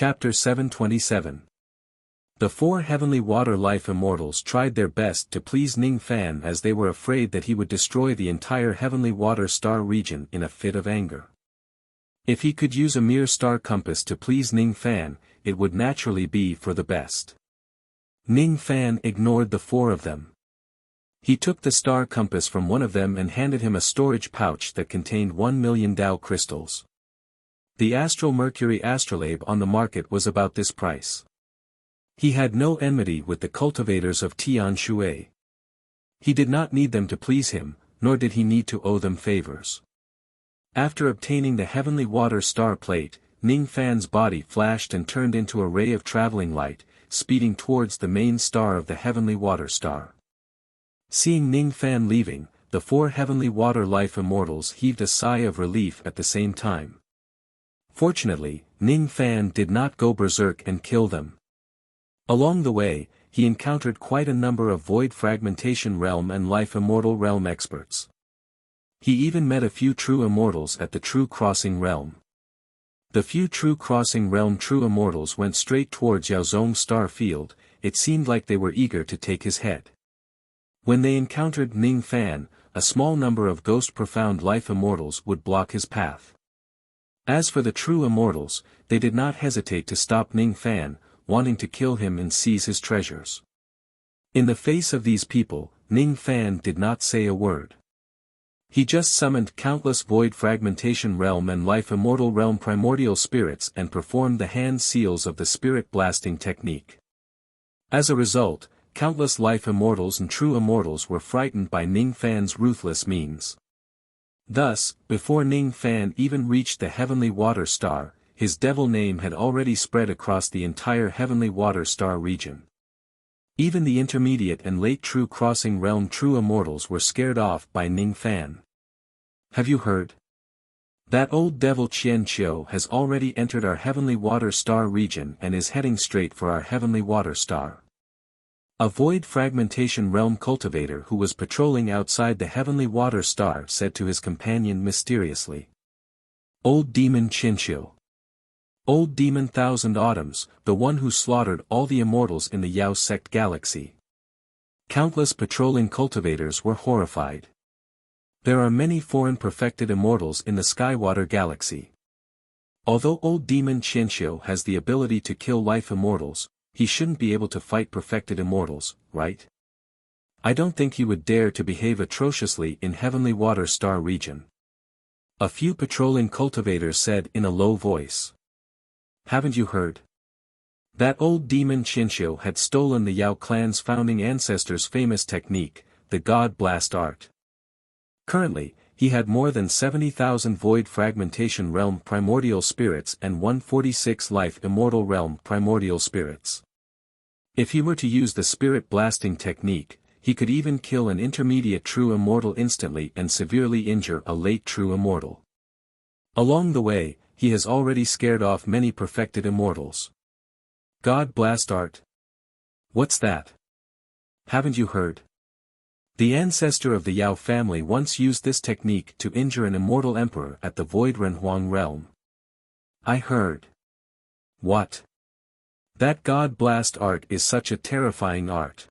Chapter 727. The four heavenly water life immortals tried their best to please Ning Fan as they were afraid that he would destroy the entire heavenly water star region in a fit of anger. If he could use a mere star compass to please Ning Fan, it would naturally be for the best. Ning Fan ignored the four of them. He took the star compass from one of them and handed him a storage pouch that contained 1,000,000 Dao crystals. The Astral Mercury astrolabe on the market was about this price. He had no enmity with the cultivators of Tian Shui. He did not need them to please him, nor did he need to owe them favors. After obtaining the heavenly water star plate, Ning Fan's body flashed and turned into a ray of traveling light, speeding towards the main star of the heavenly water star. Seeing Ning Fan leaving, the four heavenly water life immortals heaved a sigh of relief at the same time. Fortunately, Ning Fan did not go berserk and kill them. Along the way, he encountered quite a number of Void Fragmentation Realm and Life Immortal Realm experts. He even met a few True Immortals at the True Crossing Realm. The few True Crossing Realm True Immortals went straight towards Yaozong's star field. It seemed like they were eager to take his head. When they encountered Ning Fan, a small number of Ghost Profound Life Immortals would block his path. As for the True Immortals, they did not hesitate to stop Ning Fan, wanting to kill him and seize his treasures. In the face of these people, Ning Fan did not say a word. He just summoned countless Void Fragmentation Realm and Life Immortal Realm primordial spirits and performed the hand seals of the spirit blasting technique. As a result, countless Life Immortals and True Immortals were frightened by Ning Fan's ruthless means. Thus, before Ning Fan even reached the heavenly water star, his devil name had already spread across the entire heavenly water star region. Even the intermediate and late True Crossing Realm True Immortals were scared off by Ning Fan. Have you heard? That old devil Qian Qiu has already entered our heavenly water star region and is heading straight for our heavenly water star. A Void Fragmentation Realm cultivator who was patrolling outside the heavenly water star said to his companion mysteriously. Old demon Qianqiu. Old demon Thousand Autumns, the one who slaughtered all the immortals in the Yao sect galaxy. Countless patrolling cultivators were horrified. There are many foreign perfected immortals in the Skywater galaxy. Although old demon Qianqiu has the ability to kill life immortals, he shouldn't be able to fight perfected immortals, right? I don't think he would dare to behave atrociously in heavenly water star region. A few patrolling cultivators said in a low voice. Haven't you heard? That old demon Qianqiu had stolen the Yao clan's founding ancestors' famous technique, the God Blast art. Currently, he had more than 70,000 Void Fragmentation Realm primordial spirits and 146 Life Immortal Realm primordial spirits. If he were to use the spirit blasting technique, he could even kill an intermediate True Immortal instantly and severely injure a late True Immortal. Along the way, he has already scared off many perfected immortals. God Blast art? What's that? Haven't you heard? The ancestor of the Yao family once used this technique to injure an immortal emperor at the Void Renhuang realm. I heard. What? That God Blast art is such a terrifying art.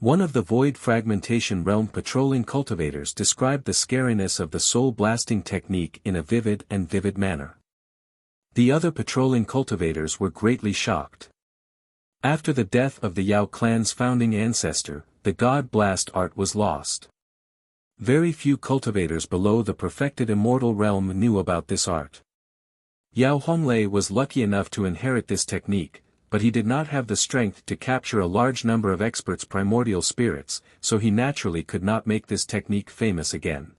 One of the Void Fragmentation Realm patrolling cultivators described the scariness of the soul blasting technique in a vivid manner. The other patrolling cultivators were greatly shocked. After the death of the Yao clan's founding ancestor, the God Blast art was lost. Very few cultivators below the perfected immortal realm knew about this art. Yao Honglei was lucky enough to inherit this technique, but he did not have the strength to capture a large number of experts' primordial spirits, so he naturally could not make this technique famous again.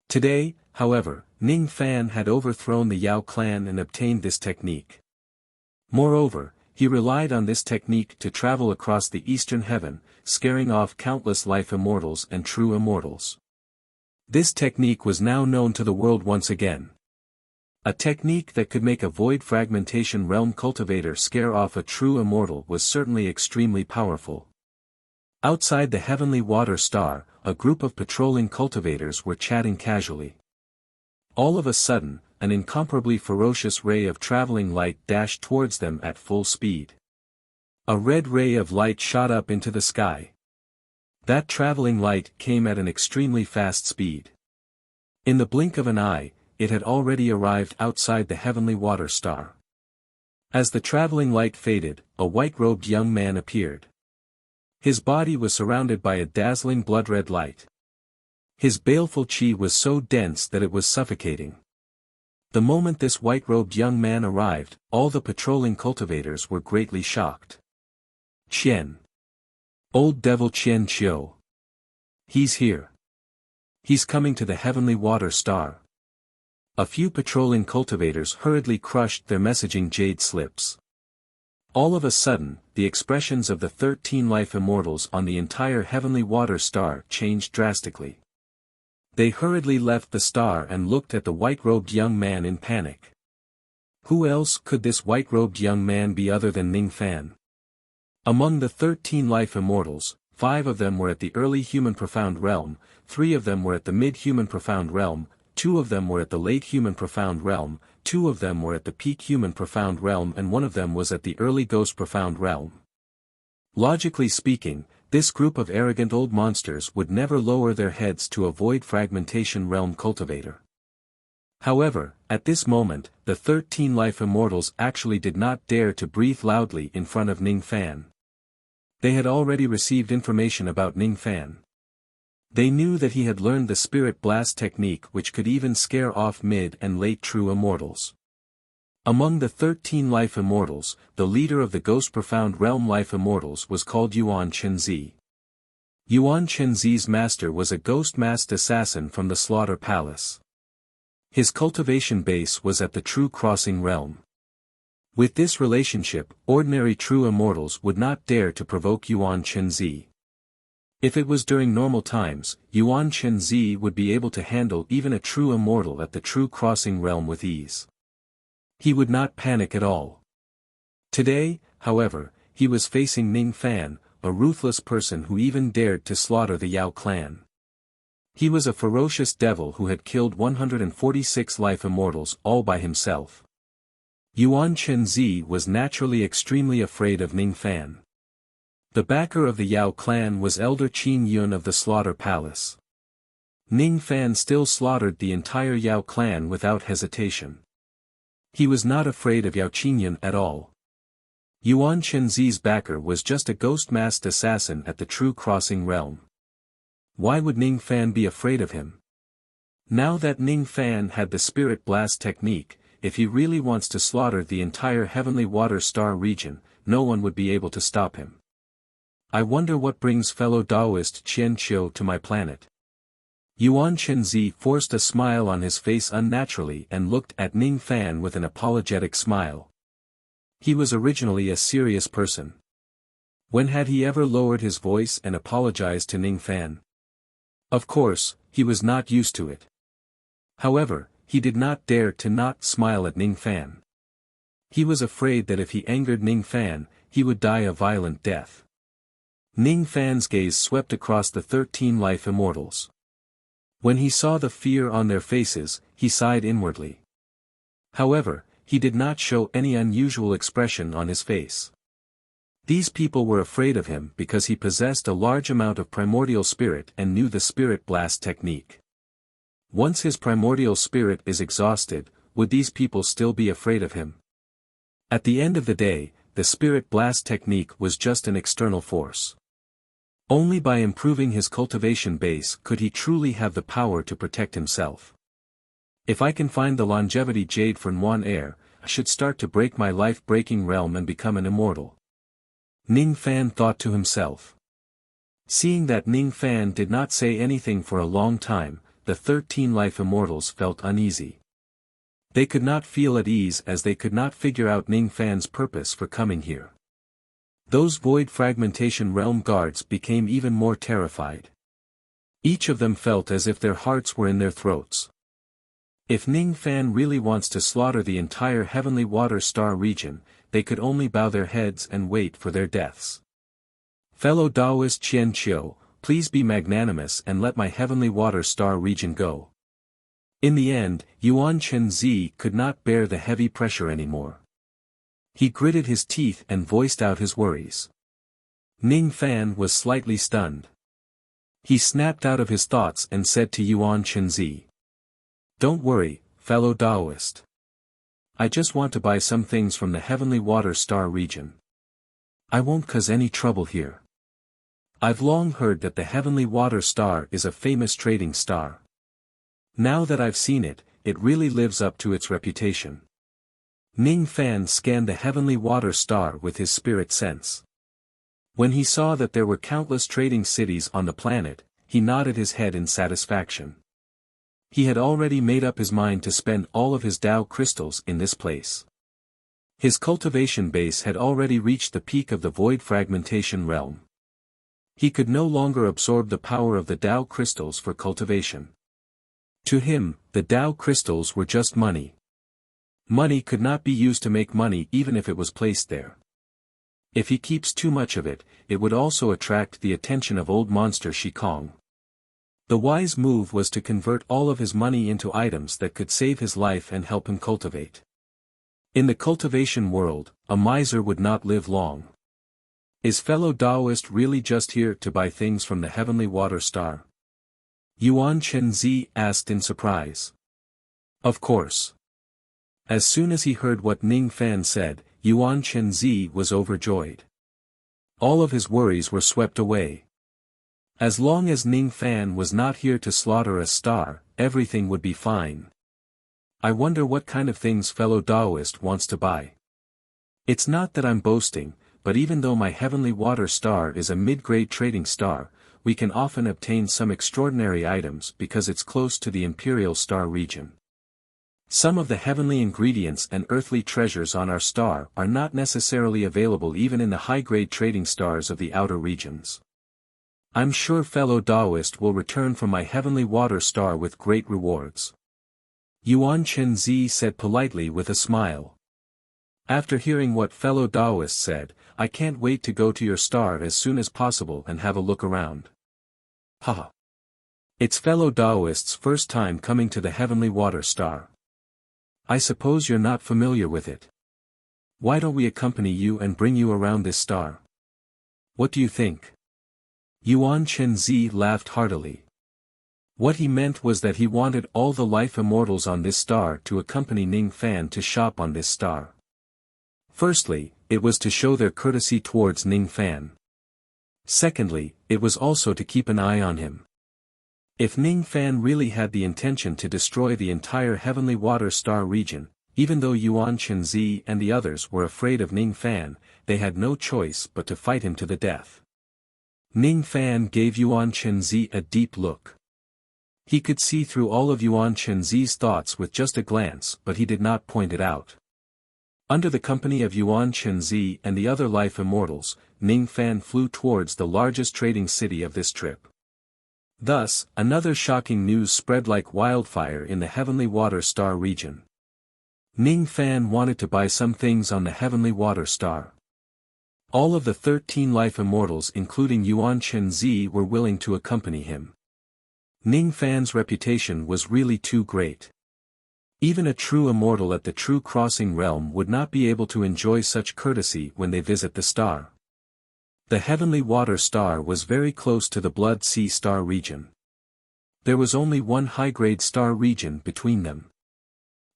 Today, however, Ning Fan had overthrown the Yao clan and obtained this technique. Moreover, he relied on this technique to travel across the eastern heaven, scaring off countless life immortals and true immortals. This technique was now known to the world once again. A technique that could make a Void Fragmentation Realm cultivator scare off a true immortal was certainly extremely powerful. Outside the heavenly water star, a group of patrolling cultivators were chatting casually. All of a sudden, an incomparably ferocious ray of traveling light dashed towards them at full speed. A red ray of light shot up into the sky. That traveling light came at an extremely fast speed. In the blink of an eye, it had already arrived outside the heavenly water star. As the traveling light faded, a white-robed young man appeared. His body was surrounded by a dazzling blood-red light. His baleful chi was so dense that it was suffocating. The moment this white-robed young man arrived, all the patrolling cultivators were greatly shocked. Qian. Old devil Qian Qiu. He's here. He's coming to the heavenly water star. A few patrolling cultivators hurriedly crushed their messaging jade slips. All of a sudden, the expressions of the 13 life immortals on the entire heavenly water star changed drastically. They hurriedly left the star and looked at the white-robed young man in panic. Who else could this white-robed young man be other than Ning Fan? Among the 13 life immortals, 5 of them were at the early human profound realm, 3 of them were at the mid-human profound realm, 2 of them were at the late human profound realm, 2 of them were at the peak human profound realm, and 1 of them was at the early ghost profound realm. Logically speaking, this group of arrogant old monsters would never lower their heads to avoid fragmentation realm cultivator. However, at this moment, the 13 life immortals actually did not dare to breathe loudly in front of Ning Fan. They had already received information about Ning Fan. They knew that he had learned the spirit blast technique, which could even scare off mid and late true immortals. Among the 13 life immortals, the leader of the Ghost Profound Realm life immortals was called Yuan Chenzi. Yuan Chenzi's master was a ghost-masked assassin from the Slaughter Palace. His cultivation base was at the True Crossing realm. With this relationship, ordinary true immortals would not dare to provoke Yuan Chenzi. If it was during normal times, Yuan Chenzi would be able to handle even a true immortal at the True Crossing realm with ease. He would not panic at all. Today, however, he was facing Ning Fan, a ruthless person who even dared to slaughter the Yao clan. He was a ferocious devil who had killed 146 life immortals all by himself. Yuan Chenzi was naturally extremely afraid of Ning Fan. The backer of the Yao clan was Elder Qin Yun of the Slaughter Palace. Ning Fan still slaughtered the entire Yao clan without hesitation. He was not afraid of Yao Qingyun at all. Yuan Chenzi's backer was just a ghost-masked assassin at the True Crossing realm. Why would Ning Fan be afraid of him? Now that Ning Fan had the Spirit Blast technique, if he really wants to slaughter the entire Heavenly Water Star region, no one would be able to stop him. I wonder what brings fellow Taoist Qian Qiu to my planet. Yuan Chenzi forced a smile on his face unnaturally and looked at Ning Fan with an apologetic smile. He was originally a serious person. When had he ever lowered his voice and apologized to Ning Fan? Of course, he was not used to it. However, he did not dare to not smile at Ning Fan. He was afraid that if he angered Ning Fan, he would die a violent death. Ning Fan's gaze swept across the 13 life immortals. When he saw the fear on their faces, he sighed inwardly. However, he did not show any unusual expression on his face. These people were afraid of him because he possessed a large amount of primordial spirit and knew the Spirit Blast technique. Once his primordial spirit is exhausted, would these people still be afraid of him? At the end of the day, the Spirit Blast technique was just an external force. Only by improving his cultivation base could he truly have the power to protect himself. If I can find the longevity jade for Nuan Air, I should start to break my life-breaking realm and become an immortal. Ning Fan thought to himself. Seeing that Ning Fan did not say anything for a long time, the 13 life immortals felt uneasy. They could not feel at ease as they could not figure out Ning Fan's purpose for coming here. Those void fragmentation realm guards became even more terrified. Each of them felt as if their hearts were in their throats. If Ning Fan really wants to slaughter the entire Heavenly Water Star region, they could only bow their heads and wait for their deaths. Fellow Taoist Qian Qiu, please be magnanimous and let my Heavenly Water Star region go. In the end, Yuan Chenzi could not bear the heavy pressure anymore. He gritted his teeth and voiced out his worries. Ning Fan was slightly stunned. He snapped out of his thoughts and said to Yuan Chenzi, "Don't worry, fellow Taoist. I just want to buy some things from the Heavenly Water Star region. I won't cause any trouble here. I've long heard that the Heavenly Water Star is a famous trading star. Now that I've seen it, it really lives up to its reputation." Ning Fan scanned the Heavenly Water Star with his spirit sense. When he saw that there were countless trading cities on the planet, he nodded his head in satisfaction. He had already made up his mind to spend all of his Tao crystals in this place. His cultivation base had already reached the peak of the void fragmentation realm. He could no longer absorb the power of the Tao crystals for cultivation. To him, the Tao crystals were just money. Money could not be used to make money even if it was placed there. If he keeps too much of it, it would also attract the attention of old monster Shikong. The wise move was to convert all of his money into items that could save his life and help him cultivate. In the cultivation world, a miser would not live long. Is fellow Taoist really just here to buy things from the Heavenly Water Star? Yuan Chenzi asked in surprise. Of course. As soon as he heard what Ning Fan said, Yuan Chenzi was overjoyed. All of his worries were swept away. As long as Ning Fan was not here to slaughter a star, everything would be fine. I wonder what kind of things fellow Taoist wants to buy. It's not that I'm boasting, but even though my Heavenly Water Star is a mid-grade trading star, we can often obtain some extraordinary items because it's close to the Imperial Star region. Some of the heavenly ingredients and earthly treasures on our star are not necessarily available even in the high-grade trading stars of the outer regions. I'm sure fellow Taoist will return from my Heavenly Water Star with great rewards. Yuan Chenzi said politely with a smile. After hearing what fellow Taoist said, I can't wait to go to your star as soon as possible and have a look around. Haha. It's fellow Taoist's first time coming to the Heavenly Water Star. I suppose you're not familiar with it. Why don't we accompany you and bring you around this star? What do you think? Yuan Chenzi laughed heartily. What he meant was that he wanted all the life immortals on this star to accompany Ning Fan to shop on this star. Firstly, it was to show their courtesy towards Ning Fan. Secondly, it was also to keep an eye on him. If Ning Fan really had the intention to destroy the entire Heavenly Water Star region, even though Yuan Chenzi and the others were afraid of Ning Fan, they had no choice but to fight him to the death. Ning Fan gave Yuan Chenzi a deep look. He could see through all of Yuan Chenzi's thoughts with just a glance, but he did not point it out. Under the company of Yuan Chenzi and the other life immortals, Ning Fan flew towards the largest trading city of this trip. Thus, another shocking news spread like wildfire in the Heavenly Water Star region. Ning Fan wanted to buy some things on the Heavenly Water Star. All of the 13 life immortals including Yuan Chenzi were willing to accompany him. Ning Fan's reputation was really too great. Even a true immortal at the True Crossing realm would not be able to enjoy such courtesy when they visit the star. The Heavenly Water Star was very close to the Blood Sea Star region. There was only one high-grade star region between them.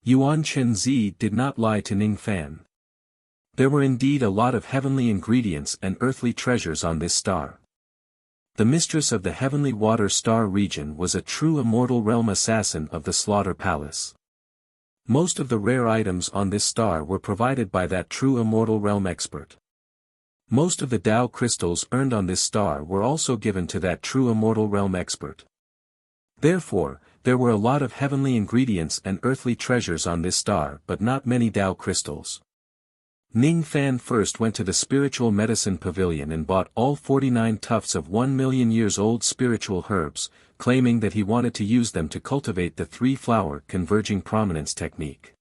Yuan Chenzi did not lie to Ning Fan. There were indeed a lot of heavenly ingredients and earthly treasures on this star. The mistress of the Heavenly Water Star region was a true immortal realm assassin of the Slaughter Palace. Most of the rare items on this star were provided by that true immortal realm expert. Most of the Tao crystals earned on this star were also given to that true immortal realm expert. Therefore, there were a lot of heavenly ingredients and earthly treasures on this star but not many Tao crystals. Ning Fan first went to the Spiritual Medicine Pavilion and bought all 49 tufts of 1 million years old spiritual herbs, claiming that he wanted to use them to cultivate the 3-flower converging prominence technique.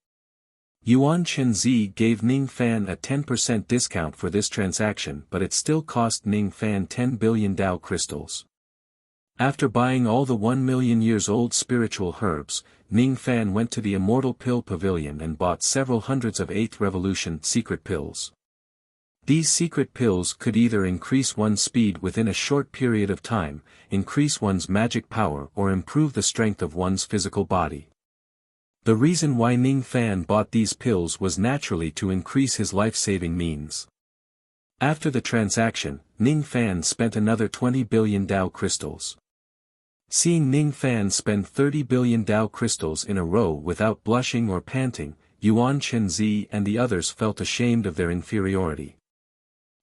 Yuan Chenzi gave Ning Fan a 10% discount for this transaction, but it still cost Ning Fan 10 billion Tao crystals. After buying all the 1 million years old spiritual herbs, Ning Fan went to the Immortal Pill Pavilion and bought several hundreds of 8th Revolution secret pills. These secret pills could either increase one's speed within a short period of time, increase one's magic power, or improve the strength of one's physical body. The reason why Ning Fan bought these pills was naturally to increase his life-saving means. After the transaction, Ning Fan spent another 20 billion Dao crystals. Seeing Ning Fan spend 30 billion Dao crystals in a row without blushing or panting, Yuan Chenzi and the others felt ashamed of their inferiority.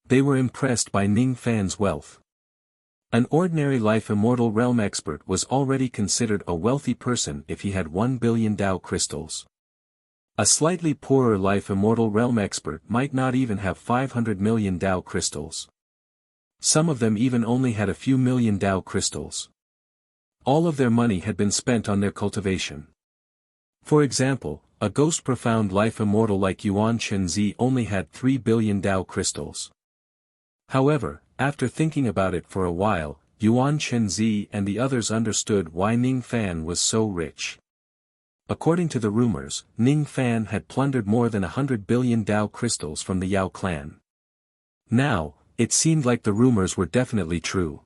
They were impressed by Ning Fan's wealth. An ordinary life immortal realm expert was already considered a wealthy person if he had 1 billion Dao crystals. A slightly poorer life immortal realm expert might not even have 500 million Dao crystals. Some of them even only had a few million Dao crystals. All of their money had been spent on their cultivation. For example, a ghost profound life immortal like Yuan Chenzi only had 3 billion Dao crystals. However, after thinking about it for a while, Yuan Chenzi and the others understood why Ning Fan was so rich. According to the rumors, Ning Fan had plundered more than 100 billion Dao crystals from the Yao clan. Now, it seemed like the rumors were definitely true.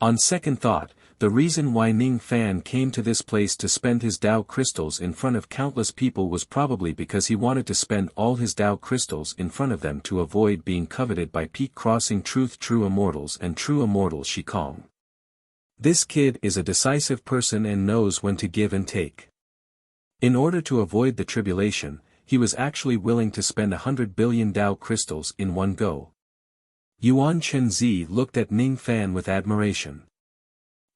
On second thought, the reason why Ning Fan came to this place to spend his Dao crystals in front of countless people was probably because he wanted to spend all his Dao crystals in front of them to avoid being coveted by peak-crossing true immortals and true immortal Shikong. This kid is a decisive person and knows when to give and take. In order to avoid the tribulation, he was actually willing to spend 100 billion Dao crystals in one go. Yuan Chenzi looked at Ning Fan with admiration.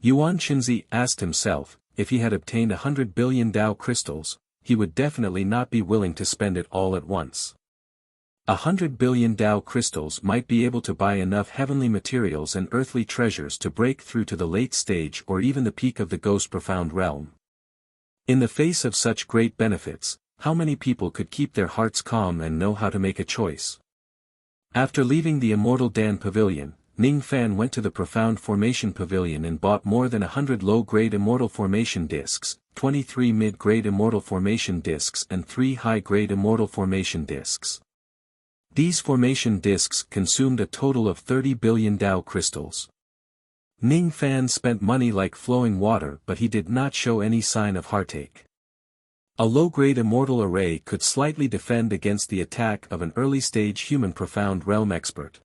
Yuan Chenzi asked himself, if he had obtained 100 billion Dao crystals, he would definitely not be willing to spend it all at once. 100 billion Dao crystals might be able to buy enough heavenly materials and earthly treasures to break through to the late stage or even the peak of the Ghost Profound realm. In the face of such great benefits, how many people could keep their hearts calm and know how to make a choice? After leaving the Immortal Dan Pavilion, Ning Fan went to the Profound Formation Pavilion and bought more than 100 low-grade Immortal Formation discs, 23 mid-grade Immortal Formation discs and 3 high-grade Immortal Formation discs. These formation discs consumed a total of 30 billion Dao crystals. Ning Fan spent money like flowing water, but he did not show any sign of heartache. A low-grade Immortal Array could slightly defend against the attack of an early-stage human Profound Realm expert.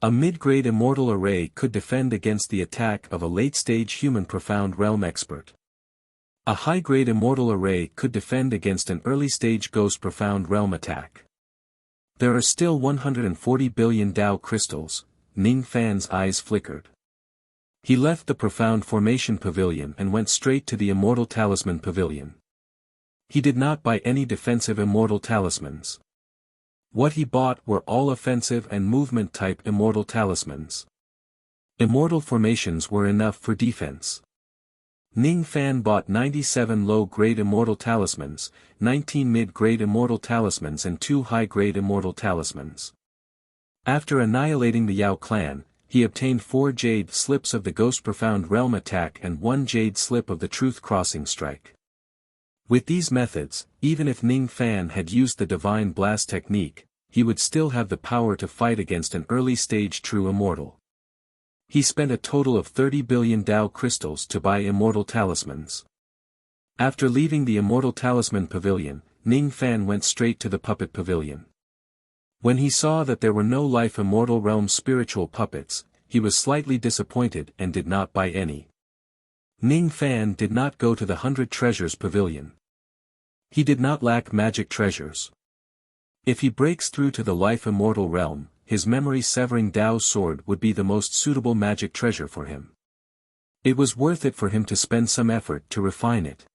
A mid-grade Immortal Array could defend against the attack of a late-stage human Profound Realm expert. A high-grade Immortal Array could defend against an early-stage Ghost Profound Realm attack. There are still 140 billion Dao crystals. Ning Fan's eyes flickered. He left the Profound Formation Pavilion and went straight to the Immortal Talisman Pavilion. He did not buy any defensive Immortal Talismans. What he bought were all offensive and movement-type Immortal Talismans. Immortal Formations were enough for defense. Ning Fan bought 97 low-grade Immortal Talismans, 19 mid-grade Immortal Talismans and 2 high-grade Immortal Talismans. After annihilating the Yao clan, he obtained 4 Jade Slips of the Ghost Profound Realm attack and 1 Jade Slip of the Truth Crossing strike. With these methods, even if Ning Fan had used the Divine Blast technique, he would still have the power to fight against an early-stage true immortal. He spent a total of 30 billion Dao crystals to buy Immortal Talismans. After leaving the Immortal Talisman Pavilion, Ning Fan went straight to the Puppet Pavilion. When he saw that there were no Life Immortal Realm spiritual puppets, he was slightly disappointed and did not buy any. Ning Fan did not go to the 100 Treasures Pavilion. He did not lack magic treasures. If he breaks through to the Life Immortal Realm, his memory-severing Dao sword would be the most suitable magic treasure for him. It was worth it for him to spend some effort to refine it.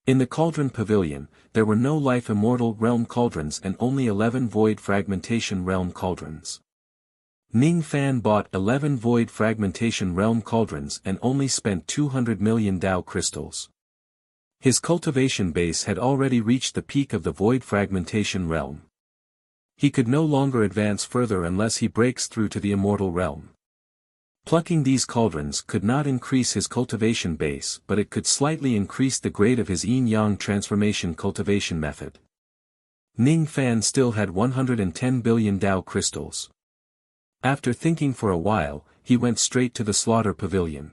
In the Cauldron Pavilion, there were no Life Immortal Realm cauldrons and only 11 Void Fragmentation Realm cauldrons. Ning Fan bought 11 Void Fragmentation Realm cauldrons and only spent 200 million Dao crystals. His cultivation base had already reached the peak of the Void Fragmentation Realm. He could no longer advance further unless he breaks through to the Immortal Realm. Plucking these cauldrons could not increase his cultivation base, but it could slightly increase the grade of his yin-yang transformation cultivation method. Ning Fan still had 110 billion Dao crystals. After thinking for a while, he went straight to the slaughter pavilion.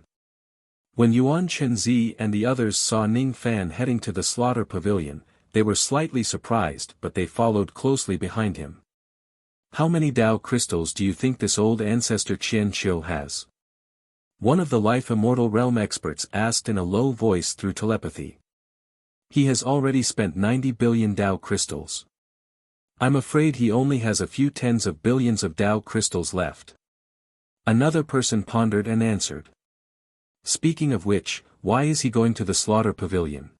When Yuan Chenzi and the others saw Ning Fan heading to the slaughter pavilion, they were slightly surprised, but they followed closely behind him. "How many Dao crystals do you think this old ancestor Qian Qiu has?" one of the life immortal realm experts asked in a low voice through telepathy. "He has already spent 90 billion Dao crystals. I'm afraid he only has a few tens of billions of Dao crystals left." Another person pondered and answered. "Speaking of which, why is he going to the slaughter pavilion?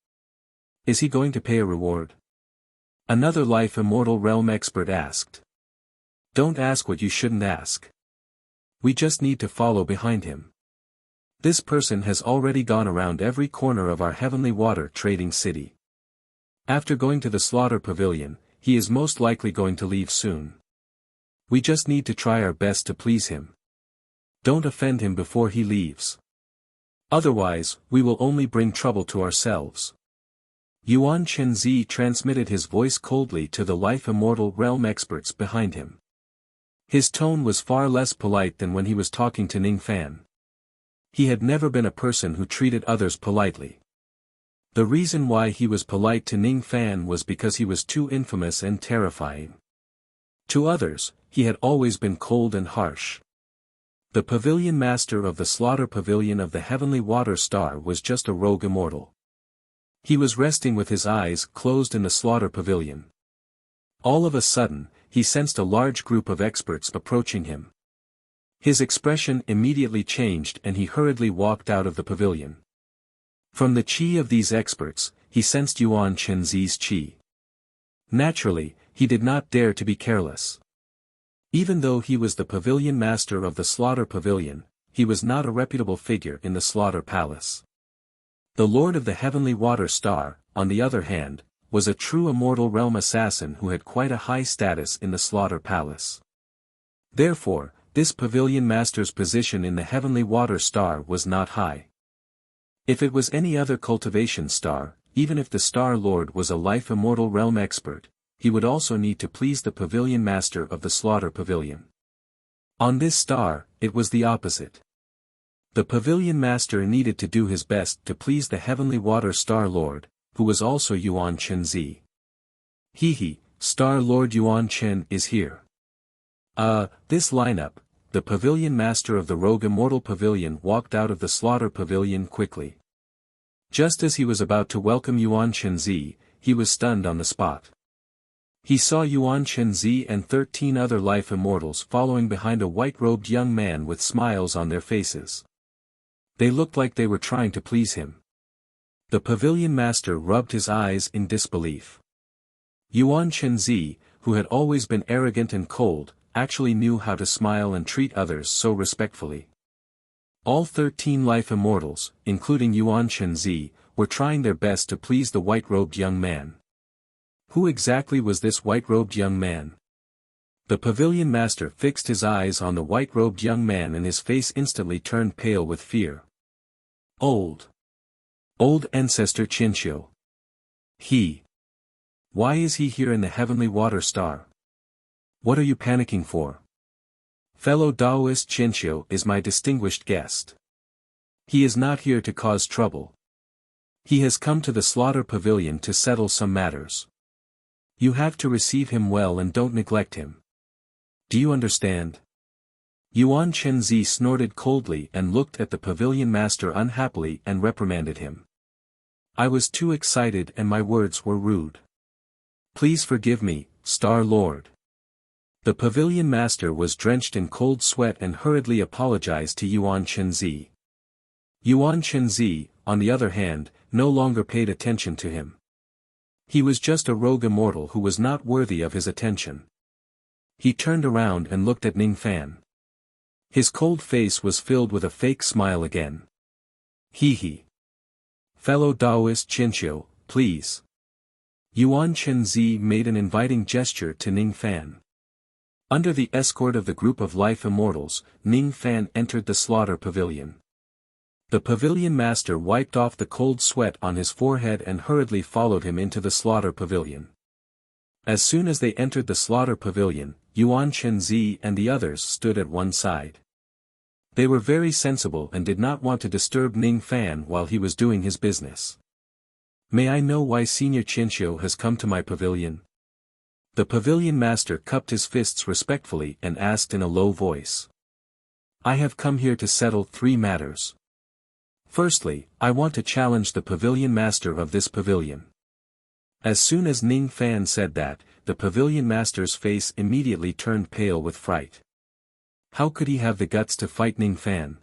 Is he going to pay a reward?" Another life immortal realm expert asked. "Don't ask what you shouldn't ask. We just need to follow behind him. This person has already gone around every corner of our heavenly water trading city. After going to the slaughter pavilion, he is most likely going to leave soon. We just need to try our best to please him. Don't offend him before he leaves. Otherwise, we will only bring trouble to ourselves." Yuan Chenzi transmitted his voice coldly to the life immortal realm experts behind him. His tone was far less polite than when he was talking to Ning Fan. He had never been a person who treated others politely. The reason why he was polite to Ning Fan was because he was too infamous and terrifying. To others, he had always been cold and harsh. The pavilion master of the slaughter pavilion of the heavenly water star was just a rogue immortal. He was resting with his eyes closed in the slaughter pavilion. All of a sudden, he sensed a large group of experts approaching him. His expression immediately changed and he hurriedly walked out of the pavilion. From the qi of these experts, he sensed Yuan Chenzi's qi. Naturally, he did not dare to be careless. Even though he was the pavilion master of the slaughter pavilion, he was not a reputable figure in the slaughter palace. The lord of the heavenly water star, on the other hand, was a true immortal realm assassin who had quite a high status in the slaughter palace. Therefore, this pavilion master's position in the heavenly water star was not high. If it was any other cultivation star, even if the star lord was a life immortal realm expert, he would also need to please the pavilion master of the slaughter pavilion. On this star, it was the opposite. The pavilion master needed to do his best to please the heavenly water star lord, who was also Yuan Chenzi. "He, Star Lord Yuan Chen is here." This lineup, the pavilion master of the rogue immortal pavilion walked out of the slaughter pavilion quickly. Just as he was about to welcome Yuan Chenzi, he was stunned on the spot. He saw Yuan Chenzi and 13 other life immortals following behind a white-robed young man with smiles on their faces. They looked like they were trying to please him. The pavilion master rubbed his eyes in disbelief. Yuan Chenzi, who had always been arrogant and cold, actually knew how to smile and treat others so respectfully. All 13 life immortals, including Yuan Chenzi, were trying their best to please the white-robed young man. Who exactly was this white-robed young man? The pavilion master fixed his eyes on the white-robed young man and his face instantly turned pale with fear. Old ancestor Qinqiu. Why is he here in the heavenly water star? What are you panicking for? Fellow Taoist Qinqiu is my distinguished guest. He is not here to cause trouble. He has come to the slaughter pavilion to settle some matters. You have to receive him well and don't neglect him. Do you understand? Yuan Chenzi snorted coldly and looked at the pavilion master unhappily and reprimanded him. I was too excited and my words were rude. Please forgive me, Star Lord. The pavilion master was drenched in cold sweat and hurriedly apologized to Yuan Chenzi. Yuan Chenzi, on the other hand, no longer paid attention to him. He was just a rogue immortal who was not worthy of his attention. He turned around and looked at Ning Fan. His cold face was filled with a fake smile again. Fellow Taoist Qinqiu, please. Yuan Chenzi made an inviting gesture to Ning Fan. Under the escort of the group of life immortals, Ning Fan entered the slaughter pavilion. The pavilion master wiped off the cold sweat on his forehead and hurriedly followed him into the slaughter pavilion. As soon as they entered the slaughter pavilion, Yuan Shenzi and the others stood at one side. They were very sensible and did not want to disturb Ning Fan while he was doing his business. "May I know why Senior Qinxiu has come to my pavilion?" The pavilion master cupped his fists respectfully and asked in a low voice. "I have come here to settle 3 matters. Firstly, I want to challenge the pavilion master of this pavilion." As soon as Ning Fan said that, the pavilion master's face immediately turned pale with fright. How could he have the guts to fight Ning Fan?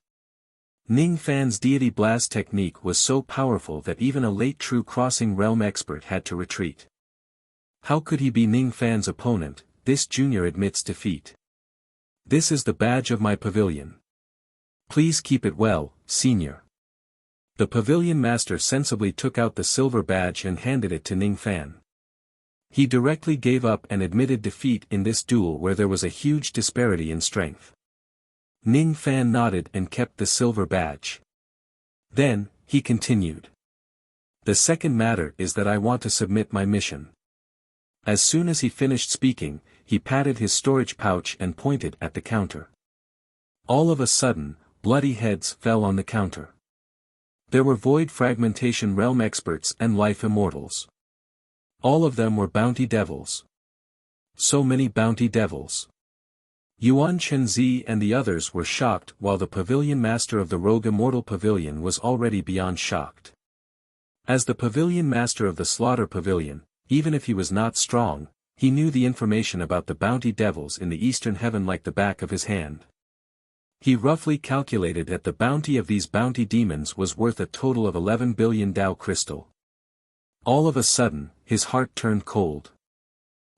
Ning Fan's deity blast technique was so powerful that even a late true crossing realm expert had to retreat. How could he be Ning Fan's opponent? This junior admits defeat. "This is the badge of my pavilion. Please keep it well, senior." The pavilion master sensibly took out the silver badge and handed it to Ning Fan. He directly gave up and admitted defeat in this duel where there was a huge disparity in strength. Ning Fan nodded and kept the silver badge. Then, he continued. "The second matter is that I want to submit my mission." As soon as he finished speaking, he patted his storage pouch and pointed at the counter. All of a sudden, bloody heads fell on the counter. There were void fragmentation realm experts and life immortals. All of them were bounty devils. So many bounty devils. Yuan Chenzi and the others were shocked while the pavilion master of the rogue immortal pavilion was already beyond shocked. As the pavilion master of the slaughter pavilion, even if he was not strong, he knew the information about the bounty devils in the eastern heaven like the back of his hand. He roughly calculated that the bounty of these bounty demons was worth a total of 11 billion Dao crystal. All of a sudden, his heart turned cold.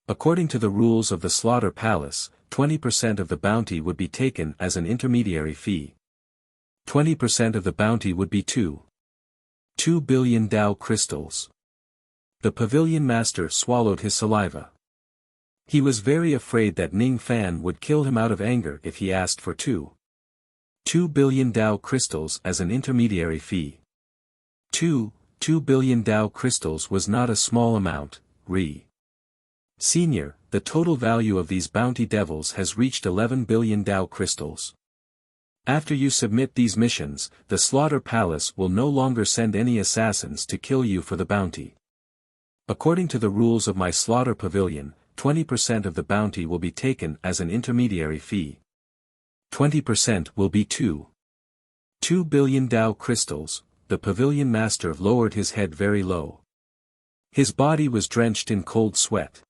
According to the rules of the slaughter palace, 20% of the bounty would be taken as an intermediary fee. 20% of the bounty would be 2 billion Dao crystals. The pavilion master swallowed his saliva. He was very afraid that Ning Fan would kill him out of anger if he asked for 2 billion Dao crystals as an intermediary fee. 2 billion Dao crystals was not a small amount, Senior, the total value of these bounty devils has reached 11 billion Dao crystals. After you submit these missions, the slaughter palace will no longer send any assassins to kill you for the bounty. According to the rules of my slaughter pavilion, 20% of the bounty will be taken as an intermediary fee. 20% will be 2 billion Dao crystals. The pavilion master lowered his head very low. His body was drenched in cold sweat.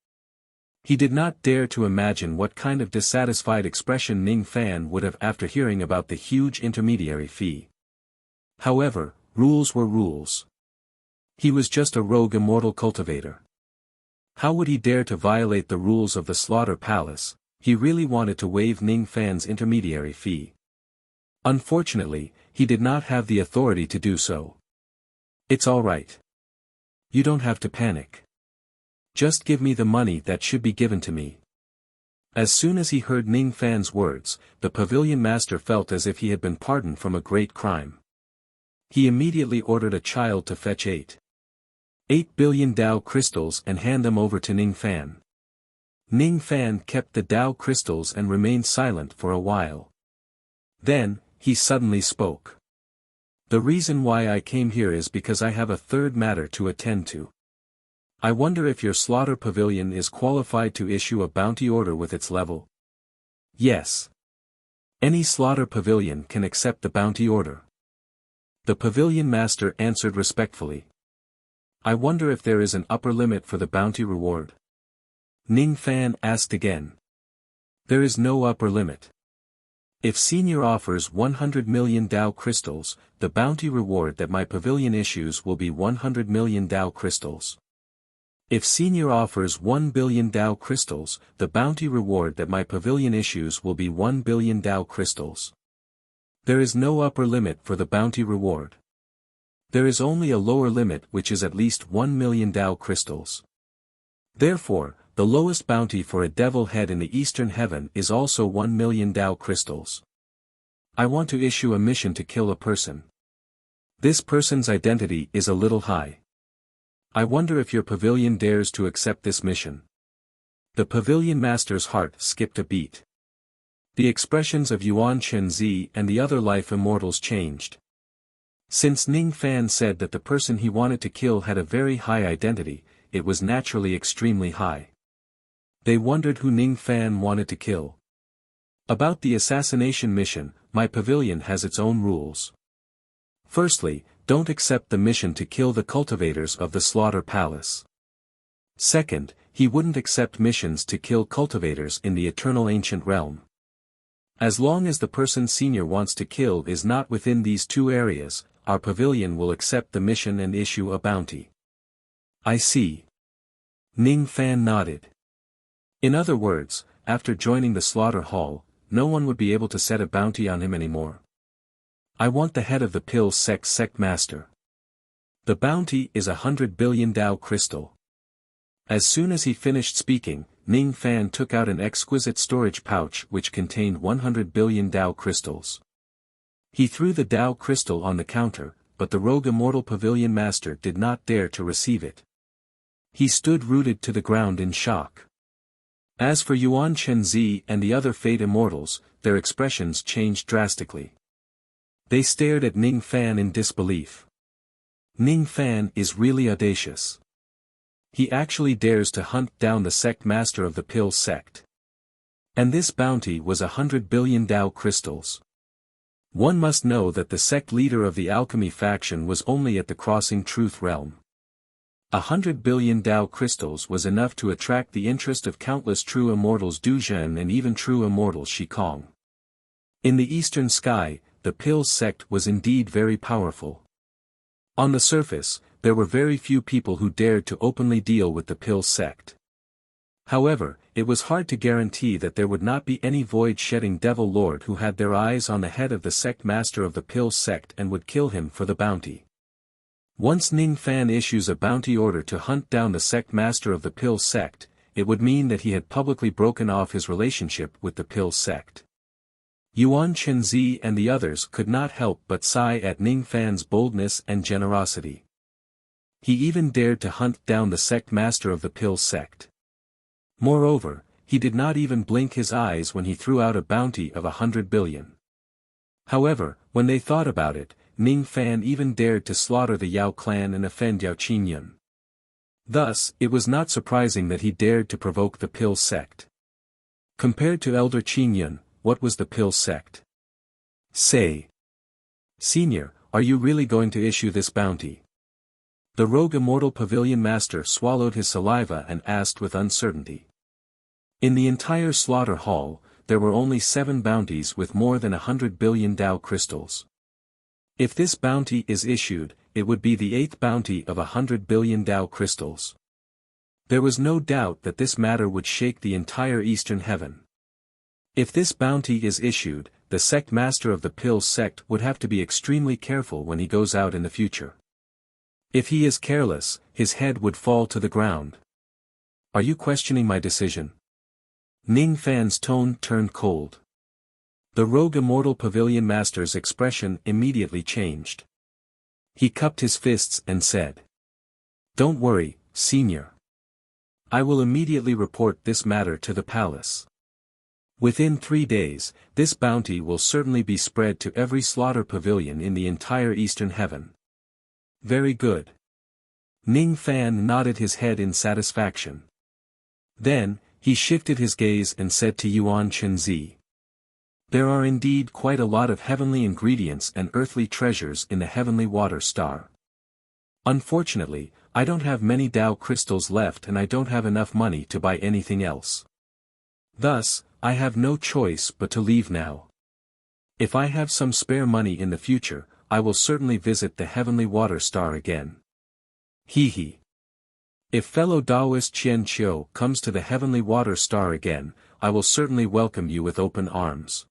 He did not dare to imagine what kind of dissatisfied expression Ning Fan would have after hearing about the huge intermediary fee. However, rules were rules. He was just a rogue immortal cultivator. How would he dare to violate the rules of the slaughter palace? He really wanted to waive Ning Fan's intermediary fee. Unfortunately, he did not have the authority to do so. "It's all right. You don't have to panic. Just give me the money that should be given to me." As soon as he heard Ning Fan's words, the pavilion master felt as if he had been pardoned from a great crime. He immediately ordered a child to fetch 8 billion Dao crystals and hand them over to Ning Fan. Ning Fan kept the Dao crystals and remained silent for a while. Then, he suddenly spoke. "The reason why I came here is because I have a third matter to attend to. I wonder if your slaughter pavilion is qualified to issue a bounty order with its level?" "Yes. Any slaughter pavilion can accept the bounty order." The pavilion master answered respectfully. "I wonder if there is an upper limit for the bounty reward?" Ning Fan asked again. "There is no upper limit. If Senior offers 100 million Dao crystals, the bounty reward that my pavilion issues will be 100 million Dao crystals. If Senior offers 1 billion Dao crystals, the bounty reward that my pavilion issues will be 1 billion Dao crystals. There is no upper limit for the bounty reward. There is only a lower limit which is at least 1 million Dao crystals. Therefore, the lowest bounty for a devil head in the eastern heaven is also 1,000,000 Tao crystals. I want to issue a mission to kill a person. This person's identity is a little high. I wonder if your pavilion dares to accept this mission. The pavilion master's heart skipped a beat. The expressions of Yuan Chenzi and the other life immortals changed. Since Ning Fan said that the person he wanted to kill had a very high identity, it was naturally extremely high. They wondered who Ning Fan wanted to kill. About the assassination mission, my pavilion has its own rules. Firstly, don't accept the mission to kill the cultivators of the Slaughter Palace. Second, he wouldn't accept missions to kill cultivators in the Eternal Ancient Realm. As long as the person Senior wants to kill is not within these two areas, our pavilion will accept the mission and issue a bounty. I see. Ning Fan nodded. In other words, after joining the slaughter hall, no one would be able to set a bounty on him anymore. I want the head of the pill sect master. The bounty is 100 billion Tao crystal. As soon as he finished speaking, Ning Fan took out an exquisite storage pouch which contained 100 billion Tao crystals. He threw the Tao crystal on the counter, but the rogue immortal pavilion master did not dare to receive it. He stood rooted to the ground in shock. As for Yuan Chenzi and the other fate immortals, their expressions changed drastically. They stared at Ning Fan in disbelief. Ning Fan is really audacious. He actually dares to hunt down the sect master of the pill sect. And this bounty was 100 billion Tao crystals. One must know that the sect leader of the alchemy faction was only at the crossing truth realm. 100 billion Tao crystals was enough to attract the interest of countless true immortals Du Zhen and even true immortals Shi Kong. In the eastern sky, the pill sect was indeed very powerful. On the surface, there were very few people who dared to openly deal with the pill sect. However, it was hard to guarantee that there would not be any void-shedding devil lord who had their eyes on the head of the sect master of the pill sect and would kill him for the bounty. Once Ning Fan issues a bounty order to hunt down the sect master of the pill sect, it would mean that he had publicly broken off his relationship with the pill sect. Yuan Chenzi and the others could not help but sigh at Ning Fan's boldness and generosity. He even dared to hunt down the sect master of the pill sect. Moreover, he did not even blink his eyes when he threw out a bounty of 100 billion. However, when they thought about it, Ning Fan even dared to slaughter the Yao clan and offend Yao Qingyun. Thus, it was not surprising that he dared to provoke the pill sect. Compared to Elder Qingyun, what was the pill sect? Say. Senior, are you really going to issue this bounty? The rogue immortal pavilion master swallowed his saliva and asked with uncertainty. In the entire slaughter hall, there were only 7 bounties with more than 100 billion Tao crystals. If this bounty is issued, it would be the 8th bounty of 100 billion Tao crystals. There was no doubt that this matter would shake the entire eastern heaven. If this bounty is issued, the sect master of the pill sect would have to be extremely careful when he goes out in the future. If he is careless, his head would fall to the ground. Are you questioning my decision? Ning Fan's tone turned cold. The rogue immortal pavilion master's expression immediately changed. He cupped his fists and said, "Don't worry, Senior. I will immediately report this matter to the palace. Within 3 days, this bounty will certainly be spread to every slaughter pavilion in the entire eastern heaven." Very good. Ning Fan nodded his head in satisfaction. Then, he shifted his gaze and said to Yuan Chenzi, "There are indeed quite a lot of heavenly ingredients and earthly treasures in the heavenly water star. Unfortunately, I don't have many Tao crystals left and I don't have enough money to buy anything else. Thus, I have no choice but to leave now. If I have some spare money in the future, I will certainly visit the heavenly water star again. Hee hee. If fellow Taoist Qian Qiu comes to the heavenly water star again, I will certainly welcome you with open arms."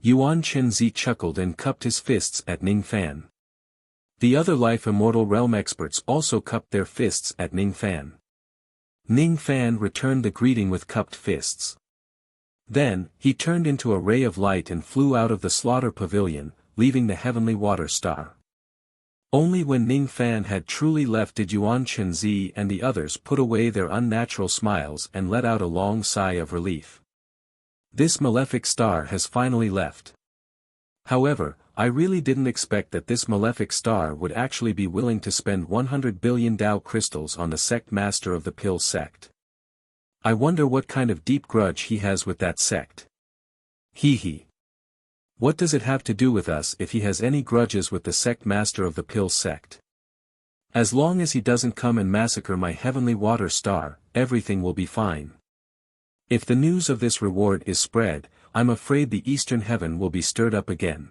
Yuan Chenzi chuckled and cupped his fists at Ning Fan. The other life immortal realm experts also cupped their fists at Ning Fan. Ning Fan returned the greeting with cupped fists. Then, he turned into a ray of light and flew out of the slaughter pavilion, leaving the heavenly water star. Only when Ning Fan had truly left did Yuan Chenzi and the others put away their unnatural smiles and let out a long sigh of relief. This malefic star has finally left. However, I really didn't expect that this malefic star would actually be willing to spend 100 billion Tao crystals on the sect master of the pill sect. I wonder what kind of deep grudge he has with that sect. Hee hee. What does it have to do with us if he has any grudges with the sect master of the pill sect? As long as he doesn't come and massacre my heavenly water star, everything will be fine. If the news of this reward is spread, I'm afraid the eastern heaven will be stirred up again.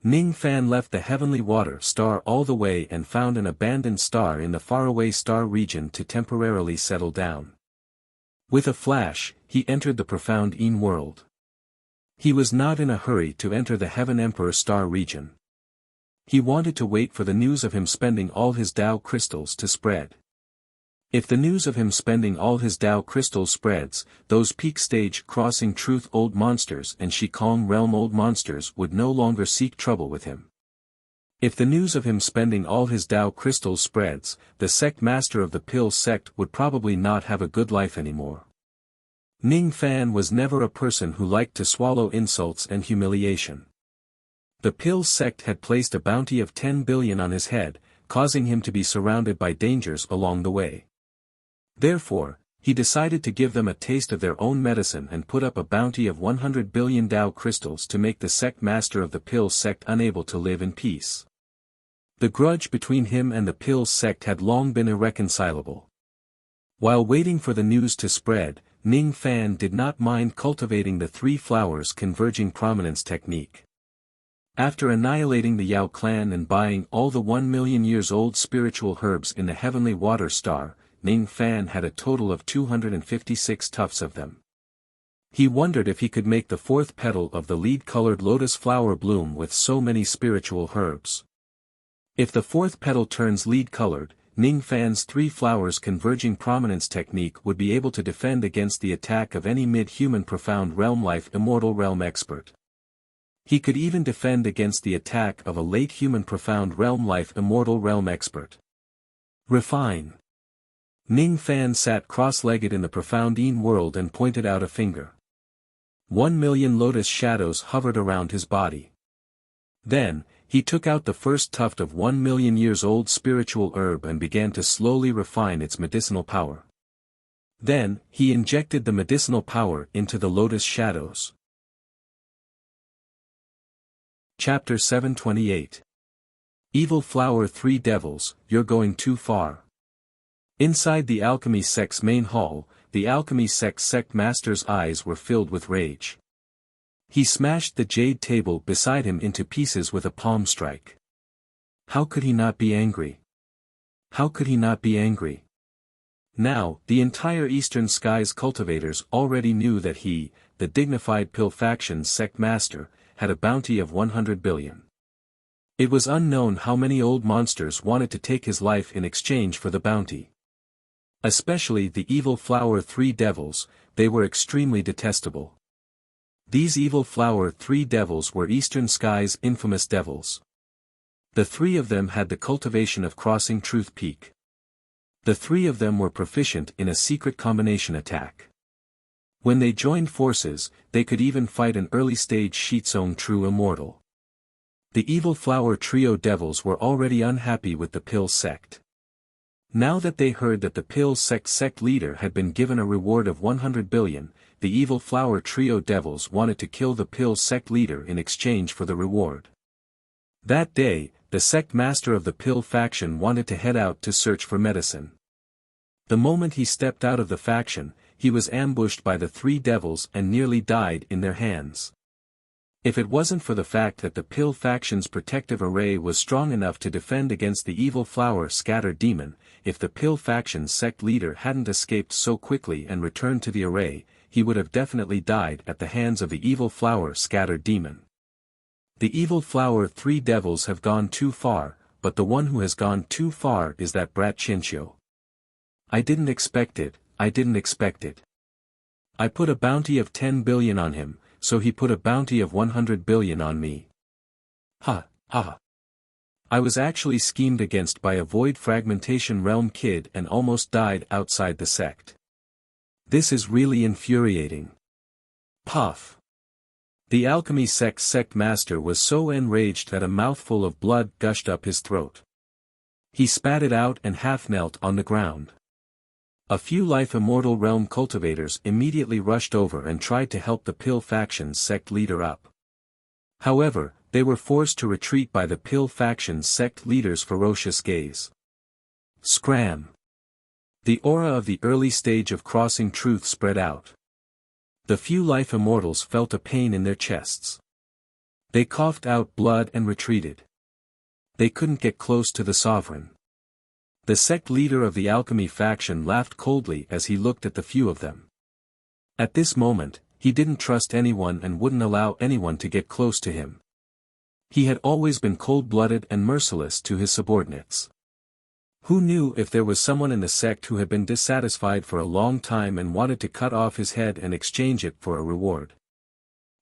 Ning Fan left the heavenly water star all the way and found an abandoned star in the faraway star region to temporarily settle down. With a flash, he entered the profound Yin world. He was not in a hurry to enter the Heaven Emperor star region. He wanted to wait for the news of him spending all his Tao crystals to spread. If the news of him spending all his Tao crystals spreads, those peak stage crossing truth old monsters and Shikong realm old monsters would no longer seek trouble with him. If the news of him spending all his Tao crystals spreads, the sect master of the pill sect would probably not have a good life anymore. Ning Fan was never a person who liked to swallow insults and humiliation. The pill sect had placed a bounty of 10 billion on his head, causing him to be surrounded by dangers along the way. Therefore, he decided to give them a taste of their own medicine and put up a bounty of 100 billion Tao crystals to make the sect master of the pill sect unable to live in peace. The grudge between him and the pill sect had long been irreconcilable. While waiting for the news to spread, Ning Fan did not mind cultivating the three flowers converging prominence technique. After annihilating the Yao clan and buying all the 1 million years old spiritual herbs in the heavenly water star, Ning Fan had a total of 256 tufts of them. He wondered if he could make the fourth petal of the lead-colored lotus flower bloom with so many spiritual herbs. If the fourth petal turns lead-colored, Ning Fan's three flowers converging prominence technique would be able to defend against the attack of any mid-human profound realm life immortal realm expert. He could even defend against the attack of a late human profound realm life immortal realm expert. Refine. Ning Fan sat cross-legged in the profound Yin world and pointed out a finger. 1 million lotus shadows hovered around his body. Then, he took out the first tuft of 1 million years old spiritual herb and began to slowly refine its medicinal power. Then, he injected the medicinal power into the lotus shadows. Chapter 728. Evil Flower 3 Devils, You're Going Too Far. Inside the alchemy sect's main hall, the alchemy sect master's eyes were filled with rage. He smashed the jade table beside him into pieces with a palm strike. How could he not be angry? How could he not be angry? Now, the entire Eastern Skies cultivators already knew that he, the dignified Pill Faction's sect master, had a bounty of 100 billion. It was unknown how many old monsters wanted to take his life in exchange for the bounty. Especially the Evil Flower 3 Devils, they were extremely detestable. These Evil Flower 3 Devils were Eastern Sky's infamous devils. The three of them had the cultivation of crossing Truth Peak. The three of them were proficient in a secret combination attack. When they joined forces, they could even fight an early-stage Shizong true immortal. The Evil Flower Trio Devils were already unhappy with the Pill sect. Now that they heard that the Pill sect leader had been given a reward of 100 billion, the Evil Flower Trio Devils wanted to kill the Pill sect leader in exchange for the reward. That day, the sect master of the Pill faction wanted to head out to search for medicine. The moment he stepped out of the faction, he was ambushed by the three devils and nearly died in their hands. If it wasn't for the fact that the Pill faction's protective array was strong enough to defend against the Evil Flower Scatter Demon, if the Pill faction's sect leader hadn't escaped so quickly and returned to the array, he would have definitely died at the hands of the Evil Flower Scatter Demon. The Evil Flower 3 Devils have gone too far, but the one who has gone too far is that brat Chinchou. I didn't expect it, I didn't expect it. I put a bounty of 10 billion on him, so he put a bounty of 100 billion on me. Ha, ha. I was actually schemed against by a void fragmentation realm kid and almost died outside the sect. This is really infuriating. Puff. The alchemy sect's sect master was so enraged that a mouthful of blood gushed up his throat. He spat it out and half knelt on the ground. A few life immortal realm cultivators immediately rushed over and tried to help the Pill faction's sect leader up. However, they were forced to retreat by the Pill faction's sect leader's ferocious gaze. Scram! The aura of the early stage of crossing truth spread out. The few life immortals felt a pain in their chests. They coughed out blood and retreated. They couldn't get close to the sovereign. The sect leader of the alchemy faction laughed coldly as he looked at the few of them. At this moment, he didn't trust anyone and wouldn't allow anyone to get close to him. He had always been cold-blooded and merciless to his subordinates. Who knew if there was someone in the sect who had been dissatisfied for a long time and wanted to cut off his head and exchange it for a reward?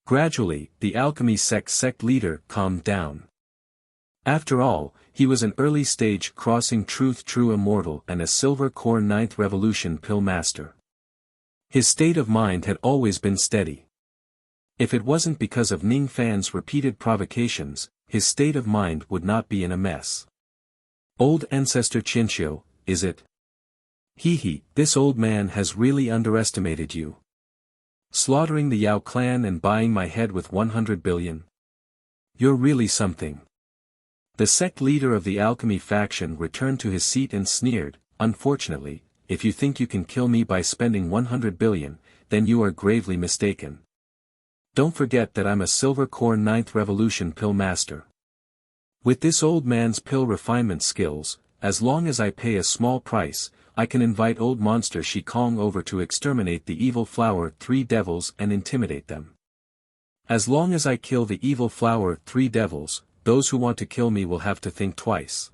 Gradually, the alchemy sect leader calmed down. After all, he was an early-stage crossing truth true immortal and a silver core 9th revolution pill master. His state of mind had always been steady. If it wasn't because of Ning Fan's repeated provocations, his state of mind would not be in a mess. Old ancestor Chinchio, is it? Hee, this old man has really underestimated you. Slaughtering the Yao clan and buying my head with 100 billion. You're really something. The sect leader of the alchemy faction returned to his seat and sneered, unfortunately, if you think you can kill me by spending 100 billion, then you are gravely mistaken. Don't forget that I'm a silver core 9th revolution pill master. With this old man's pill refinement skills, as long as I pay a small price, I can invite old monster Shikong over to exterminate the evil flower 3 devils and intimidate them. As long as I kill the evil flower 3 devils, those who want to kill me will have to think twice.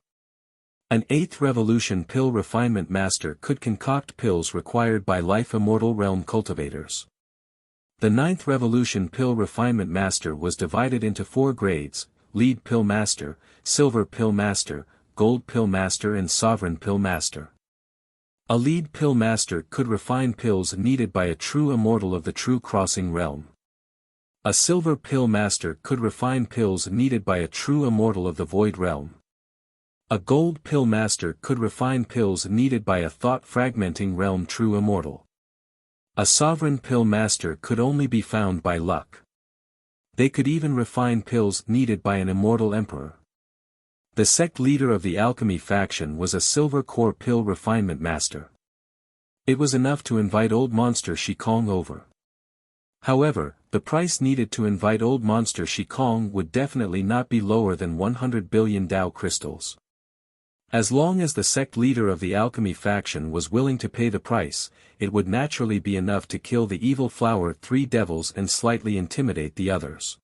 An 8th revolution pill refinement master could concoct pills required by life immortal realm cultivators. The 9th revolution pill refinement master was divided into 4 grades: lead pill master, silver pill master, gold pill master and sovereign pill master. A lead pill master could refine pills needed by a true immortal of the true crossing realm. A silver pill master could refine pills needed by a true immortal of the void realm. A gold pill master could refine pills needed by a thought fragmenting realm true immortal. A sovereign pill master could only be found by luck. They could even refine pills needed by an immortal emperor. The sect leader of the alchemy faction was a silver core pill refinement master. It was enough to invite old monster Shikong over. However, the price needed to invite old monster Shikong would definitely not be lower than 100 billion Dao crystals. As long as the sect leader of the alchemy faction was willing to pay the price, it would naturally be enough to kill the evil flower 3 devils and slightly intimidate the others.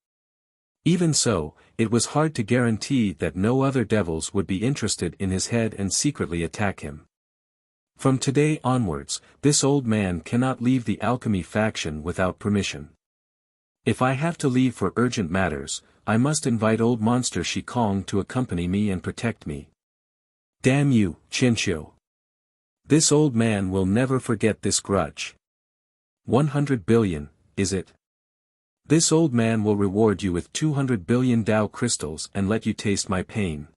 Even so, it was hard to guarantee that no other devils would be interested in his head and secretly attack him. From today onwards, this old man cannot leave the alchemy faction without permission. If I have to leave for urgent matters, I must invite old monster Shikong to accompany me and protect me. Damn you, Chinchio. This old man will never forget this grudge. 100 billion, is it? This old man will reward you with 200 billion Dao crystals and let you taste my pain.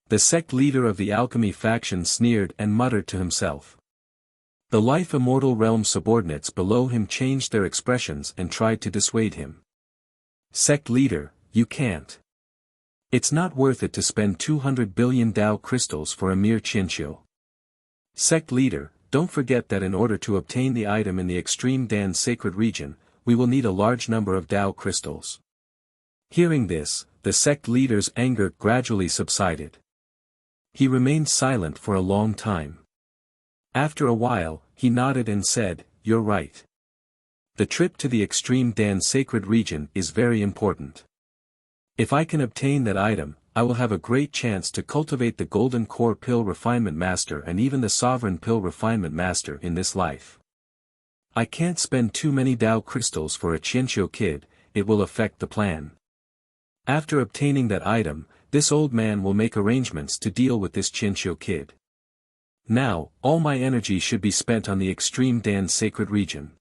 The sect leader of the alchemy faction sneered and muttered to himself. The life immortal realm subordinates below him changed their expressions and tried to dissuade him. Sect leader, you can't. It's not worth it to spend 200 billion Dao crystals for a mere Chinchio. Sect leader, don't forget that in order to obtain the item in the extreme Dan sacred region, we will need a large number of Dao crystals. Hearing this, the sect leader's anger gradually subsided. He remained silent for a long time. After a while, he nodded and said, "You're right. The trip to the extreme Dan sacred region is very important. If I can obtain that item, I will have a great chance to cultivate the Golden Core Pill Refinement Master and even the Sovereign Pill Refinement Master in this life. I can't spend too many Dao crystals for a Qianqiu kid, it will affect the plan. After obtaining that item, this old man will make arrangements to deal with this Qianqiu kid. Now, all my energy should be spent on the extreme Dan sacred region.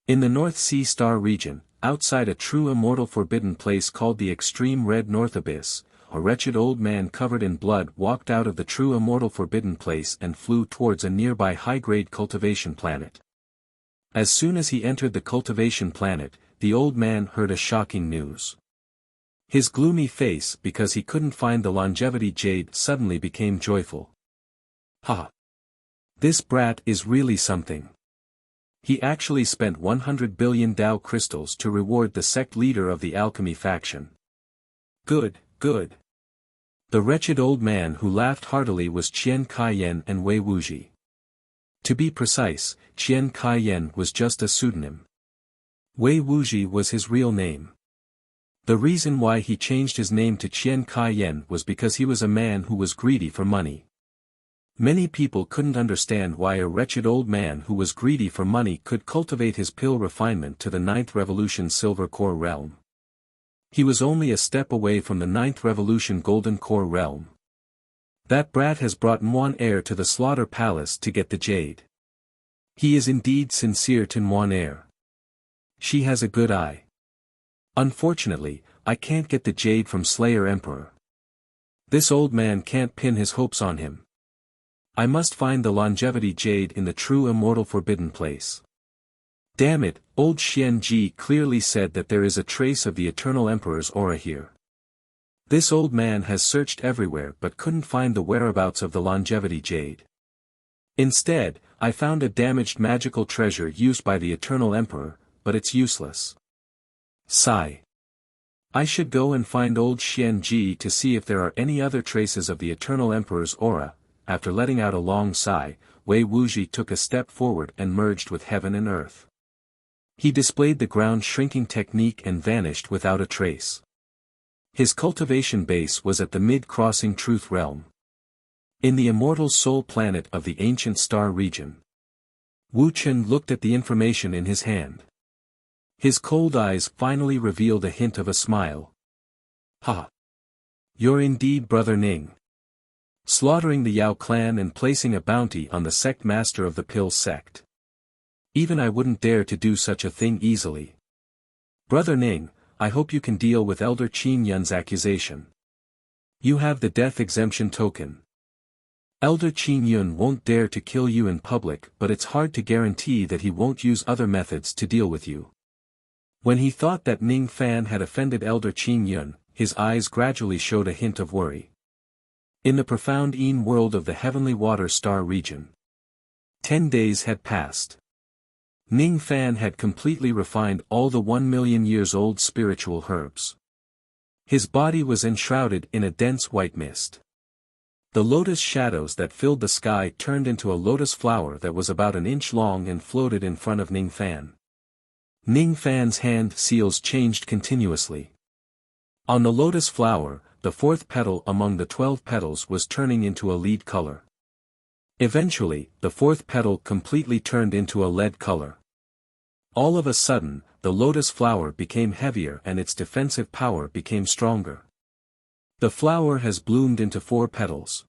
In the North Sea Star region, outside a true immortal forbidden place called the extreme red North Abyss, a wretched old man covered in blood walked out of the true immortal forbidden place and flew towards a nearby high-grade cultivation planet. As soon as he entered the cultivation planet, the old man heard a shocking news. His gloomy face, because he couldn't find the longevity jade, suddenly became joyful. Ha! This brat is really something. He actually spent 100 billion Dao crystals to reward the sect leader of the alchemy faction. Good, good. The wretched old man who laughed heartily was Qian Kaiyan and Wei Wuji. To be precise, Qian Kaiyan was just a pseudonym. Wei Wuji was his real name. The reason why he changed his name to Qian Kaiyan was because he was a man who was greedy for money. Many people couldn't understand why a wretched old man who was greedy for money could cultivate his pill refinement to the 9th Revolution Silver Core realm. He was only a step away from the 9th Revolution Golden Core realm. That brat has brought Muan Air to the Slaughter Palace to get the jade. He is indeed sincere to Muan Air. She has a good eye. Unfortunately, I can't get the jade from Slayer Emperor. This old man can't pin his hopes on him. I must find the longevity jade in the true immortal forbidden place. Damn it, old Xian Ji clearly said that there is a trace of the Eternal Emperor's aura here. This old man has searched everywhere but couldn't find the whereabouts of the longevity jade. Instead, I found a damaged magical treasure used by the Eternal Emperor, but it's useless. Sigh. I should go and find old Xian Ji to see if there are any other traces of the Eternal Emperor's aura. After letting out a long sigh, Wei Wuji took a step forward and merged with heaven and earth. He displayed the ground shrinking technique and vanished without a trace. His cultivation base was at the mid-crossing truth realm. In the immortal soul planet of the ancient star region. Wu Chen looked at the information in his hand. His cold eyes finally revealed a hint of a smile. Ha! You're indeed Brother Ning. Slaughtering the Yao clan and placing a bounty on the sect master of the Pill sect. Even I wouldn't dare to do such a thing easily. Brother Ning, I hope you can deal with Elder Qin Yun's accusation. You have the death exemption token. Elder Qin Yun won't dare to kill you in public, but it's hard to guarantee that he won't use other methods to deal with you. When he thought that Ning Fan had offended Elder Qin Yun, his eyes gradually showed a hint of worry. In the profound Yin world of the Heavenly Water Star region. 10 days had passed. Ning Fan had completely refined all the 1 million years old spiritual herbs. His body was enshrouded in a dense white mist. The lotus shadows that filled the sky turned into a lotus flower that was about an inch long and floated in front of Ning Fan. Ning Fan's hand seals changed continuously. On the lotus flower, the 4th petal among the 12 petals was turning into a lead color. Eventually, the 4th petal completely turned into a lead color. All of a sudden, the lotus flower became heavier and its defensive power became stronger. The flower has bloomed into 4 petals.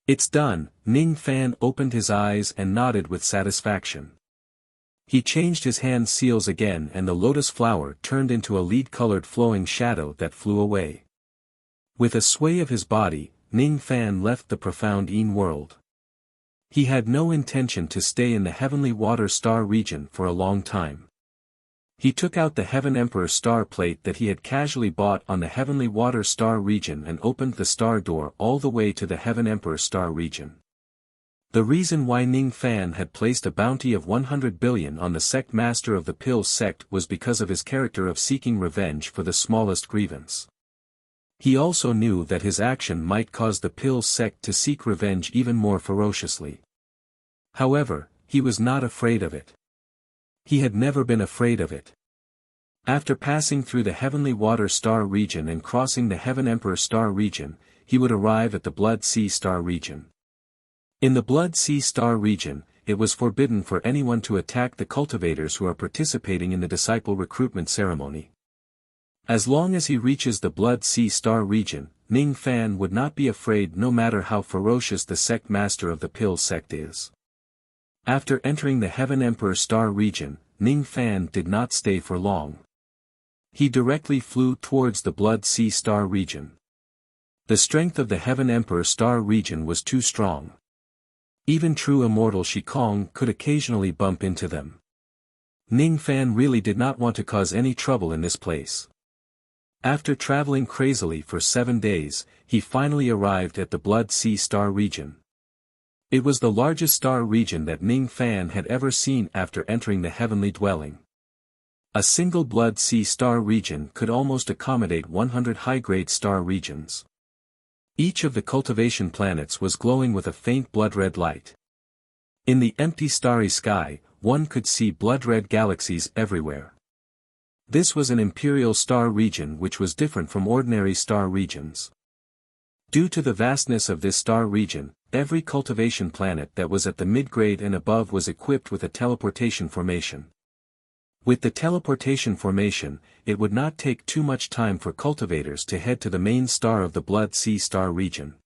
It's done, Ning Fan opened his eyes and nodded with satisfaction. He changed his hand seals again and the lotus flower turned into a lead-colored flowing shadow that flew away. With a sway of his body, Ning Fan left the profound Yin world. He had no intention to stay in the Heavenly Water Star region for a long time. He took out the Heaven Emperor star plate that he had casually bought on the Heavenly Water Star region and opened the star door all the way to the Heaven Emperor star region. The reason why Ning Fan had placed a bounty of 100 billion on the sect master of the Pill sect was because of his character of seeking revenge for the smallest grievance. He also knew that his action might cause the Pill sect to seek revenge even more ferociously. However, he was not afraid of it. He had never been afraid of it. After passing through the Heavenly Water Star region and crossing the Heaven Emperor Star region, he would arrive at the Blood Sea Star region. In the Blood Sea Star region, it was forbidden for anyone to attack the cultivators who are participating in the disciple recruitment ceremony. As long as he reaches the Blood Sea Star region, Ning Fan would not be afraid no matter how ferocious the sect master of the Pill sect is. After entering the Heaven Emperor Star region, Ning Fan did not stay for long. He directly flew towards the Blood Sea Star region. The strength of the Heaven Emperor Star region was too strong. Even true immortal Shikong could occasionally bump into them. Ning Fan really did not want to cause any trouble in this place. After traveling crazily for 7 days, he finally arrived at the Blood Sea Star region. It was the largest star region that Ning Fan had ever seen after entering the heavenly dwelling. A single Blood Sea Star region could almost accommodate 100 high-grade star regions. Each of the cultivation planets was glowing with a faint blood-red light. In the empty starry sky, one could see blood-red galaxies everywhere. This was an imperial star region which was different from ordinary star regions. Due to the vastness of this star region, every cultivation planet that was at the mid-grade and above was equipped with a teleportation formation. With the teleportation formation, it would not take too much time for cultivators to head to the main star of the Blood Sea Star region.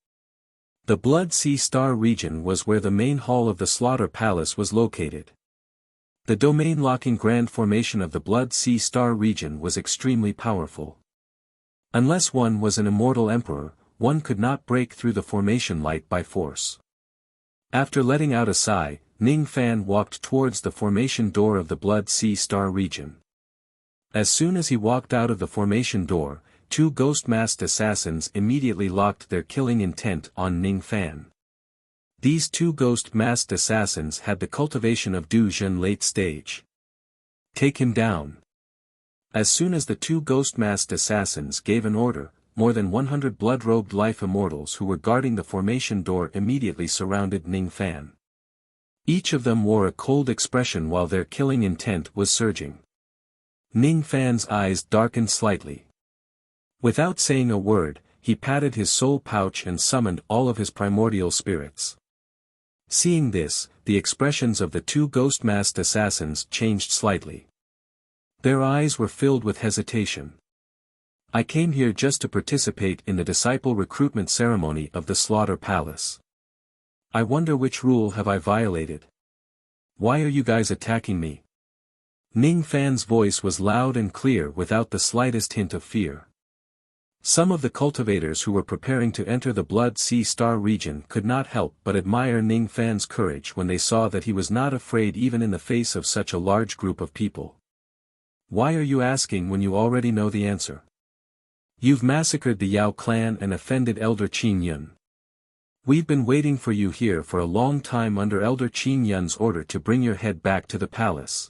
The Blood Sea Star region was where the main hall of the Slaughter Palace was located. The domain-locking grand formation of the Blood Sea Star region was extremely powerful. Unless one was an immortal emperor, one could not break through the formation light by force. After letting out a sigh, Ning Fan walked towards the formation door of the Blood Sea Star region. As soon as he walked out of the formation door, 2 ghost-masked assassins immediately locked their killing intent on Ning Fan. These 2 ghost-masked assassins had the cultivation of Du Zhen late stage. Take him down. As soon as the 2 ghost-masked assassins gave an order, more than 100 blood-robed life immortals who were guarding the formation door immediately surrounded Ning Fan. Each of them wore a cold expression while their killing intent was surging. Ning Fan's eyes darkened slightly. Without saying a word, he patted his soul pouch and summoned all of his primordial spirits. Seeing this, the expressions of the 2 ghost-masked assassins changed slightly. Their eyes were filled with hesitation. I came here just to participate in the disciple recruitment ceremony of the Slaughter Palace. I wonder which rule have I violated? Why are you guys attacking me? Ning Fan's voice was loud and clear without the slightest hint of fear. Some of the cultivators who were preparing to enter the Blood Sea Star region could not help but admire Ning Fan's courage when they saw that he was not afraid even in the face of such a large group of people. Why are you asking when you already know the answer? You've massacred the Yao clan and offended Elder Qin Yun. We've been waiting for you here for a long time under Elder Qin Yun's order to bring your head back to the palace.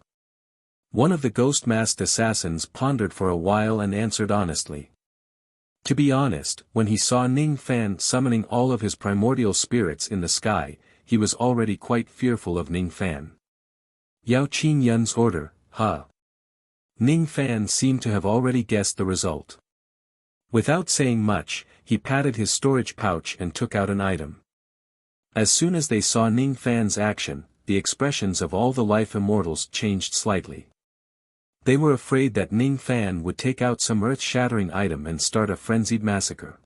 One of the ghost-masked assassins pondered for a while and answered honestly. To be honest, when he saw Ning Fan summoning all of his primordial spirits in the sky, he was already quite fearful of Ning Fan. Yao Qin Yun's order, huh? Ning Fan seemed to have already guessed the result. Without saying much, he patted his storage pouch and took out an item. As soon as they saw Ning Fan's action, the expressions of all the life immortals changed slightly. They were afraid that Ning Fan would take out some earth-shattering item and start a frenzied massacre.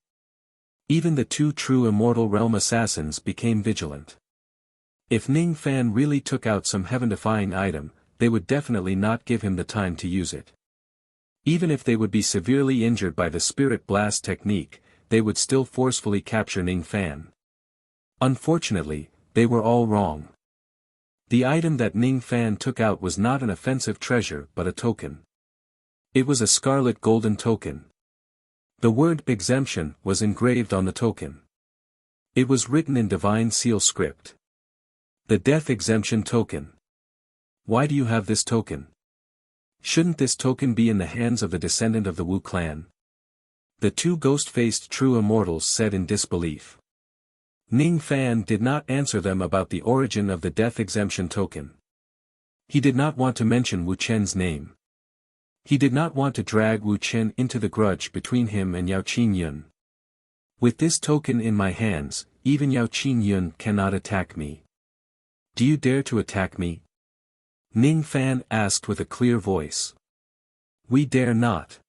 Even the 2 true immortal realm assassins became vigilant. If Ning Fan really took out some heaven-defying item, they would definitely not give him the time to use it. Even if they would be severely injured by the Spirit Blast technique, they would still forcefully capture Ning Fan. Unfortunately, they were all wrong. The item that Ning Fan took out was not an offensive treasure but a token. It was a scarlet golden token. The word exemption was engraved on the token. It was written in divine seal script. The death exemption token. Why do you have this token? Shouldn't this token be in the hands of the descendant of the Wu clan? The 2 ghost-faced true immortals said in disbelief. Ning Fan did not answer them about the origin of the death exemption token. He did not want to mention Wu Chen's name. He did not want to drag Wu Chen into the grudge between him and Yao Qingyun. With this token in my hands, even Yao Qingyun cannot attack me. Do you dare to attack me? Ning Fan asked with a clear voice. We dare not.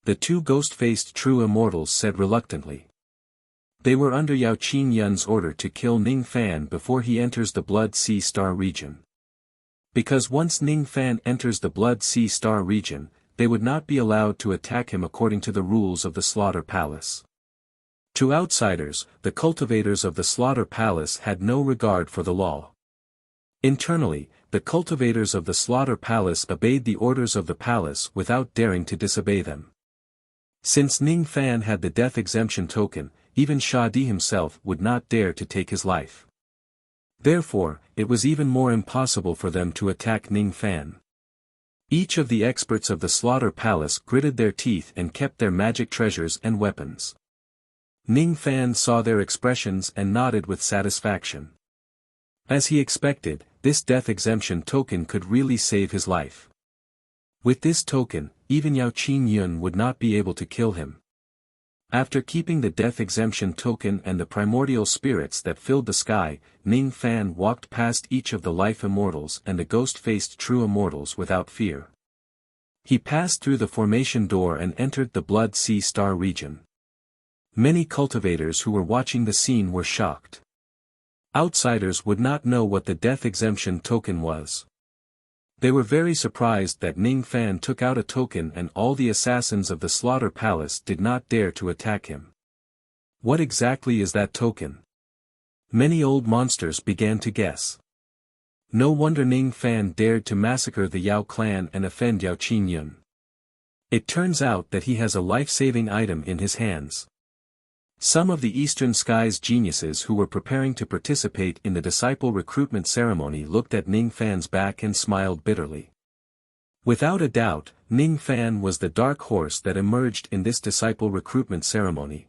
The two ghost-faced true immortals said reluctantly. They were under Yao Qingyun's order to kill Ning Fan before he enters the Blood Sea Star region. Because once Ning Fan enters the Blood Sea Star region, they would not be allowed to attack him according to the rules of the Slaughter Palace. To outsiders, the cultivators of the Slaughter Palace had no regard for the law. Internally, the cultivators of the Slaughter Palace obeyed the orders of the palace without daring to disobey them. Since Ning Fan had the death exemption token, even Sha Di himself would not dare to take his life. Therefore, it was even more impossible for them to attack Ning Fan. Each of the experts of the Slaughter Palace gritted their teeth and kept their magic treasures and weapons. Ning Fan saw their expressions and nodded with satisfaction. As he expected, this death exemption token could really save his life. With this token, even Yao Qingyun would not be able to kill him. After keeping the death exemption token and the primordial spirits that filled the sky, Ning Fan walked past each of the life immortals and the ghost-faced true immortals without fear. He passed through the formation door and entered the Blood Sea Star region. Many cultivators who were watching the scene were shocked. Outsiders would not know what the death exemption token was. They were very surprised that Ning Fan took out a token and all the assassins of the Slaughter Palace did not dare to attack him. What exactly is that token? Many old monsters began to guess. No wonder Ning Fan dared to massacre the Yao clan and offend Yao Qingyun. It turns out that he has a life-saving item in his hands. Some of the Eastern Skies geniuses who were preparing to participate in the disciple recruitment ceremony looked at Ning Fan's back and smiled bitterly. Without a doubt, Ning Fan was the dark horse that emerged in this disciple recruitment ceremony.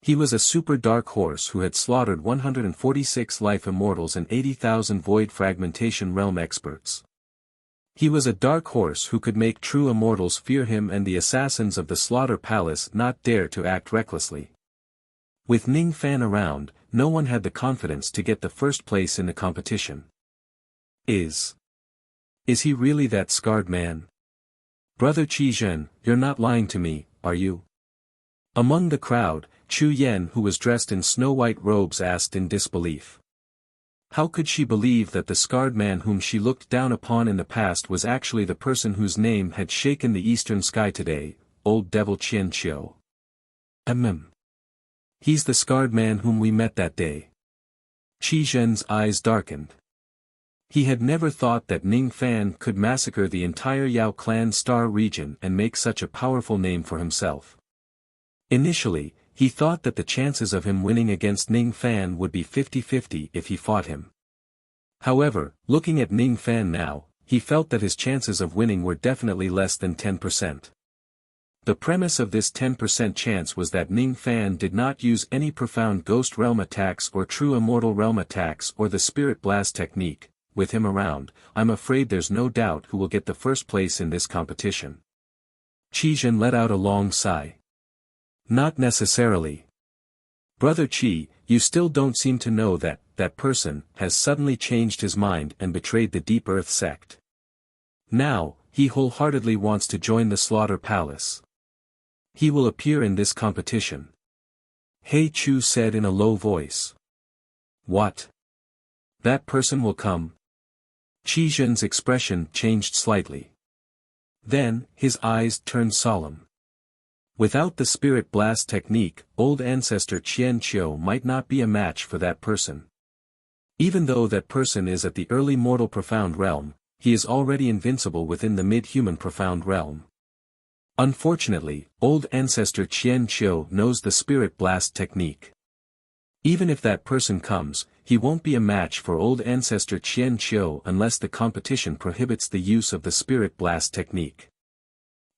He was a super dark horse who had slaughtered 146 life immortals and 80,000 void fragmentation realm experts. He was a dark horse who could make true immortals fear him and the assassins of the Slaughter Palace not dare to act recklessly. With Ning Fan around, no one had the confidence to get the first place in the competition. Is he really that scarred man? Brother Qi Zhen, you're not lying to me, are you? Among the crowd, Chu Yen who was dressed in snow-white robes asked in disbelief. How could she believe that the scarred man whom she looked down upon in the past was actually the person whose name had shaken the eastern sky today, old devil Qian Qiu? He's the scarred man whom we met that day. Qi Zhen's eyes darkened. He had never thought that Ning Fan could massacre the entire Yao clan star region and make such a powerful name for himself. Initially, he thought that the chances of him winning against Ning Fan would be 50-50 if he fought him. However, looking at Ning Fan now, he felt that his chances of winning were definitely less than 10%. The premise of this 10% chance was that Ning Fan did not use any profound ghost realm attacks or true immortal realm attacks or the spirit blast technique. With him around, I'm afraid there's no doubt who will get the first place in this competition. Qi Zhen let out a long sigh. Not necessarily. Brother Qi, you still don't seem to know that that person has suddenly changed his mind and betrayed the Deep Earth sect. Now, he wholeheartedly wants to join the Slaughter Palace. He will appear in this competition. He Chu said in a low voice. What? That person will come? Qi Zhen's expression changed slightly. Then, his eyes turned solemn. Without the spirit blast technique, old ancestor Qian Qiu might not be a match for that person. Even though that person is at the early mortal profound realm, he is already invincible within the mid-human profound realm. Unfortunately, old ancestor Qian Qiu knows the spirit blast technique. Even if that person comes, he won't be a match for old ancestor Qian Qiu unless the competition prohibits the use of the spirit blast technique.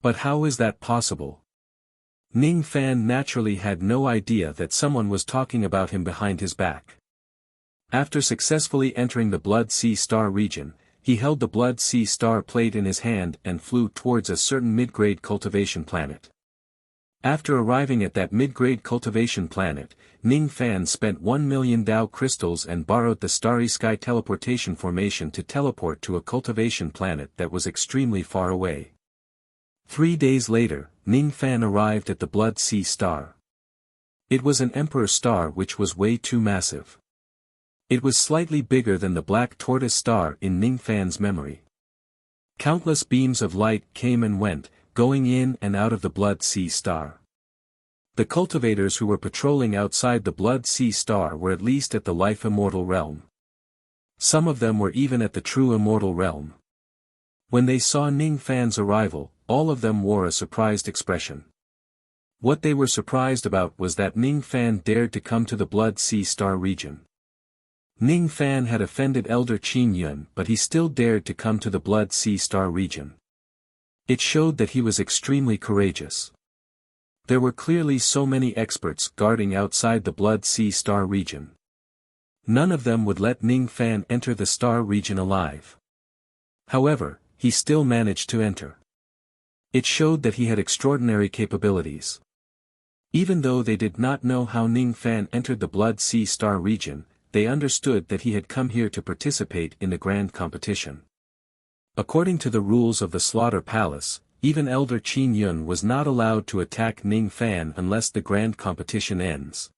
But how is that possible? Ning Fan naturally had no idea that someone was talking about him behind his back. After successfully entering the Blood Sea Star region, he held the Blood Sea Star plate in his hand and flew towards a certain mid-grade cultivation planet. After arriving at that mid-grade cultivation planet, Ning Fan spent 1 million Dao crystals and borrowed the Starry Sky teleportation formation to teleport to a cultivation planet that was extremely far away. 3 days later, Ning Fan arrived at the Blood Sea Star. It was an Emperor Star which was way too massive. It was slightly bigger than the Black Tortoise Star in Ning Fan's memory. Countless beams of light came and went, going in and out of the Blood Sea Star. The cultivators who were patrolling outside the Blood Sea Star were at least at the Life Immortal realm. Some of them were even at the True Immortal realm. When they saw Ning Fan's arrival, all of them wore a surprised expression. What they were surprised about was that Ning Fan dared to come to the Blood Sea Star region. Ning Fan had offended Elder Qin Yun, but he still dared to come to the Blood Sea Star region. It showed that he was extremely courageous. There were clearly so many experts guarding outside the Blood Sea Star region. None of them would let Ning Fan enter the Star region alive. However, he still managed to enter. It showed that he had extraordinary capabilities. Even though they did not know how Ning Fan entered the Blood Sea Star region, they understood that he had come here to participate in the grand competition. According to the rules of the Slaughter Palace, even Elder Qin Yun was not allowed to attack Ning Fan unless the grand competition ends.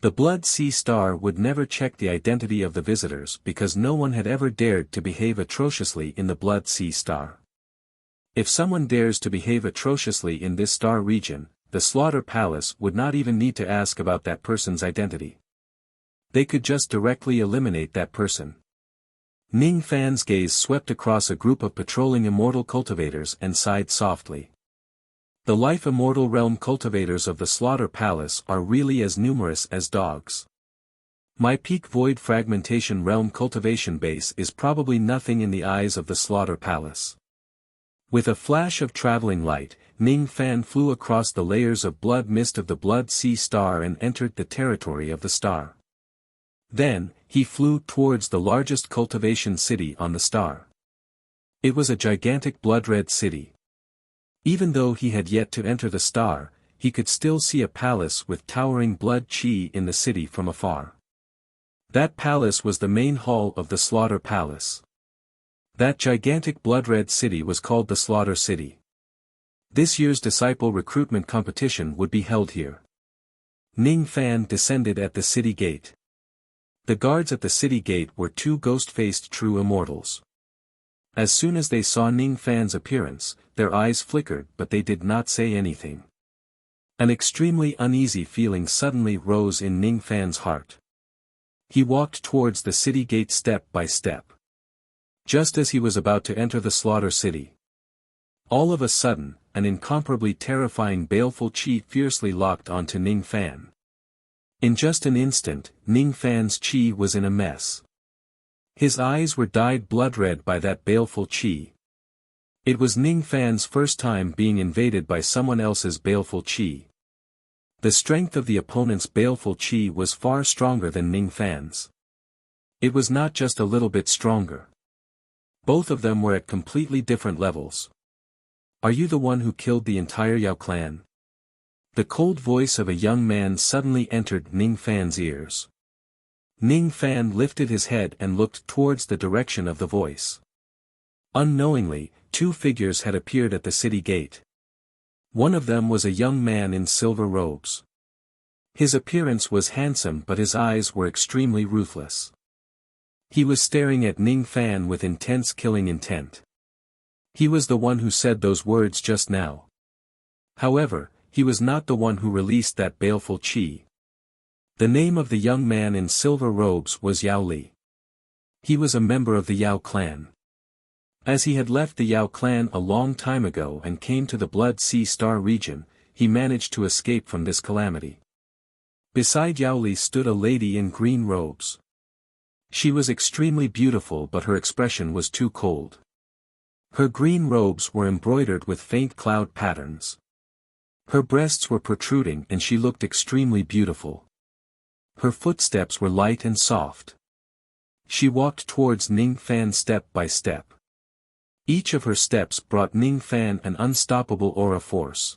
The Blood Sea Star would never check the identity of the visitors because no one had ever dared to behave atrociously in the Blood Sea Star. If someone dares to behave atrociously in this star region, the Slaughter Palace would not even need to ask about that person's identity. They could just directly eliminate that person. Ning Fan's gaze swept across a group of patrolling immortal cultivators and sighed softly. The Life Immortal Realm cultivators of the Slaughter Palace are really as numerous as dogs. My Peak Void Fragmentation Realm cultivation base is probably nothing in the eyes of the Slaughter Palace. With a flash of traveling light, Ning Fan flew across the layers of blood mist of the Blood Sea Star and entered the territory of the star. Then, he flew towards the largest cultivation city on the star. It was a gigantic blood-red city. Even though he had yet to enter the star, he could still see a palace with towering blood chi in the city from afar. That palace was the main hall of the Slaughter Palace. That gigantic blood-red city was called the Slaughter City. This year's disciple recruitment competition would be held here. Ning Fan descended at the city gate. The guards at the city gate were two ghost-faced true immortals. As soon as they saw Ning Fan's appearance, their eyes flickered but they did not say anything. An extremely uneasy feeling suddenly rose in Ning Fan's heart. He walked towards the city gate step by step. Just as he was about to enter the Slaughter City, all of a sudden, an incomparably terrifying baleful chi fiercely locked onto Ning Fan. In just an instant, Ning Fan's chi was in a mess. His eyes were dyed blood-red by that baleful chi. It was Ning Fan's first time being invaded by someone else's baleful chi. The strength of the opponent's baleful chi was far stronger than Ning Fan's. It was not just a little bit stronger. Both of them were at completely different levels. Are you the one who killed the entire Yao clan? The cold voice of a young man suddenly entered Ning Fan's ears. Ning Fan lifted his head and looked towards the direction of the voice. Unknowingly, two figures had appeared at the city gate. One of them was a young man in silver robes. His appearance was handsome but his eyes were extremely ruthless. He was staring at Ning Fan with intense killing intent. He was the one who said those words just now. However, he was not the one who released that baleful chi. The name of the young man in silver robes was Yao Li. He was a member of the Yao clan. As he had left the Yao clan a long time ago and came to the Blood Sea Star region, he managed to escape from this calamity. Beside Yao Li stood a lady in green robes. She was extremely beautiful but her expression was too cold. Her green robes were embroidered with faint cloud patterns. Her breasts were protruding and she looked extremely beautiful. Her footsteps were light and soft. She walked towards Ning Fan step by step. Each of her steps brought Ning Fan an unstoppable aura force.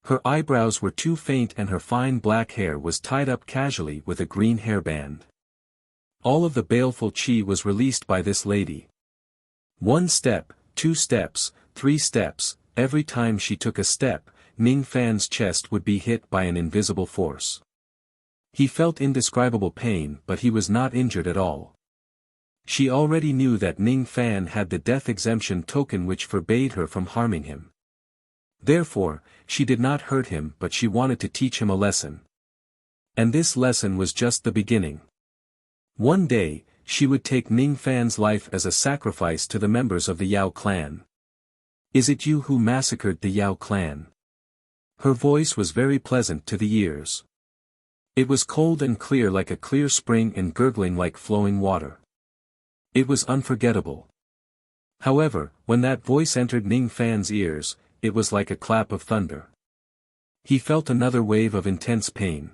Her eyebrows were too faint and her fine black hair was tied up casually with a green hairband. All of the baleful qi was released by this lady. 1 step, 2 steps, 3 steps, every time she took a step, Ning Fan's chest would be hit by an invisible force. He felt indescribable pain but he was not injured at all. She already knew that Ning Fan had the death exemption token which forbade her from harming him. Therefore, she did not hurt him but she wanted to teach him a lesson. And this lesson was just the beginning. One day, she would take Ning Fan's life as a sacrifice to the members of the Yao clan. Is it you who massacred the Yao clan? Her voice was very pleasant to the ears. It was cold and clear like a clear spring and gurgling like flowing water. It was unforgettable. However, when that voice entered Ning Fan's ears, it was like a clap of thunder. He felt another wave of intense pain.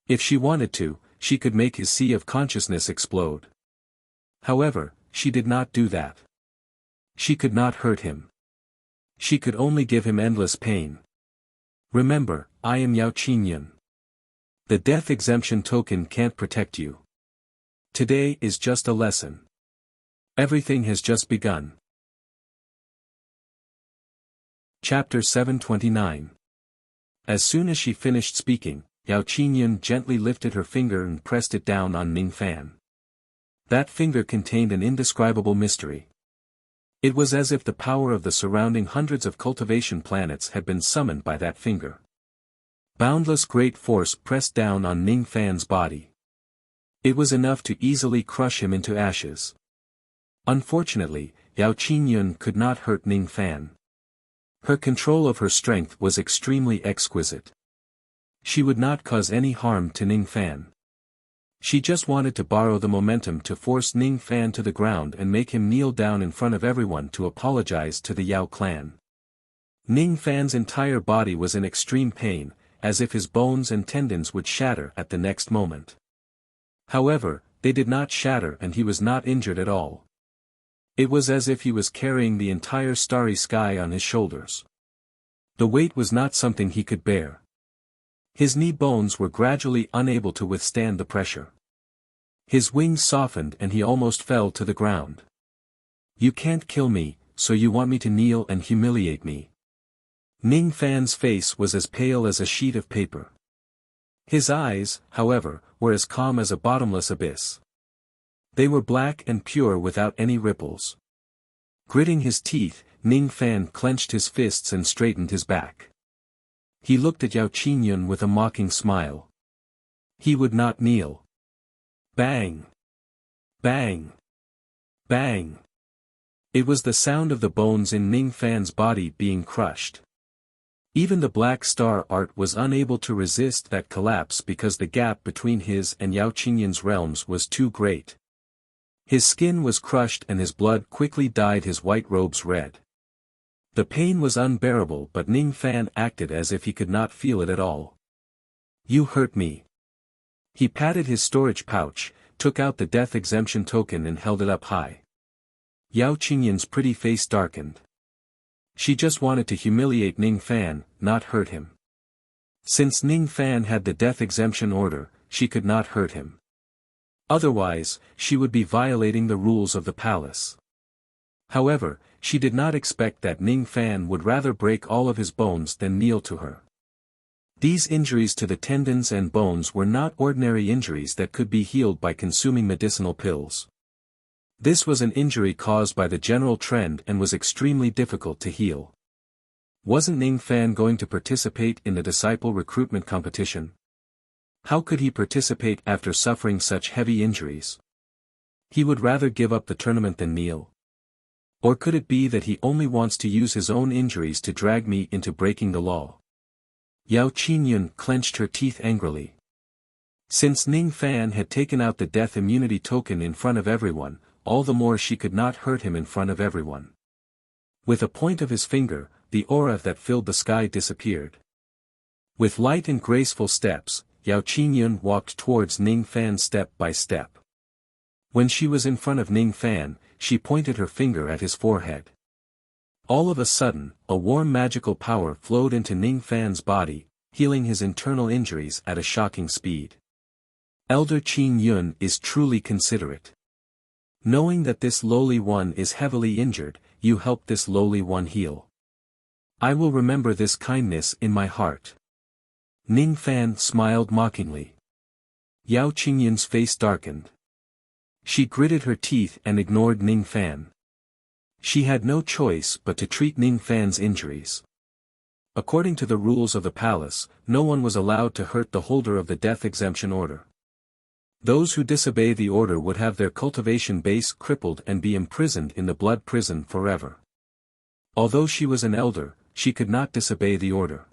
If she wanted to, she could make his sea of consciousness explode. However, she did not do that. She could not hurt him. She could only give him endless pain. Remember, I am Yao Qingyun. The death exemption token can't protect you. Today is just a lesson. Everything has just begun. Chapter 729. As soon as she finished speaking, Yao Qingyun gently lifted her finger and pressed it down on Ning Fan. That finger contained an indescribable mystery. It was as if the power of the surrounding hundreds of cultivation planets had been summoned by that finger. Boundless great force pressed down on Ning Fan's body. It was enough to easily crush him into ashes. Unfortunately, Yao Qingyun could not hurt Ning Fan. Her control of her strength was extremely exquisite. She would not cause any harm to Ning Fan. She just wanted to borrow the momentum to force Ning Fan to the ground and make him kneel down in front of everyone to apologize to the Yao clan. Ning Fan's entire body was in extreme pain, as if his bones and tendons would shatter at the next moment. However, they did not shatter and he was not injured at all. It was as if he was carrying the entire starry sky on his shoulders. The weight was not something he could bear. His knee bones were gradually unable to withstand the pressure. His wings softened and he almost fell to the ground. You can't kill me, so you want me to kneel and humiliate me. Ning Fan's face was as pale as a sheet of paper. His eyes, however, were as calm as a bottomless abyss. They were black and pure without any ripples. Gritting his teeth, Ning Fan clenched his fists and straightened his back. He looked at Yao Qingyun with a mocking smile. He would not kneel. Bang! Bang! Bang! It was the sound of the bones in Ning Fan's body being crushed. Even the Black Star art was unable to resist that collapse because the gap between his and Yao Qingyun's realms was too great. His skin was crushed and his blood quickly dyed his white robes red. The pain was unbearable but Ning Fan acted as if he could not feel it at all. You hurt me. He patted his storage pouch, took out the death exemption token and held it up high. Yao Qingyun's pretty face darkened. She just wanted to humiliate Ning Fan, not hurt him. Since Ning Fan had the death exemption order, she could not hurt him. Otherwise, she would be violating the rules of the palace. However, she did not expect that Ning Fan would rather break all of his bones than kneel to her. These injuries to the tendons and bones were not ordinary injuries that could be healed by consuming medicinal pills. This was an injury caused by the general trend and was extremely difficult to heal. Wasn't Ning Fan going to participate in the disciple recruitment competition? How could he participate after suffering such heavy injuries? He would rather give up the tournament than kneel. Or could it be that he only wants to use his own injuries to drag me into breaking the law? Yao Qingyun clenched her teeth angrily. Since Ning Fan had taken out the death immunity token in front of everyone, all the more she could not hurt him in front of everyone. With a point of his finger, the aura that filled the sky disappeared. With light and graceful steps, Yao Qingyun walked towards Ning Fan step by step. When she was in front of Ning Fan, she pointed her finger at his forehead. All of a sudden, a warm magical power flowed into Ning Fan's body, healing his internal injuries at a shocking speed. Elder Qin Yun is truly considerate. Knowing that this lowly one is heavily injured, you help this lowly one heal. I will remember this kindness in my heart. Ning Fan smiled mockingly. Yao Qingyun's face darkened. She gritted her teeth and ignored Ning Fan. She had no choice but to treat Ning Fan's injuries. According to the rules of the palace, no one was allowed to hurt the holder of the death exemption order. Those who disobey the order would have their cultivation base crippled and be imprisoned in the blood prison forever. Although she was an elder, she could not disobey the order.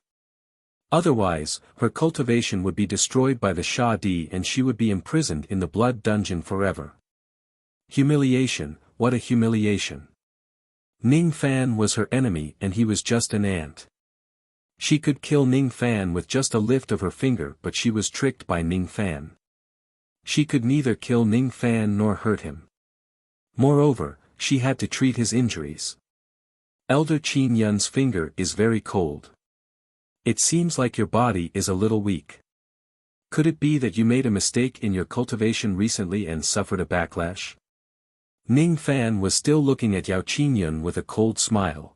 Otherwise, her cultivation would be destroyed by the Sha Di and she would be imprisoned in the blood dungeon forever. Humiliation, what a humiliation. Ning Fan was her enemy and he was just an ant. She could kill Ning Fan with just a lift of her finger, but she was tricked by Ning Fan. She could neither kill Ning Fan nor hurt him. Moreover, she had to treat his injuries. Elder Qin Yun's finger is very cold. It seems like your body is a little weak. Could it be that you made a mistake in your cultivation recently and suffered a backlash? Ning Fan was still looking at Yao Qingyun with a cold smile.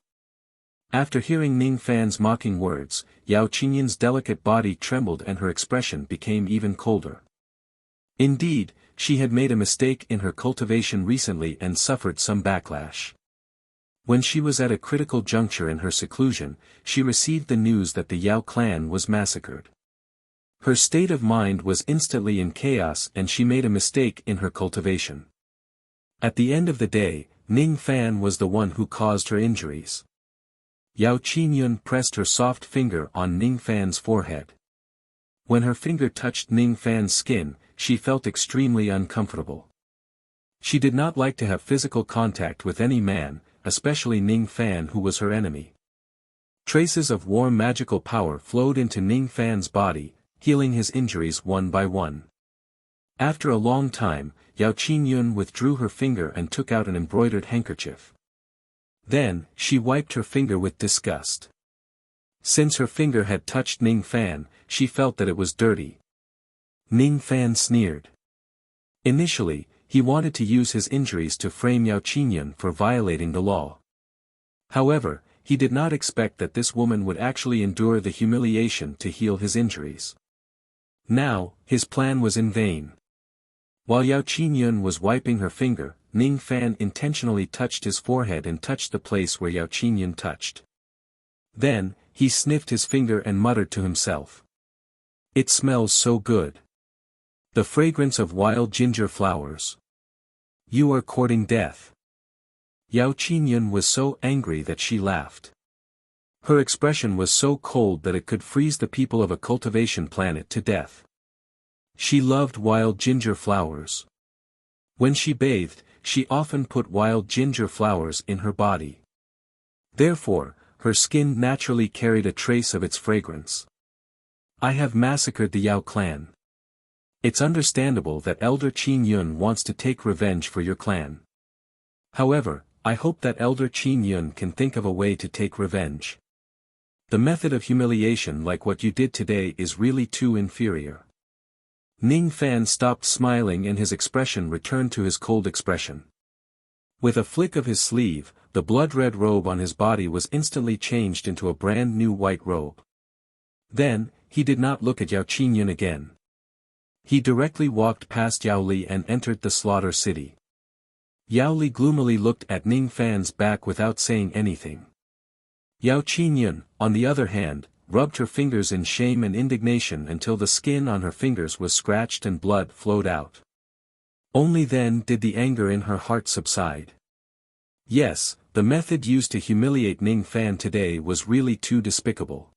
After hearing Ning Fan's mocking words, Yao Qingyun's delicate body trembled and her expression became even colder. Indeed, she had made a mistake in her cultivation recently and suffered some backlash. When she was at a critical juncture in her seclusion, she received the news that the Yao clan was massacred. Her state of mind was instantly in chaos and she made a mistake in her cultivation. At the end of the day, Ning Fan was the one who caused her injuries. Yao Qingyun pressed her soft finger on Ning Fan's forehead. When her finger touched Ning Fan's skin, she felt extremely uncomfortable. She did not like to have physical contact with any man, especially Ning Fan who was her enemy. Traces of warm magical power flowed into Ning Fan's body, healing his injuries one by one. After a long time, Yao Qingyun withdrew her finger and took out an embroidered handkerchief. Then, she wiped her finger with disgust. Since her finger had touched Ning Fan, she felt that it was dirty. Ning Fan sneered. Initially, he wanted to use his injuries to frame Yao Qingyun for violating the law. However, he did not expect that this woman would actually endure the humiliation to heal his injuries. Now, his plan was in vain. While Yao Qingyun was wiping her finger, Ning Fan intentionally touched his forehead and touched the place where Yao Qingyun touched. Then, he sniffed his finger and muttered to himself. It smells so good. The fragrance of wild ginger flowers. You are courting death. Yao Qingyun was so angry that she laughed. Her expression was so cold that it could freeze the people of a cultivation planet to death. She loved wild ginger flowers. When she bathed, she often put wild ginger flowers in her body. Therefore, her skin naturally carried a trace of its fragrance. I have massacred the Yao clan. It's understandable that Elder Qin Yun wants to take revenge for your clan. However, I hope that Elder Qin Yun can think of a way to take revenge. The method of humiliation like what you did today is really too inferior. Ning Fan stopped smiling and his expression returned to his cold expression. With a flick of his sleeve, the blood-red robe on his body was instantly changed into a brand new white robe. Then, he did not look at Yao Qingyun again. He directly walked past Yao Li and entered the slaughter city. Yao Li gloomily looked at Ning Fan's back without saying anything. Yao Qingyun, on the other hand, rubbed her fingers in shame and indignation until the skin on her fingers was scratched and blood flowed out. Only then did the anger in her heart subside. Yes, the method used to humiliate Ning Fan today was really too despicable.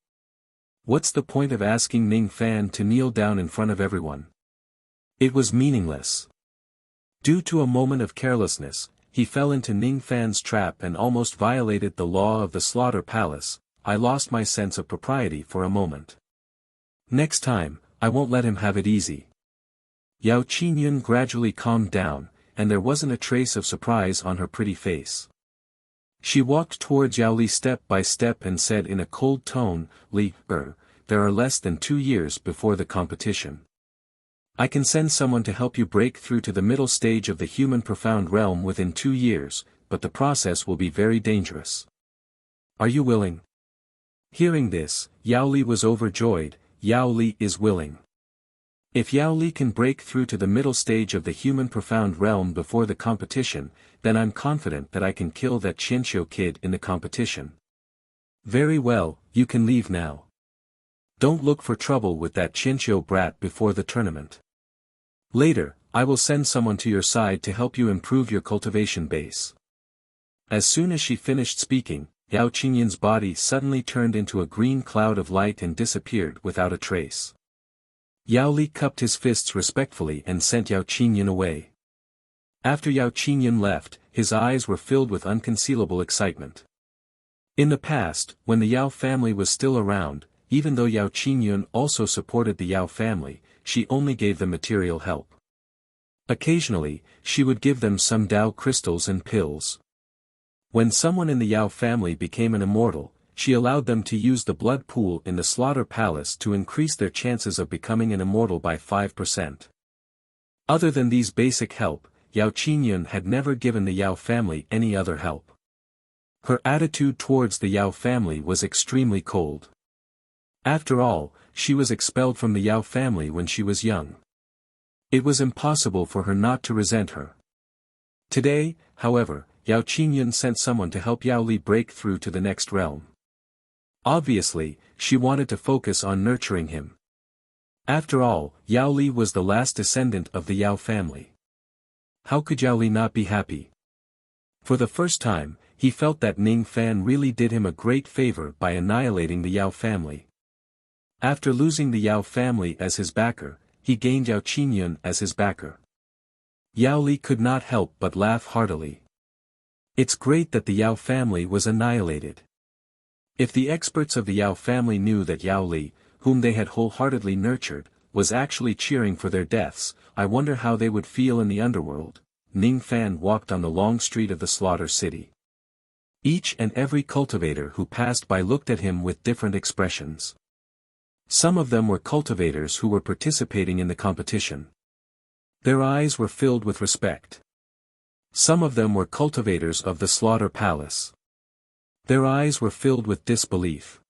What's the point of asking Ning Fan to kneel down in front of everyone? It was meaningless. Due to a moment of carelessness, he fell into Ning Fan's trap and almost violated the law of the slaughter palace. I lost my sense of propriety for a moment. Next time, I won't let him have it easy. Yao Qingyun gradually calmed down, and there wasn't a trace of surprise on her pretty face. She walked towards Yao Li step by step and said in a cold tone, "Li, there are less than 2 years before the competition. I can send someone to help you break through to the middle stage of the human profound realm within 2 years, but the process will be very dangerous. Are you willing?" Hearing this, Yao Li was overjoyed. Yao Li is willing. If Yao Li can break through to the middle stage of the human profound realm before the competition, then I'm confident that I can kill that Qianqiu kid in the competition. Very well, you can leave now. Don't look for trouble with that Qianqiu brat before the tournament. Later, I will send someone to your side to help you improve your cultivation base. As soon as she finished speaking, Yao Qingyun's body suddenly turned into a green cloud of light and disappeared without a trace. Yao Li cupped his fists respectfully and sent Yao Qingyun away. After Yao Qingyun left, his eyes were filled with unconcealable excitement. In the past, when the Yao family was still around, even though Yao Qingyun also supported the Yao family, she only gave them material help. Occasionally, she would give them some Dao crystals and pills. When someone in the Yao family became an immortal, she allowed them to use the blood pool in the slaughter palace to increase their chances of becoming an immortal by 5%. Other than these basic help, Yao Qingyun had never given the Yao family any other help. Her attitude towards the Yao family was extremely cold. After all, she was expelled from the Yao family when she was young. It was impossible for her not to resent her. Today, however, Yao Qingyun sent someone to help Yao Li break through to the next realm. Obviously, she wanted to focus on nurturing him. After all, Yao Li was the last descendant of the Yao family. How could Yao Li not be happy? For the first time, he felt that Ning Fan really did him a great favor by annihilating the Yao family. After losing the Yao family as his backer, he gained Yao Qingyun as his backer. Yao Li could not help but laugh heartily. It's great that the Yao family was annihilated. If the experts of the Yao family knew that Yao Li, whom they had wholeheartedly nurtured, was actually cheering for their deaths, I wonder how they would feel in the underworld. Ning Fan walked on the long street of the slaughter city. Each and every cultivator who passed by looked at him with different expressions. Some of them were cultivators who were participating in the competition. Their eyes were filled with respect. Some of them were cultivators of the slaughter palace. Their eyes were filled with disbelief.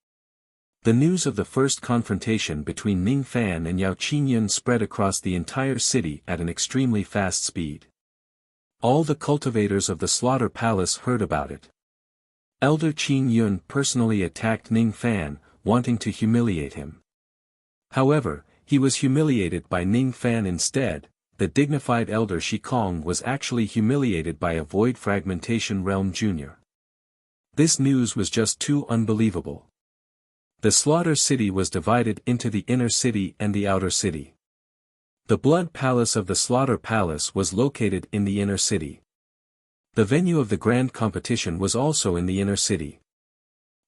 The news of the first confrontation between Ning Fan and Yao Qingyun spread across the entire city at an extremely fast speed. All the cultivators of the slaughter palace heard about it. Elder Qin Yun personally attacked Ning Fan, wanting to humiliate him. However, he was humiliated by Ning Fan instead. The dignified elder Shikong was actually humiliated by a void fragmentation realm junior. This news was just too unbelievable. The slaughter city was divided into the inner city and the outer city. The blood palace of the slaughter palace was located in the inner city. The venue of the grand competition was also in the inner city.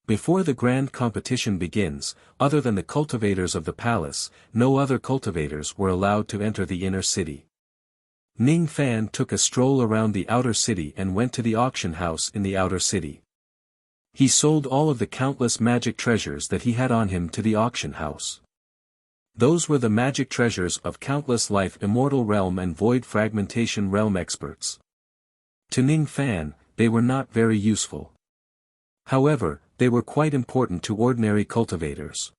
Before the grand competition begins, other than the cultivators of the palace, no other cultivators were allowed to enter the inner city. Ning Fan took a stroll around the outer city and went to the auction house in the outer city. He sold all of the countless magic treasures that he had on him to the auction house. Those were the magic treasures of countless life immortal realm and void fragmentation realm experts. To Ning Fan, they were not very useful. However, they were quite important to ordinary cultivators.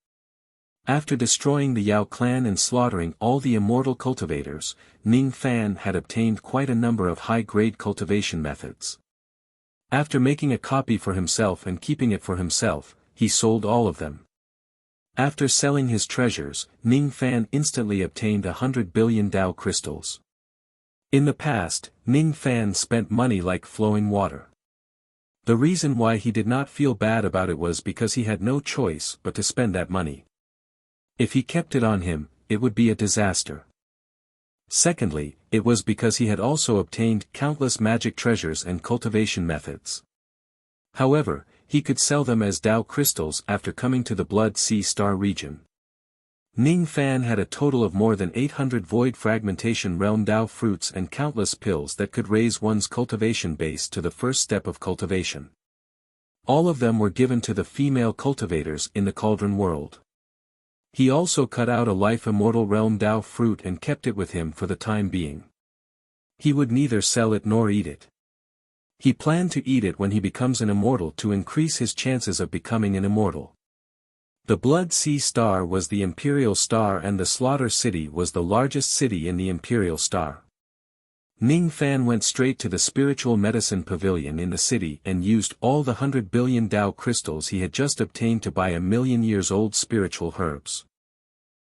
After destroying the Yao clan and slaughtering all the immortal cultivators, Ning Fan had obtained quite a number of high-grade cultivation methods. After making a copy for himself and keeping it for himself, he sold all of them. After selling his treasures, Ning Fan instantly obtained 100 billion Dao crystals. In the past, Ning Fan spent money like flowing water. The reason why he did not feel bad about it was because he had no choice but to spend that money. If he kept it on him, it would be a disaster. Secondly, it was because he had also obtained countless magic treasures and cultivation methods. However, he could sell them as Dao crystals after coming to the Blood Sea Star region. Ning Fan had a total of more than 800 void fragmentation realm Dao fruits and countless pills that could raise one's cultivation base to the first step of cultivation. All of them were given to the female cultivators in the Cauldron world. He also cut out a life immortal realm Dao fruit and kept it with him for the time being. He would neither sell it nor eat it. He planned to eat it when he becomes an immortal to increase his chances of becoming an immortal. The Blood Sea Star was the Imperial Star and the Slaughter City was the largest city in the Imperial Star. Ning Fan went straight to the Spiritual Medicine Pavilion in the city and used all the 100 billion Dao crystals he had just obtained to buy 1,000,000 years old spiritual herbs.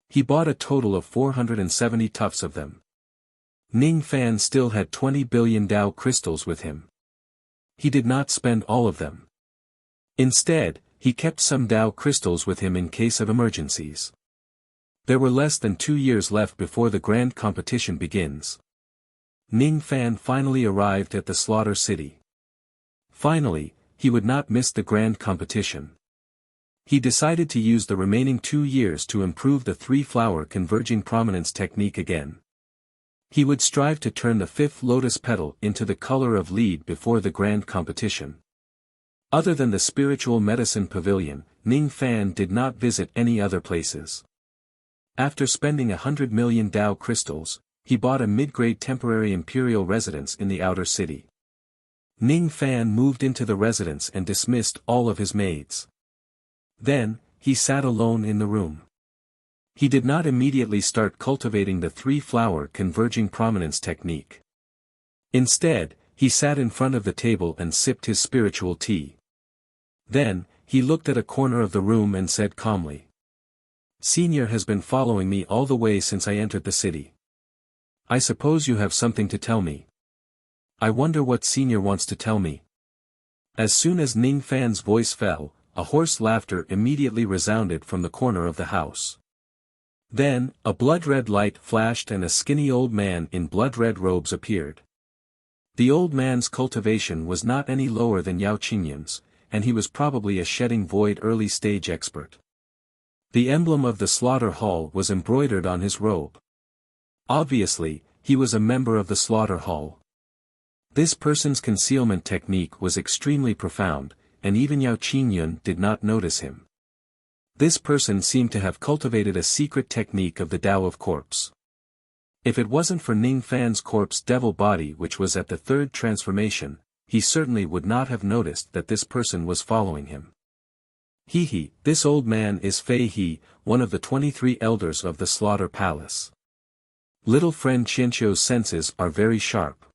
He bought a total of 470 tufts of them. Ning Fan still had 20 billion Dao crystals with him. He did not spend all of them. Instead, he kept some Dao crystals with him in case of emergencies. There were less than 2 years left before the grand competition begins. Ning Fan finally arrived at the Slaughter City. Finally, he would not miss the grand competition. He decided to use the remaining 2 years to improve the three-flower converging prominence technique again. He would strive to turn the fifth lotus petal into the color of lead before the grand competition. Other than the Spiritual Medicine Pavilion, Ning Fan did not visit any other places. After spending 100 million Dao crystals, he bought a mid-grade temporary imperial residence in the outer city. Ning Fan moved into the residence and dismissed all of his maids. Then, he sat alone in the room. He did not immediately start cultivating the three-flower converging prominence technique. Instead, he sat in front of the table and sipped his spiritual tea. Then, he looked at a corner of the room and said calmly, "Senior has been following me all the way since I entered the city. I suppose you have something to tell me. I wonder what Senior wants to tell me." As soon as Ning Fan's voice fell, a hoarse laughter immediately resounded from the corner of the house. Then, a blood-red light flashed and a skinny old man in blood-red robes appeared. The old man's cultivation was not any lower than Yao Qingyun's, and he was probably a shedding void early-stage expert. The emblem of the slaughter hall was embroidered on his robe. Obviously, he was a member of the slaughter hall. This person's concealment technique was extremely profound, and even Yao Qingyun did not notice him. This person seemed to have cultivated a secret technique of the Tao of Corpse. If it wasn't for Ning Fan's corpse devil body which was at the third transformation, he certainly would not have noticed that this person was following him. This old man is Fei He, one of the 23 elders of the Slaughter Palace. Little friend Qianqiu's senses are very sharp.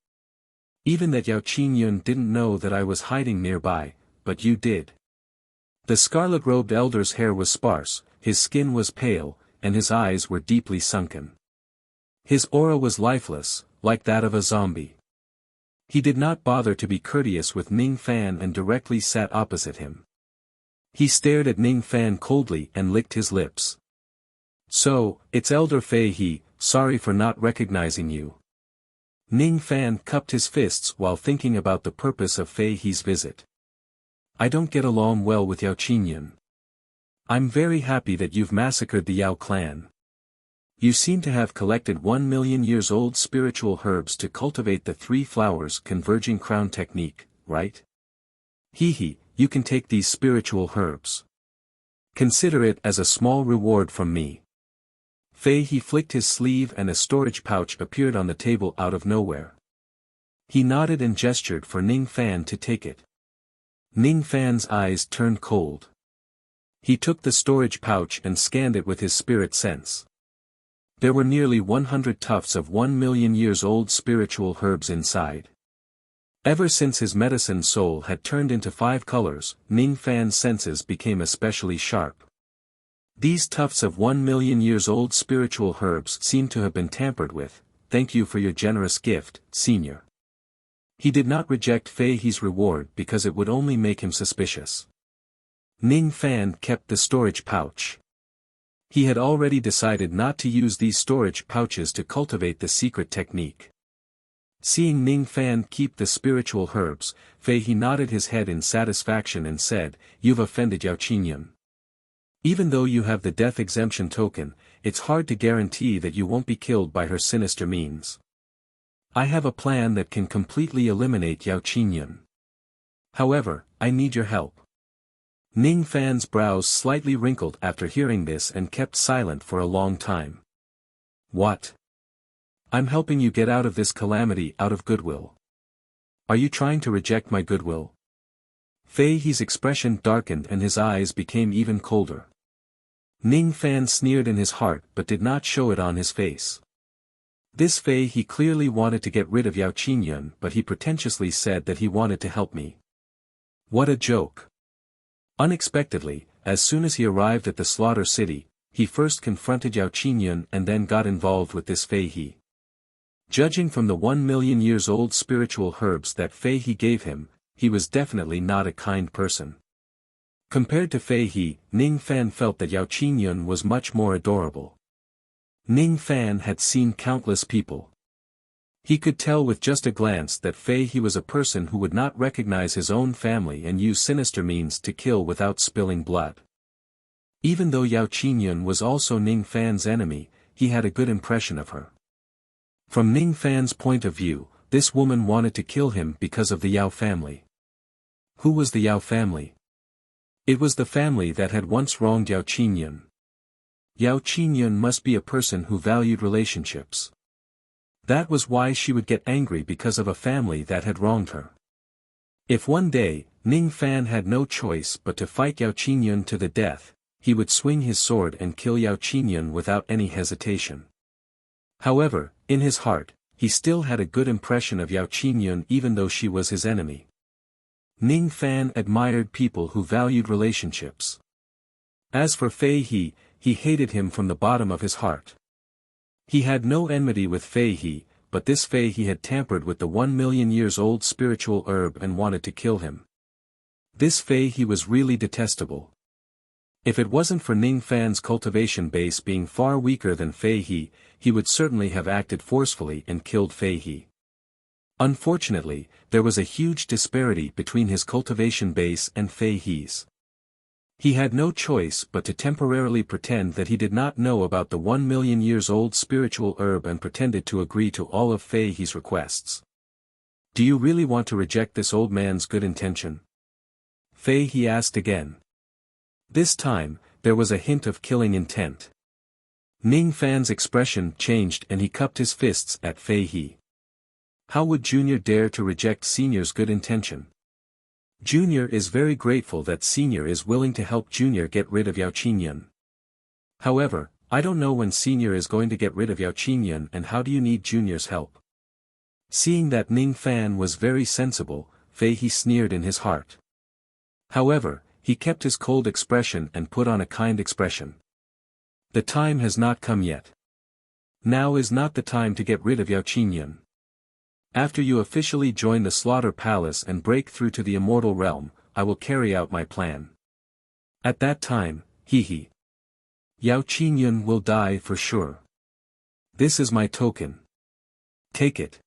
Even that Yao Qingyun didn't know that I was hiding nearby, but you did. The scarlet-robed elder's hair was sparse, his skin was pale, and his eyes were deeply sunken. His aura was lifeless, like that of a zombie. He did not bother to be courteous with Ning Fan and directly sat opposite him. He stared at Ning Fan coldly and licked his lips. "So, it's Elder Fei He, sorry for not recognizing you." Ning Fan cupped his fists while thinking about the purpose of Fei He's visit. "I don't get along well with Yao Qingyun. I'm very happy that you've massacred the Yao clan. You seem to have collected 1,000,000 years old spiritual herbs to cultivate the three flowers converging crown technique, right? You can take these spiritual herbs. Consider it as a small reward from me." Fei He flicked his sleeve and a storage pouch appeared on the table out of nowhere. He nodded and gestured for Ning Fan to take it. Ning Fan's eyes turned cold. He took the storage pouch and scanned it with his spirit sense. There were nearly 100 tufts of 1,000,000 years old spiritual herbs inside. Ever since his medicine soul had turned into 5 colors, Ning Fan's senses became especially sharp. These tufts of 1,000,000 years old spiritual herbs seemed to have been tampered with. "Thank you for your generous gift, Senior." He did not reject Fei He's reward because it would only make him suspicious. Ning Fan kept the storage pouch. He had already decided not to use these storage pouches to cultivate the secret technique. Seeing Ning Fan keep the spiritual herbs, Fei He nodded his head in satisfaction and said, "You've offended Yao Qingyun. Even though you have the death exemption token, it's hard to guarantee that you won't be killed by her sinister means. I have a plan that can completely eliminate Yao Qingyun. However, I need your help. Ning Fan's brows slightly wrinkled after hearing this and kept silent for a long time. What? I'm helping you get out of this calamity out of goodwill. Are you trying to reject my goodwill? Fei He's expression darkened and his eyes became even colder. Ning Fan sneered in his heart but did not show it on his face. This Fei He clearly wanted to get rid of Yao Qingyun, but he pretentiously said that he wanted to help me. What a joke. Unexpectedly, as soon as he arrived at the slaughter city, he first confronted Yao Qingyun and then got involved with this Fei He. Judging from the 1,000,000 years old spiritual herbs that Fei He gave him, he was definitely not a kind person. Compared to Fei He, Ning Fan felt that Yao Qingyun was much more adorable. Ning Fan had seen countless people. He could tell with just a glance that Fei He was a person who would not recognize his own family and use sinister means to kill without spilling blood. Even though Yao Qingyun was also Ning Fan's enemy, he had a good impression of her. From Ning Fan's point of view, this woman wanted to kill him because of the Yao family. Who was the Yao family? It was the family that had once wronged Yao Qingyun. Yao Qingyun must be a person who valued relationships. That was why she would get angry because of a family that had wronged her. If one day, Ning Fan had no choice but to fight Yao Qingyun to the death, he would swing his sword and kill Yao Qingyun without any hesitation. However, in his heart, he still had a good impression of Yao Qingyun even though she was his enemy. Ning Fan admired people who valued relationships. As for Fei He, he hated him from the bottom of his heart. He had no enmity with Fei He, but this Fei He had tampered with the 1,000,000 years old spiritual herb and wanted to kill him. This Fei He was really detestable. If it wasn't for Ning Fan's cultivation base being far weaker than Fei He, he would certainly have acted forcefully and killed Fei He. Unfortunately, there was a huge disparity between his cultivation base and Fei He's. He had no choice but to temporarily pretend that he did not know about the 1,000,000 years old spiritual herb and pretended to agree to all of Fei He's requests. Do you really want to reject this old man's good intention? Fei He asked again. This time, there was a hint of killing intent. Ning Fan's expression changed and he cupped his fists at Fei He. How would Junior dare to reject Senior's good intention? Junior is very grateful that Senior is willing to help Junior get rid of Yao Qingyun. However, I don't know when Senior is going to get rid of Yao Qingyun and how do you need Junior's help? Seeing that Ning Fan was very sensible, Fei He sneered in his heart. However, he kept his cold expression and put on a kind expression. The time has not come yet. Now is not the time to get rid of Yao Qingyun. After you officially join the Slaughter Palace and break through to the Immortal Realm, I will carry out my plan. At that time, Yao Qingyun will die for sure. This is my token. Take it.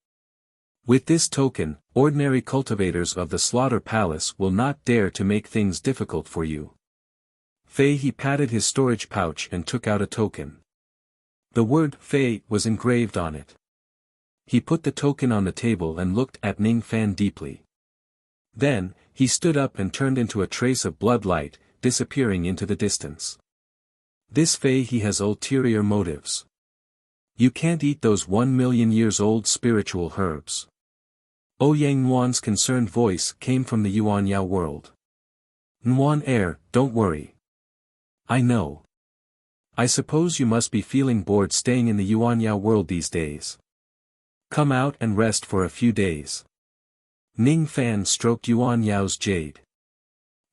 With this token, ordinary cultivators of the Slaughter Palace will not dare to make things difficult for you. Fei He patted his storage pouch and took out a token. The word Fei was engraved on it. He put the token on the table and looked at Ning Fan deeply. Then, he stood up and turned into a trace of blood light, disappearing into the distance. This Fei He has ulterior motives. You can't eat those 1,000,000 years old spiritual herbs. Ouyang Nuan's concerned voice came from the Yuan Yao world. Nuan don't worry. I know. I suppose you must be feeling bored staying in the Yuan Yao world these days. Come out and rest for a few days. Ning Fan stroked Yuan Yao's jade.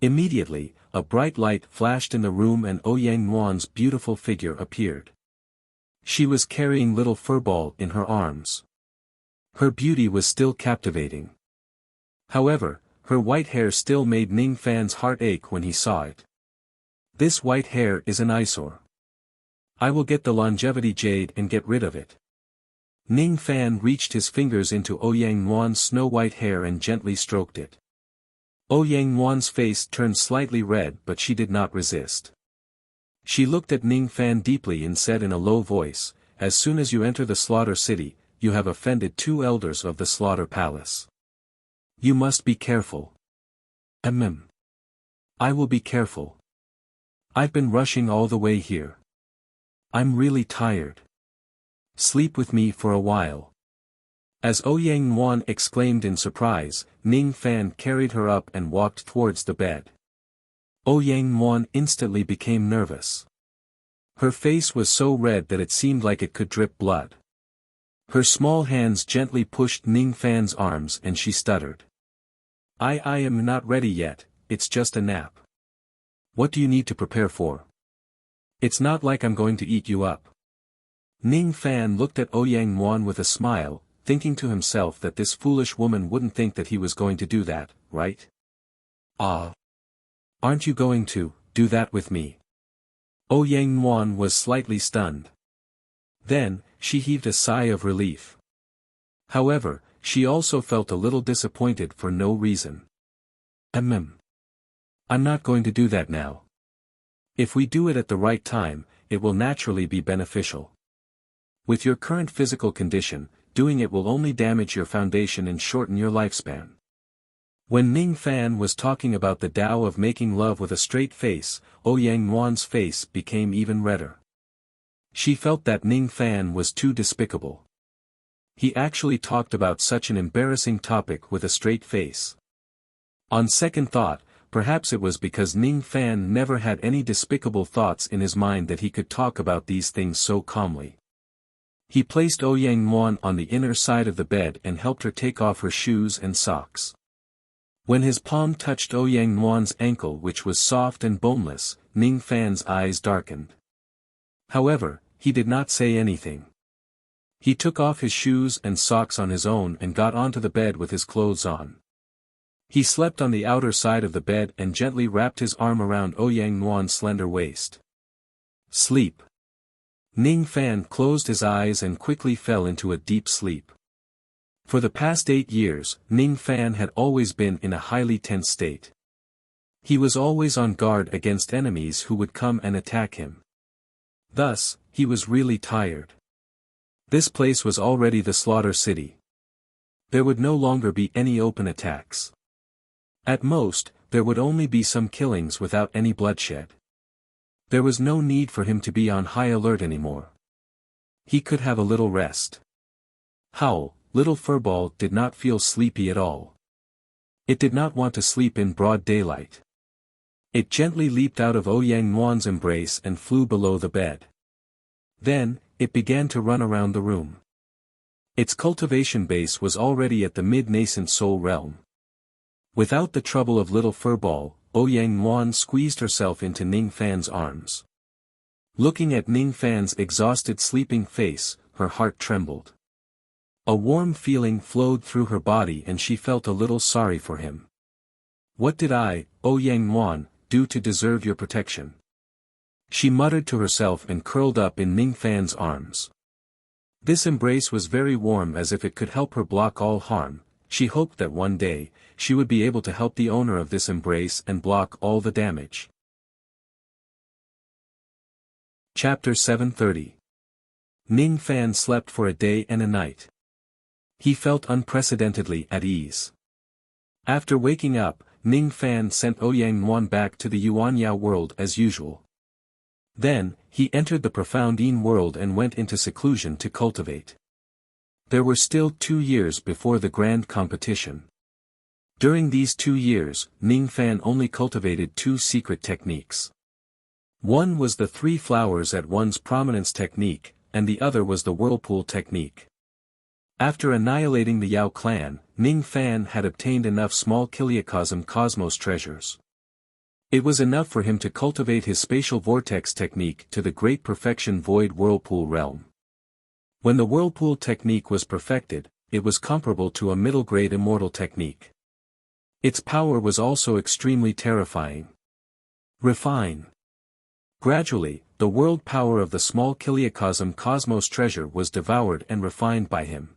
Immediately, a bright light flashed in the room and Ouyang Nuan's beautiful figure appeared. She was carrying little furball in her arms. Her beauty was still captivating. However, her white hair still made Ning Fan's heart ache when he saw it. This white hair is an eyesore. I will get the longevity jade and get rid of it. Ning Fan reached his fingers into Ouyang Nuan's snow-white hair and gently stroked it. Ouyang Nuan's face turned slightly red but she did not resist. She looked at Ning Fan deeply and said in a low voice, "As soon as you enter the slaughter city, you have offended 2 elders of the slaughter palace. You must be careful." I will be careful. I've been rushing all the way here. I'm really tired. Sleep with me for a while." As Ouyang Nuan exclaimed in surprise, Ning Fan carried her up and walked towards the bed. Ouyang Nuan instantly became nervous. Her face was so red that it seemed like it could drip blood. Her small hands gently pushed Ning Fan's arms and she stuttered. I am not ready yet, it's just a nap." "What do you need to prepare for? It's not like I'm going to eat you up." Ning Fan looked at Ouyang Nuan with a smile, thinking to himself that this foolish woman wouldn't think that he was going to do that, right? Aren't you going to do that with me?" Ouyang Nuan was slightly stunned. Then, she heaved a sigh of relief. However, she also felt a little disappointed for no reason. I'm not going to do that now. If we do it at the right time, it will naturally be beneficial. With your current physical condition, doing it will only damage your foundation and shorten your lifespan." When Ning Fan was talking about the Tao of making love with a straight face, Ouyang Nuan's face became even redder. She felt that Ning Fan was too despicable. He actually talked about such an embarrassing topic with a straight face. On second thought, perhaps it was because Ning Fan never had any despicable thoughts in his mind that he could talk about these things so calmly. He placed Ouyang Nuan on the inner side of the bed and helped her take off her shoes and socks. When his palm touched Ouyang Nuan's ankle, which was soft and boneless, Ning Fan's eyes darkened. However, he did not say anything. He took off his shoes and socks on his own and got onto the bed with his clothes on. He slept on the outer side of the bed and gently wrapped his arm around Ouyang Nuan's slender waist. Sleep. Ning Fan closed his eyes and quickly fell into a deep sleep. For the past 8 years, Ning Fan had always been in a highly tense state. He was always on guard against enemies who would come and attack him. Thus, he was really tired. This place was already the slaughter city. There would no longer be any open attacks. At most, there would only be some killings without any bloodshed. There was no need for him to be on high alert anymore. He could have a little rest. Howl, little furball did not feel sleepy at all. It did not want to sleep in broad daylight. It gently leaped out of Ouyang Nuan's embrace and flew below the bed. Then, it began to run around the room. Its cultivation base was already at the mid-nascent soul realm. Without the trouble of little furball, Ouyang Nuan squeezed herself into Ning Fan's arms. Looking at Ning Fan's exhausted sleeping face, her heart trembled. A warm feeling flowed through her body and she felt a little sorry for him. "What did I, Ouyang Nuan, do to deserve your protection?" she muttered to herself and curled up in Ning Fan's arms. This embrace was very warm, as if it could help her block all harm. She hoped that one day, she would be able to help the owner of this embrace and block all the damage. Chapter 730. Ning Fan slept for a day and a night. He felt unprecedentedly at ease. After waking up, Ning Fan sent Ouyang Nuan back to the Yuanyao world as usual. Then, he entered the profound Yin world and went into seclusion to cultivate. There were still 2 years before the grand competition. During these 2 years, Ning Fan only cultivated 2 secret techniques. One was the 3 flowers at once prominence technique, and the other was the whirlpool technique. After annihilating the Yao clan, Ning Fan had obtained enough small Kiliacosm cosmos treasures. It was enough for him to cultivate his spatial vortex technique to the great perfection void whirlpool realm. When the whirlpool technique was perfected, it was comparable to a middle-grade immortal technique. Its power was also extremely terrifying. Refine. Gradually, the world power of the small Kiliacosm cosmos treasure was devoured and refined by him.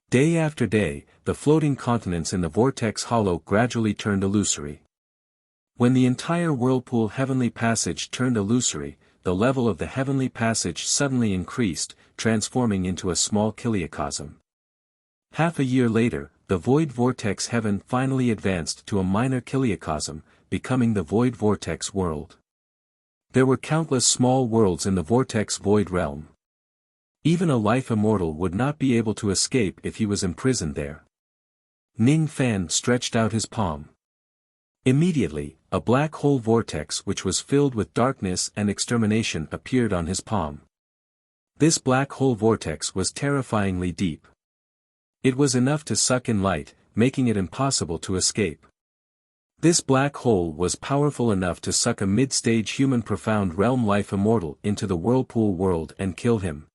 Day after day, the floating continents in the vortex hollow gradually turned illusory. When the entire whirlpool heavenly passage turned illusory, the level of the heavenly passage suddenly increased, transforming into a small kiliocosm. Half a year later, the void vortex heaven finally advanced to a minor kiliocosm, becoming the void vortex world. There were countless small worlds in the vortex void realm. Even a life immortal would not be able to escape if he was imprisoned there. Ning Fan stretched out his palm. Immediately, a black hole vortex which was filled with darkness and extermination appeared on his palm. This black hole vortex was terrifyingly deep. It was enough to suck in light, making it impossible to escape. This black hole was powerful enough to suck a mid-stage human profound realm life immortal into the whirlpool world and kill him.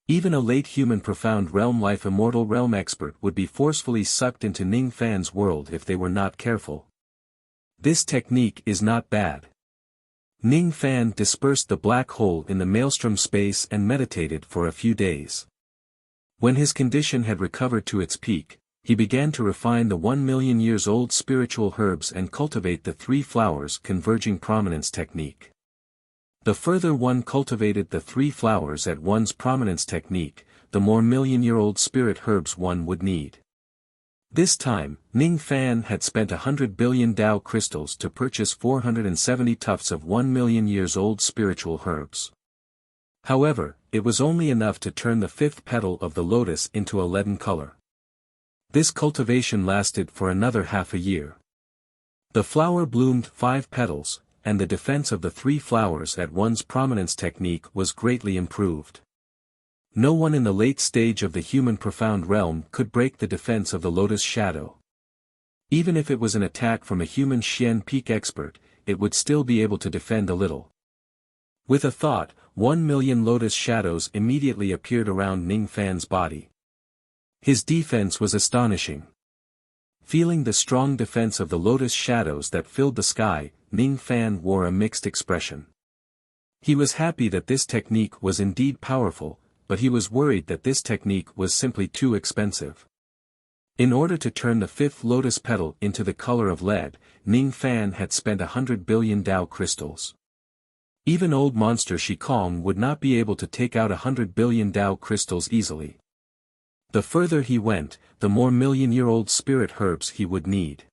Even a late human profound realm life immortal realm expert would be forcefully sucked into Ning Fan's world if they were not careful. This technique is not bad. Ning Fan dispersed the black hole in the maelstrom space and meditated for a few days. When his condition had recovered to its peak, he began to refine the 1,000,000 years old spiritual herbs and cultivate the 3 flowers converging prominence technique. The further one cultivated the 3 flowers at once prominence technique, the more million-year-old spirit herbs one would need. This time, Ning Fan had spent 100 billion Tao crystals to purchase 470 tufts of 1,000,000 years old spiritual herbs. However, it was only enough to turn the 5th petal of the lotus into a leaden color. This cultivation lasted for another half a year. The flower bloomed 5 petals, and the defense of the 3 flowers at once prominence technique was greatly improved. No one in the late stage of the human profound realm could break the defense of the lotus shadow. Even if it was an attack from a human Xian peak expert, it would still be able to defend a little. With a thought, 1,000,000 lotus shadows immediately appeared around Ning Fan's body. His defense was astonishing. Feeling the strong defense of the lotus shadows that filled the sky, Ning Fan wore a mixed expression. He was happy that this technique was indeed powerful, but he was worried that this technique was simply too expensive. In order to turn the 5th lotus petal into the color of lead, Ning Fan had spent 100 billion Tao crystals. Even old monster Shikong would not be able to take out 100 billion Tao crystals easily. The further he went, the more million-year-old spirit herbs he would need.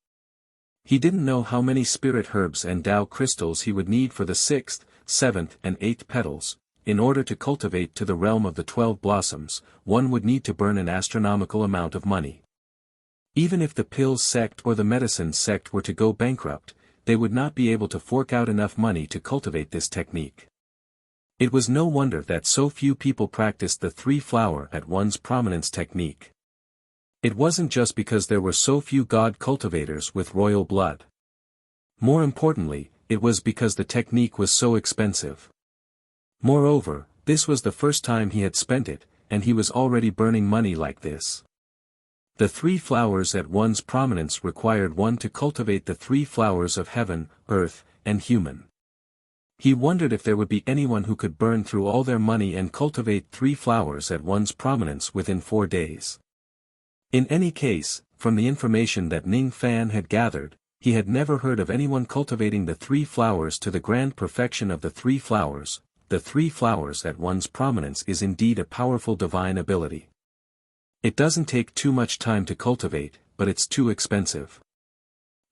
He didn't know how many spirit herbs and Tao crystals he would need for the 6th, 7th and 8th petals. In order to cultivate to the realm of the 12 blossoms, one would need to burn an astronomical amount of money. Even if the pills sect or the medicine sect were to go bankrupt, they would not be able to fork out enough money to cultivate this technique. It was no wonder that so few people practiced the 3 flower at once prominence technique. It wasn't just because there were so few god cultivators with royal blood. More importantly, it was because the technique was so expensive. Moreover, this was the first time he had spent it, and he was already burning money like this. The 3 flowers at one's prominence required one to cultivate the 3 flowers of heaven, earth, and human. He wondered if there would be anyone who could burn through all their money and cultivate 3 flowers at one's prominence within 4 days. In any case, from the information that Ning Fan had gathered, he had never heard of anyone cultivating the 3 flowers to the grand perfection of the 3 flowers. The 3 flowers at one's prominence is indeed a powerful divine ability. It doesn't take too much time to cultivate, but it's too expensive.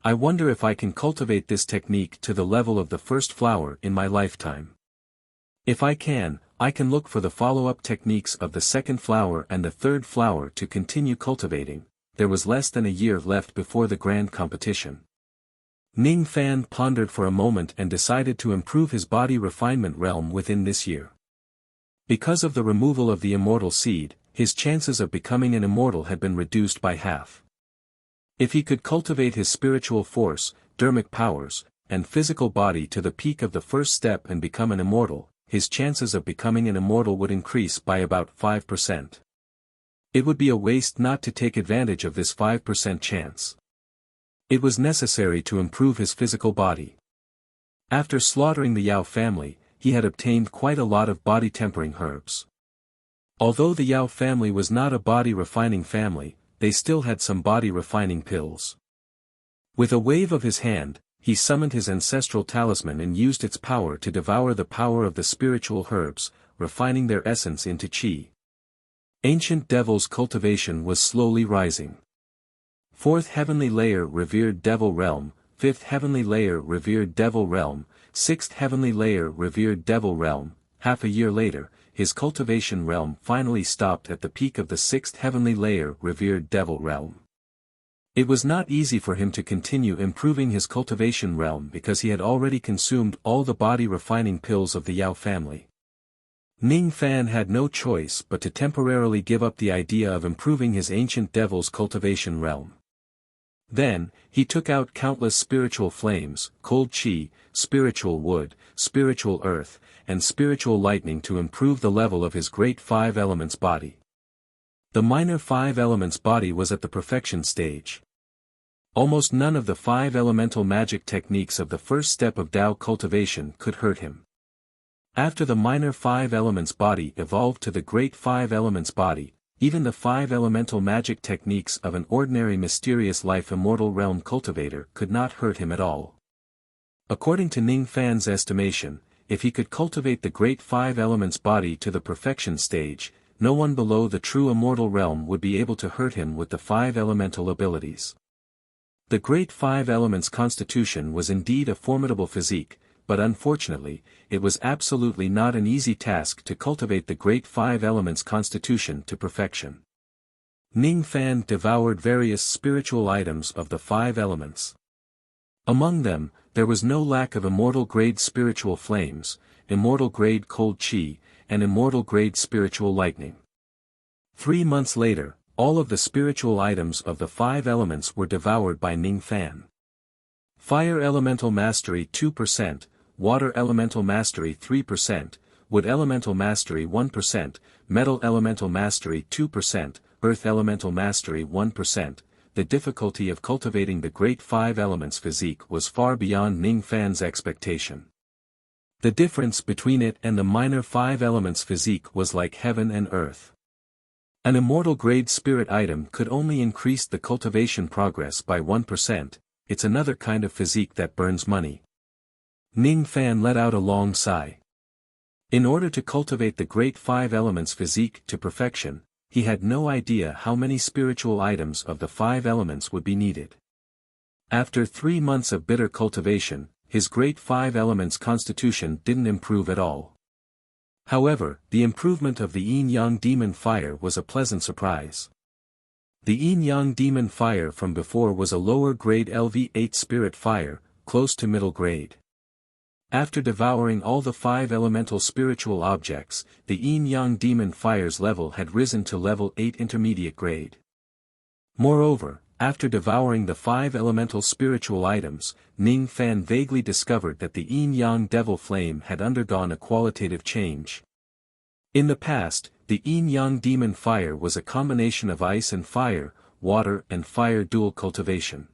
I wonder if I can cultivate this technique to the level of the 1st flower in my lifetime. If I can look for the follow-up techniques of the 2nd flower and the 3rd flower to continue cultivating. There was less than a year left before the grand competition. Ning Fan pondered for a moment and decided to improve his body refinement realm within this year. Because of the removal of the immortal seed, his chances of becoming an immortal had been reduced by half. If he could cultivate his spiritual force, dermic powers, and physical body to the peak of the 1st step and become an immortal, his chances of becoming an immortal would increase by about 5%. It would be a waste not to take advantage of this 5% chance. It was necessary to improve his physical body. After slaughtering the Yao family, he had obtained quite a lot of body-tempering herbs. Although the Yao family was not a body-refining family, they still had some body-refining pills. With a wave of his hand, he summoned his ancestral talisman and used its power to devour the power of the spiritual herbs, refining their essence into qi. Ancient Devil's cultivation was slowly rising. Fourth heavenly layer revered Devil Realm, fifth heavenly layer revered Devil Realm, sixth heavenly layer revered Devil Realm. Half a year later, his cultivation realm finally stopped at the peak of the sixth heavenly layer revered Devil Realm. It was not easy for him to continue improving his cultivation realm because he had already consumed all the body refining pills of the Yao family. Ning Fan had no choice but to temporarily give up the idea of improving his ancient devil's cultivation realm. Then, he took out countless spiritual flames, cold qi, spiritual wood, spiritual earth, and spiritual lightning to improve the level of his great five elements body. The minor five elements body was at the perfection stage. Almost none of the five elemental magic techniques of the first step of Tao cultivation could hurt him. After the minor five elements body evolved to the great five elements body, even the five elemental magic techniques of an ordinary mysterious life immortal realm cultivator could not hurt him at all. According to Ning Fan's estimation, if he could cultivate the great five elements body to the perfection stage, no one below the true immortal realm would be able to hurt him with the five elemental abilities. The great five elements constitution was indeed a formidable physique, but unfortunately, it was absolutely not an easy task to cultivate the great five elements constitution to perfection. Ning Fan devoured various spiritual items of the five elements. Among them, there was no lack of immortal-grade spiritual flames, immortal-grade cold qi, and immortal-grade spiritual lightning. 3 months later, all of the spiritual items of the five elements were devoured by Ning Fan. Fire Elemental Mastery 2%, Water Elemental Mastery 3%, Wood Elemental Mastery 1%, Metal Elemental Mastery 2%, Earth Elemental Mastery 1%. The difficulty of cultivating the great five elements physique was far beyond Ning Fan's expectation. The difference between it and the minor five elements physique was like heaven and earth. An immortal grade spirit item could only increase the cultivation progress by 1%, it's another kind of physique that burns money. Ning Fan let out a long sigh. In order to cultivate the great five elements physique to perfection, he had no idea how many spiritual items of the five elements would be needed. After 3 months of bitter cultivation, his great five elements constitution didn't improve at all. However, the improvement of the yin-yang demon fire was a pleasant surprise. The yin-yang demon fire from before was a lower grade LV8 spirit fire, close to middle grade. After devouring all the five elemental spiritual objects, the yin-yang demon fire's level had risen to level 8 intermediate grade. Moreover, after devouring the five elemental spiritual items, Ning Fan vaguely discovered that the yin-yang devil flame had undergone a qualitative change. In the past, the yin-yang demon fire was a combination of ice and fire, water and fire dual cultivation.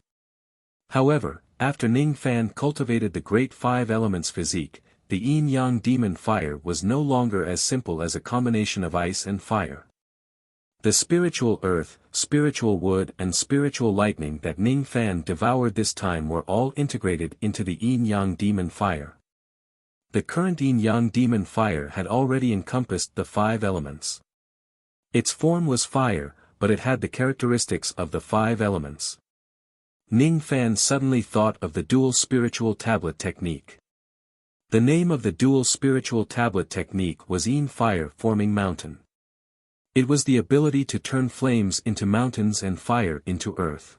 However, after Ning Fan cultivated the great five elements physique, the yin-yang demon fire was no longer as simple as a combination of ice and fire. The spiritual earth, spiritual wood and spiritual lightning that Ning Fan devoured this time were all integrated into the yin-yang demon fire. The current yin-yang demon fire had already encompassed the five elements. Its form was fire, but it had the characteristics of the five elements. Ning Fan suddenly thought of the dual spiritual tablet technique. The name of the dual spiritual tablet technique was Yin Fire Forming Mountain. It was the ability to turn flames into mountains and fire into earth.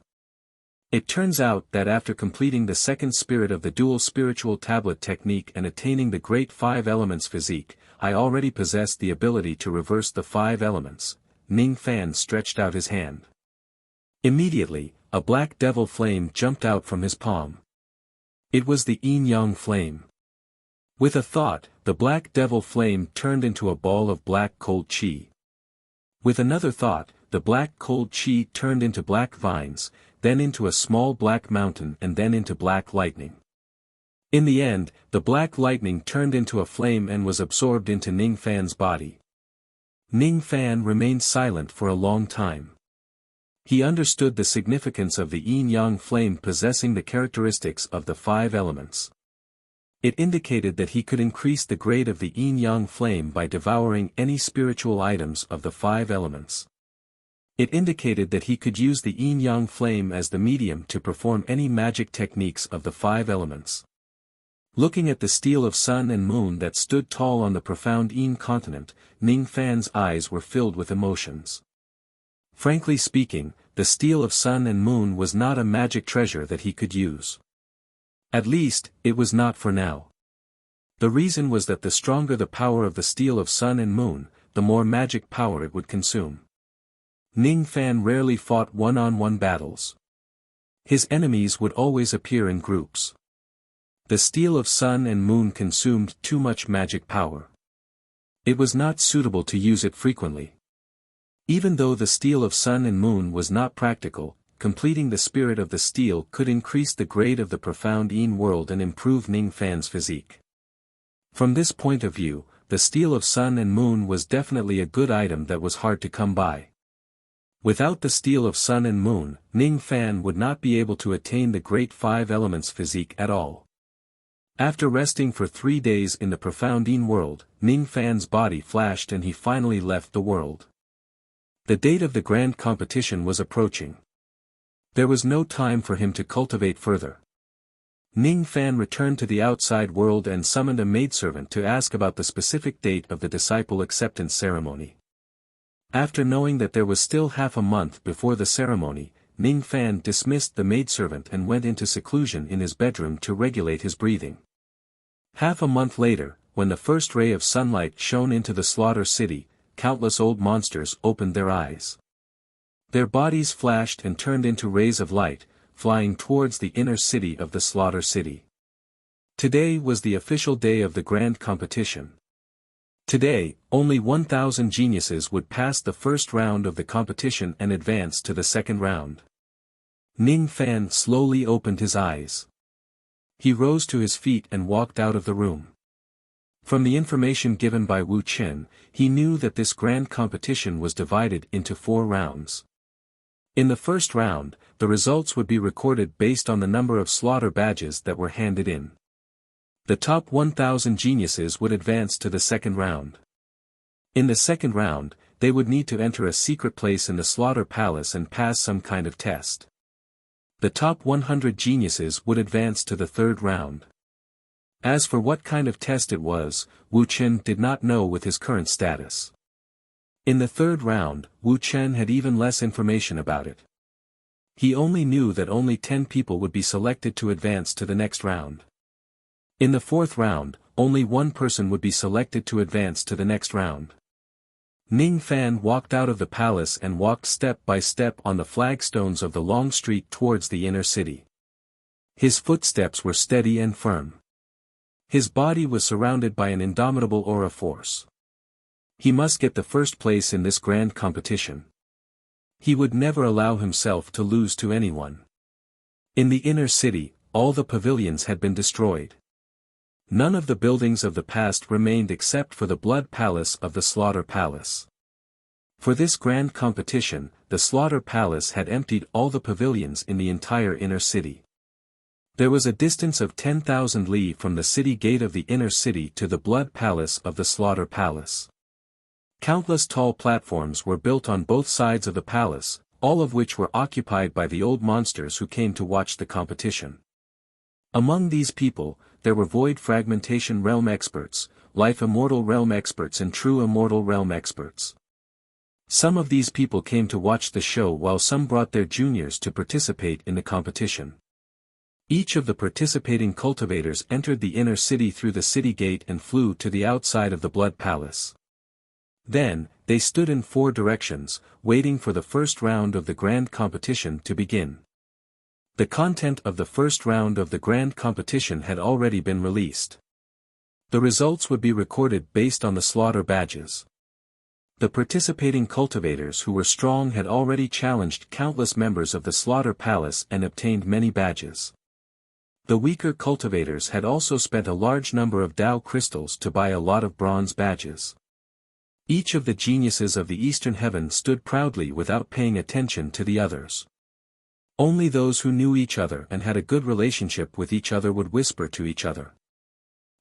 It turns out that after completing the second spirit of the dual spiritual tablet technique and attaining the great five elements physique, I already possessed the ability to reverse the five elements. Ning Fan stretched out his hand. Immediately, a black devil flame jumped out from his palm. It was the yin-yang flame. With a thought, the black devil flame turned into a ball of black cold qi. With another thought, the black cold qi turned into black vines, then into a small black mountain and then into black lightning. In the end, the black lightning turned into a flame and was absorbed into Ning Fan's body. Ning Fan remained silent for a long time. He understood the significance of the yin-yang flame possessing the characteristics of the 5 elements. It indicated that he could increase the grade of the yin-yang flame by devouring any spiritual items of the 5 elements. It indicated that he could use the yin-yang flame as the medium to perform any magic techniques of the 5 elements. Looking at the steel of sun and moon that stood tall on the profound Yin continent, Ning Fan's eyes were filled with emotions. Frankly speaking, the steel of sun and moon was not a magic treasure that he could use. At least, it was not for now. The reason was that the stronger the power of the steel of sun and moon, the more magic power it would consume. Ning Fan rarely fought one-on-one battles. His enemies would always appear in groups. The steel of sun and moon consumed too much magic power. It was not suitable to use it frequently. Even though the steel of sun and moon was not practical, completing the spirit of the steel could increase the grade of the profound Yin world and improve Ning Fan's physique. From this point of view, the steel of sun and moon was definitely a good item that was hard to come by. Without the steel of sun and moon, Ning Fan would not be able to attain the great 5 elements physique at all. After resting for 3 days in the profound Yin world, Ning Fan's body flashed and he finally left the world. The date of the grand competition was approaching. There was no time for him to cultivate further. Ning Fan returned to the outside world and summoned a maidservant to ask about the specific date of the disciple acceptance ceremony. After knowing that there was still half a month before the ceremony, Ning Fan dismissed the maidservant and went into seclusion in his bedroom to regulate his breathing. Half a month later, when the first ray of sunlight shone into the slaughter city, countless old monsters opened their eyes. Their bodies flashed and turned into rays of light, flying towards the inner city of the slaughter city. Today was the official day of the grand competition. Today, only 1,000 geniuses would pass the first round of the competition and advance to the second round. Ning Fan slowly opened his eyes. He rose to his feet and walked out of the room. From the information given by Wu Qin, he knew that this grand competition was divided into 4 rounds. In the first round, the results would be recorded based on the number of slaughter badges that were handed in. The top 1,000 geniuses would advance to the second round. In the second round, they would need to enter a secret place in the slaughter palace and pass some kind of test. The top 100 geniuses would advance to the third round. As for what kind of test it was, Wu Qin did not know with his current status. In the third round, Wu Qin had even less information about it. He only knew that only 10 people would be selected to advance to the next round. In the fourth round, only 1 person would be selected to advance to the next round. Ning Fan walked out of the palace and walked step by step on the flagstones of the long street towards the inner city. His footsteps were steady and firm. His body was surrounded by an indomitable aura force. He must get the first place in this grand competition. He would never allow himself to lose to anyone. In the inner city, all the pavilions had been destroyed. None of the buildings of the past remained except for the blood palace of the slaughter palace. For this grand competition, the slaughter palace had emptied all the pavilions in the entire inner city. There was a distance of 10,000 li from the city gate of the inner city to the blood palace of the slaughter palace. Countless tall platforms were built on both sides of the palace, all of which were occupied by the old monsters who came to watch the competition. Among these people, there were void fragmentation realm experts, life immortal realm experts and true immortal realm experts. Some of these people came to watch the show while some brought their juniors to participate in the competition. Each of the participating cultivators entered the inner city through the city gate and flew to the outside of the blood palace. Then, they stood in 4 directions, waiting for the first round of the grand competition to begin. The content of the first round of the grand competition had already been released. The results would be recorded based on the slaughter badges. The participating cultivators who were strong had already challenged countless members of the slaughter palace and obtained many badges. The weaker cultivators had also spent a large number of Dao crystals to buy a lot of bronze badges. Each of the geniuses of the eastern heaven stood proudly without paying attention to the others. Only those who knew each other and had a good relationship with each other would whisper to each other.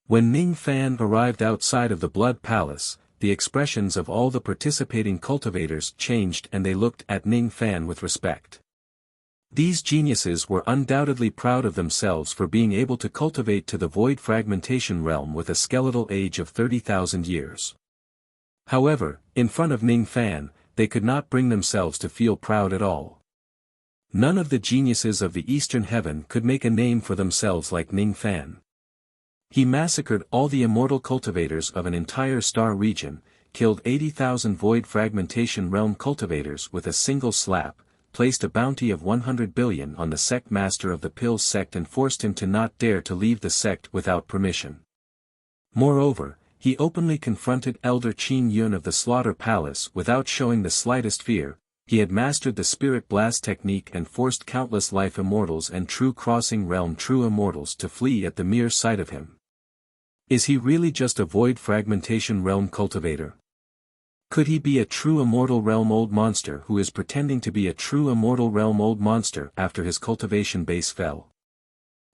When Ning Fan arrived outside of the Blood Palace, the expressions of all the participating cultivators changed and they looked at Ning Fan with respect. These geniuses were undoubtedly proud of themselves for being able to cultivate to the void fragmentation realm with a skeletal age of 30,000 years. However, in front of Ning Fan, they could not bring themselves to feel proud at all. None of the geniuses of the eastern heaven could make a name for themselves like Ning Fan. He massacred all the immortal cultivators of an entire star region, killed 80,000 void fragmentation realm cultivators with a single slap, placed a bounty of 100 billion on the sect master of the Pills sect and forced him to not dare to leave the sect without permission. Moreover, he openly confronted Elder Qin Yun of the Slaughter Palace without showing the slightest fear. He had mastered the Spirit Blast technique and forced countless life immortals and true crossing realm true immortals to flee at the mere sight of him. Is he really just a void fragmentation realm cultivator? Could he be a true immortal realm old monster who is pretending to be a true immortal realm old monster after his cultivation base fell?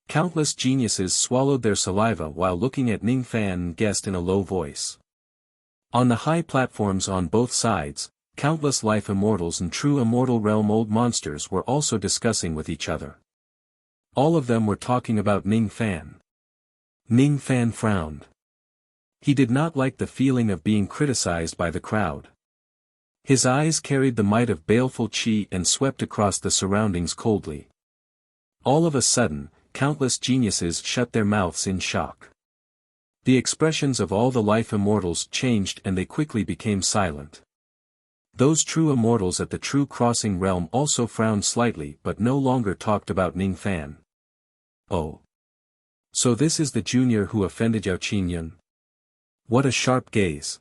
Countless geniuses swallowed their saliva while looking at Ning Fan and guessed in a low voice. On the high platforms on both sides, countless life immortals and true immortal realm old monsters were also discussing with each other. All of them were talking about Ning Fan. Ning Fan frowned. He did not like the feeling of being criticized by the crowd. His eyes carried the might of baleful qi and swept across the surroundings coldly. All of a sudden, countless geniuses shut their mouths in shock. The expressions of all the life immortals changed and they quickly became silent. Those true immortals at the true crossing realm also frowned slightly but no longer talked about Ning Fan. Oh. So this is the junior who offended Yao Qingyun? What a sharp gaze.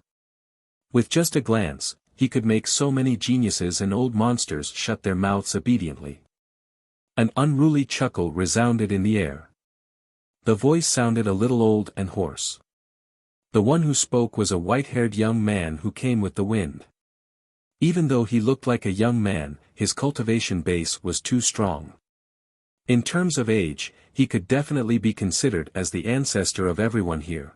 With just a glance, he could make so many geniuses and old monsters shut their mouths obediently. An unruly chuckle resounded in the air. The voice sounded a little old and hoarse. The one who spoke was a white-haired young man who came with the wind. Even though he looked like a young man, his cultivation base was too strong. In terms of age, he could definitely be considered as the ancestor of everyone here.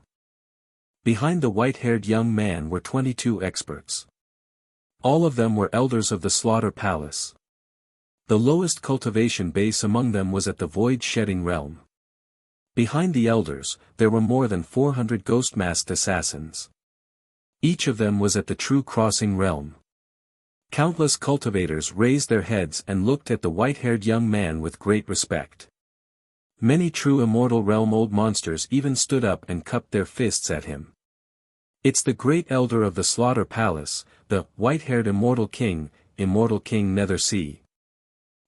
Behind the white-haired young man were 22 experts. All of them were elders of the Slaughter Palace. The lowest cultivation base among them was at the void-shedding realm. Behind the elders, there were more than 400 ghost-masked assassins. Each of them was at the true crossing realm. Countless cultivators raised their heads and looked at the white-haired young man with great respect. Many true immortal realm old monsters even stood up and cupped their fists at him. It's the great elder of the Slaughter Palace, the white-haired immortal king Nether Sea.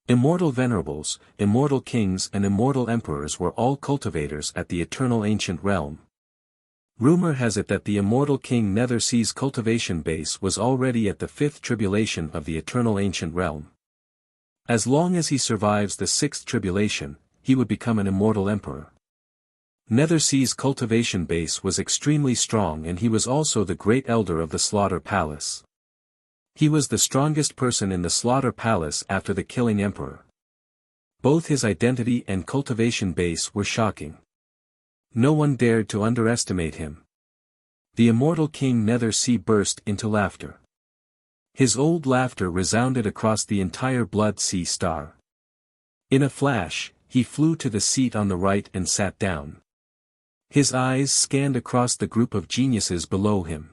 Immortal venerables, immortal kings and immortal emperors were all cultivators at the eternal ancient realm. Rumor has it that the immortal king Nether Sea's cultivation base was already at the 5th tribulation of the eternal ancient realm. As long as he survives the 6th tribulation, he would become an immortal emperor. Nether Sea's cultivation base was extremely strong and he was also the great elder of the Slaughter Palace. He was the strongest person in the Slaughter Palace after the Killing Emperor. Both his identity and cultivation base were shocking. No one dared to underestimate him. The immortal king Nether Sea burst into laughter. His old laughter resounded across the entire Blood Sea star. In a flash, he flew to the seat on the right and sat down. His eyes scanned across the group of geniuses below him.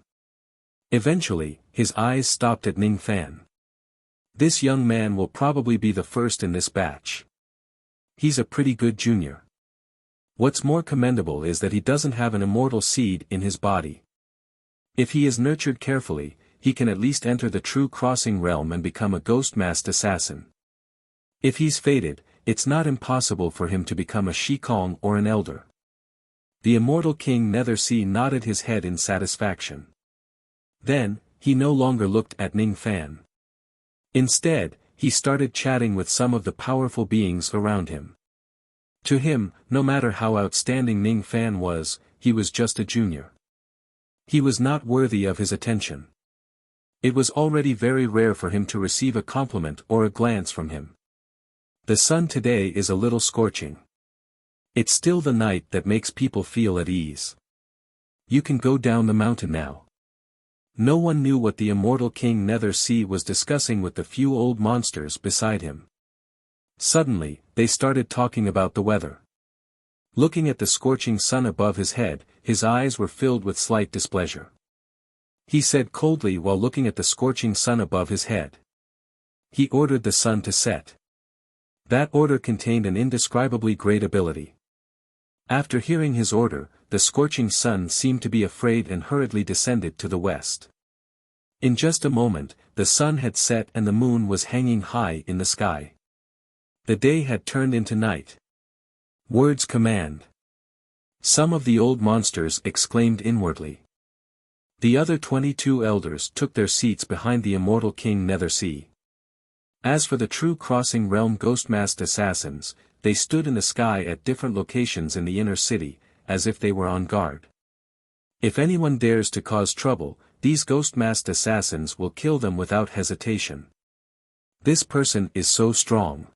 Eventually, his eyes stopped at Ning Fan. This young man will probably be the first in this batch. He's a pretty good junior. What's more commendable is that he doesn't have an immortal seed in his body. If he is nurtured carefully, he can at least enter the true crossing realm and become a ghost-masked assassin. If he's fated, it's not impossible for him to become a Shikong or an elder. The immortal king Nether Sea nodded his head in satisfaction. Then, he no longer looked at Ning Fan. Instead, he started chatting with some of the powerful beings around him. To him, no matter how outstanding Ning Fan was, he was just a junior. He was not worthy of his attention. It was already very rare for him to receive a compliment or a glance from him. The sun today is a little scorching. It's still the night that makes people feel at ease. You can go down the mountain now. No one knew what the immortal King Nether Sea was discussing with the few old monsters beside him. Suddenly, they started talking about the weather. Looking at the scorching sun above his head, his eyes were filled with slight displeasure. He said coldly while looking at the scorching sun above his head. He ordered the sun to set. That order contained an indescribably great ability. After hearing his order, the scorching sun seemed to be afraid and hurriedly descended to the west. In just a moment, the sun had set and the moon was hanging high in the sky. The day had turned into night. Words command. Some of the old monsters exclaimed inwardly. The other 22 elders took their seats behind the immortal King Nether Sea. As for the true Crossing Realm Ghostmasked assassins, they stood in the sky at different locations in the inner city, as if they were on guard. If anyone dares to cause trouble, these Ghostmasked assassins will kill them without hesitation. This person is so strong.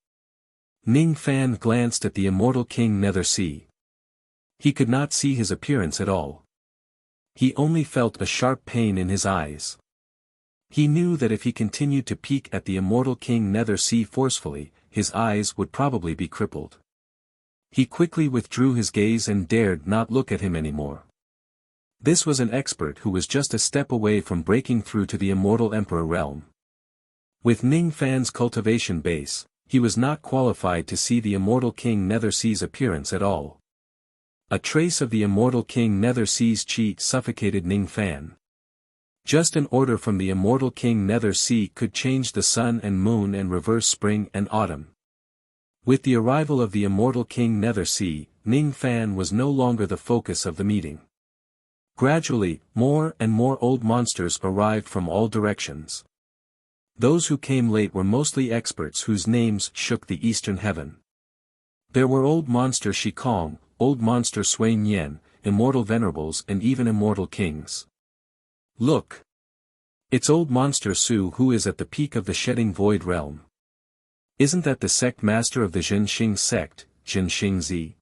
Ning Fan glanced at the immortal King Nether Sea. He could not see his appearance at all. He only felt a sharp pain in his eyes. He knew that if he continued to peek at the immortal King Nether Sea forcefully, his eyes would probably be crippled. He quickly withdrew his gaze and dared not look at him anymore. This was an expert who was just a step away from breaking through to the immortal Emperor realm. With Ning Fan's cultivation base, he was not qualified to see the immortal King Nether Sea's appearance at all. A trace of the immortal King Nether Sea's chi suffocated Ning Fan. Just an order from the immortal King Nether Sea could change the sun and moon and reverse spring and autumn. With the arrival of the immortal King Nether Sea, Ning Fan was no longer the focus of the meeting. Gradually, more and more old monsters arrived from all directions. Those who came late were mostly experts whose names shook the eastern heaven. There were old monster Shikong, old monster Swain Yen, immortal venerables and even immortal kings. Look! It's old monster Su who is at the peak of the shedding void realm. Isn't that the sect master of the Zhenxing sect, Zhenxing Zi?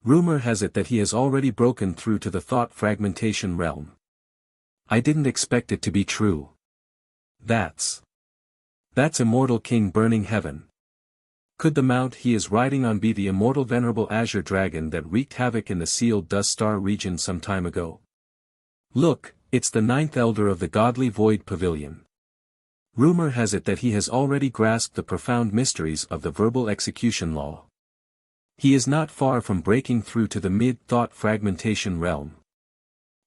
Rumor has it that he has already broken through to the thought fragmentation realm. I didn't expect it to be true. That's immortal King Burning Heaven. Could the mount he is riding on be the immortal venerable azure dragon that wreaked havoc in the sealed dust star region some time ago? Look, it's the 9th elder of the godly void pavilion. Rumor has it that he has already grasped the profound mysteries of the verbal execution law. He is not far from breaking through to the mid-thought fragmentation realm.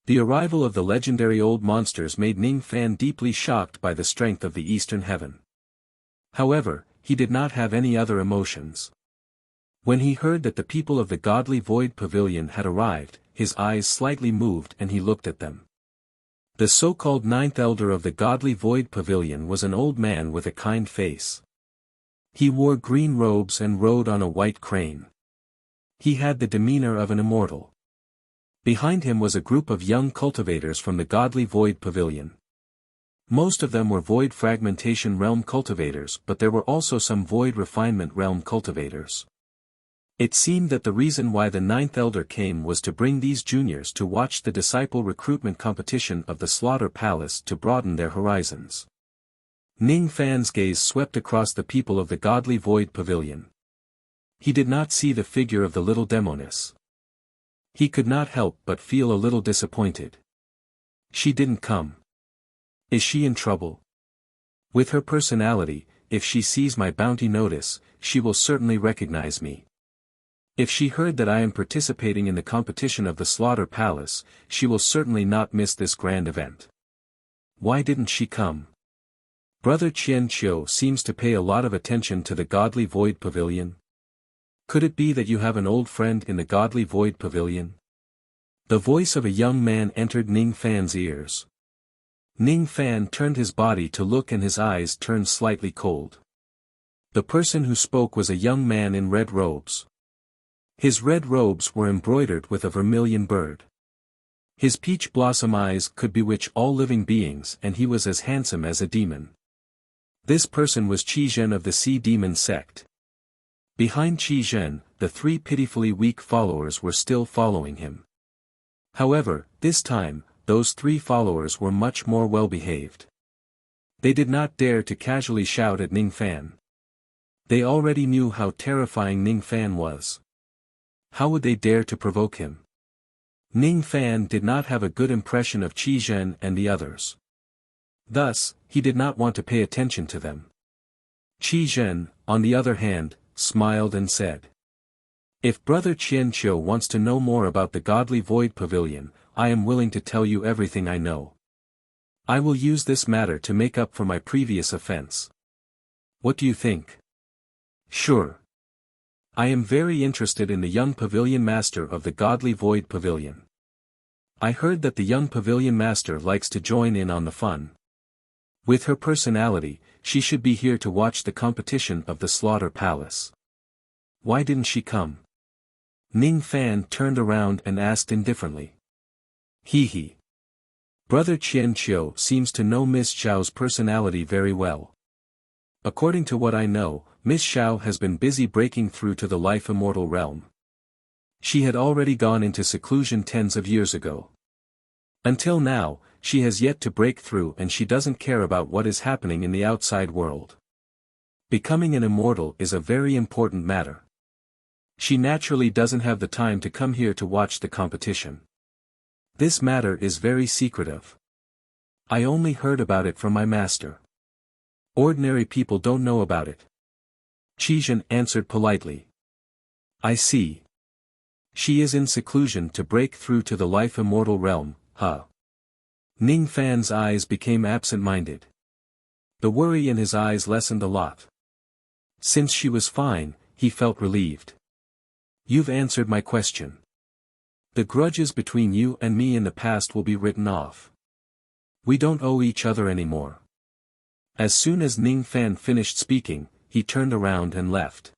The arrival of the legendary old monsters made Ning Fan deeply shocked by the strength of the eastern heaven. However, he did not have any other emotions. When he heard that the people of the godly void pavilion had arrived, his eyes slightly moved and he looked at them. The so-called 9th elder of the godly void pavilion was an old man with a kind face. He wore green robes and rode on a white crane. He had the demeanor of an immortal. Behind him was a group of young cultivators from the godly void pavilion. Most of them were void fragmentation realm cultivators, but there were also some void refinement realm cultivators. It seemed that the reason why the 9th elder came was to bring these juniors to watch the disciple recruitment competition of the Slaughter Palace to broaden their horizons. Ning Fan's gaze swept across the people of the godly void pavilion. He did not see the figure of the little demoness. He could not help but feel a little disappointed. She didn't come. Is she in trouble? With her personality, if she sees my bounty notice, she will certainly recognize me. If she heard that I am participating in the competition of the Slaughter Palace, she will certainly not miss this grand event. Why didn't she come? Brother Qian Qiu seems to pay a lot of attention to the godly void pavilion. Could it be that you have an old friend in the godly void pavilion? The voice of a young man entered Ning Fan's ears. Ning Fan turned his body to look and his eyes turned slightly cold. The person who spoke was a young man in red robes. His red robes were embroidered with a vermilion bird. His peach blossom eyes could bewitch all living beings, and he was as handsome as a demon. This person was Qi Zhen of the Sea Demon sect. Behind Qi Zhen, the three pitifully weak followers were still following him. However, this time, those three followers were much more well-behaved. They did not dare to casually shout at Ning Fan. They already knew how terrifying Ning Fan was. How would they dare to provoke him? Ning Fan did not have a good impression of Qi Zhen and the others. Thus, he did not want to pay attention to them. Qi Zhen, on the other hand, smiled and said, "If Brother Qian Qiu wants to know more about the Godly Void Pavilion, I am willing to tell you everything I know. I will use this matter to make up for my previous offense. What do you think?" "Sure. I am very interested in the young pavilion master of the Godly Void Pavilion. I heard that the young pavilion master likes to join in on the fun. With her personality, she should be here to watch the competition of the Slaughter Palace. Why didn't she come?" Ning Fan turned around and asked indifferently. He. Brother Qian Qiu seems to know Miss Xiao's personality very well. According to what I know, Miss Xiao has been busy breaking through to the life immortal realm. She had already gone into seclusion tens of years ago. Until now, she has yet to break through, and she doesn't care about what is happening in the outside world. Becoming an immortal is a very important matter. She naturally doesn't have the time to come here to watch the competition. This matter is very secretive. I only heard about it from my master. Ordinary people don't know about it." Qi Zhen answered politely. "I see. She is in seclusion to break through to the life immortal realm, huh?" Ning Fan's eyes became absent-minded. The worry in his eyes lessened a lot. Since she was fine, he felt relieved. "You've answered my question. The grudges between you and me in the past will be written off. We don't owe each other anymore." As soon as Ning Fan finished speaking, he turned around and left.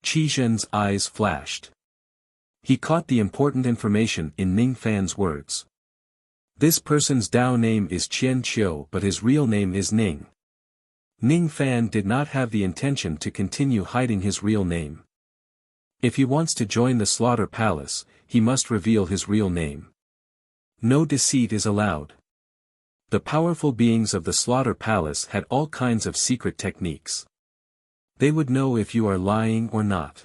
Qi Zhen's eyes flashed. He caught the important information in Ning Fan's words. This person's Dao name is Qian Qiu, but his real name is Ning. Ning Fan did not have the intention to continue hiding his real name. If he wants to join the Slaughter Palace, he must reveal his real name. No deceit is allowed. The powerful beings of the Slaughter Palace had all kinds of secret techniques. They would know if you are lying or not.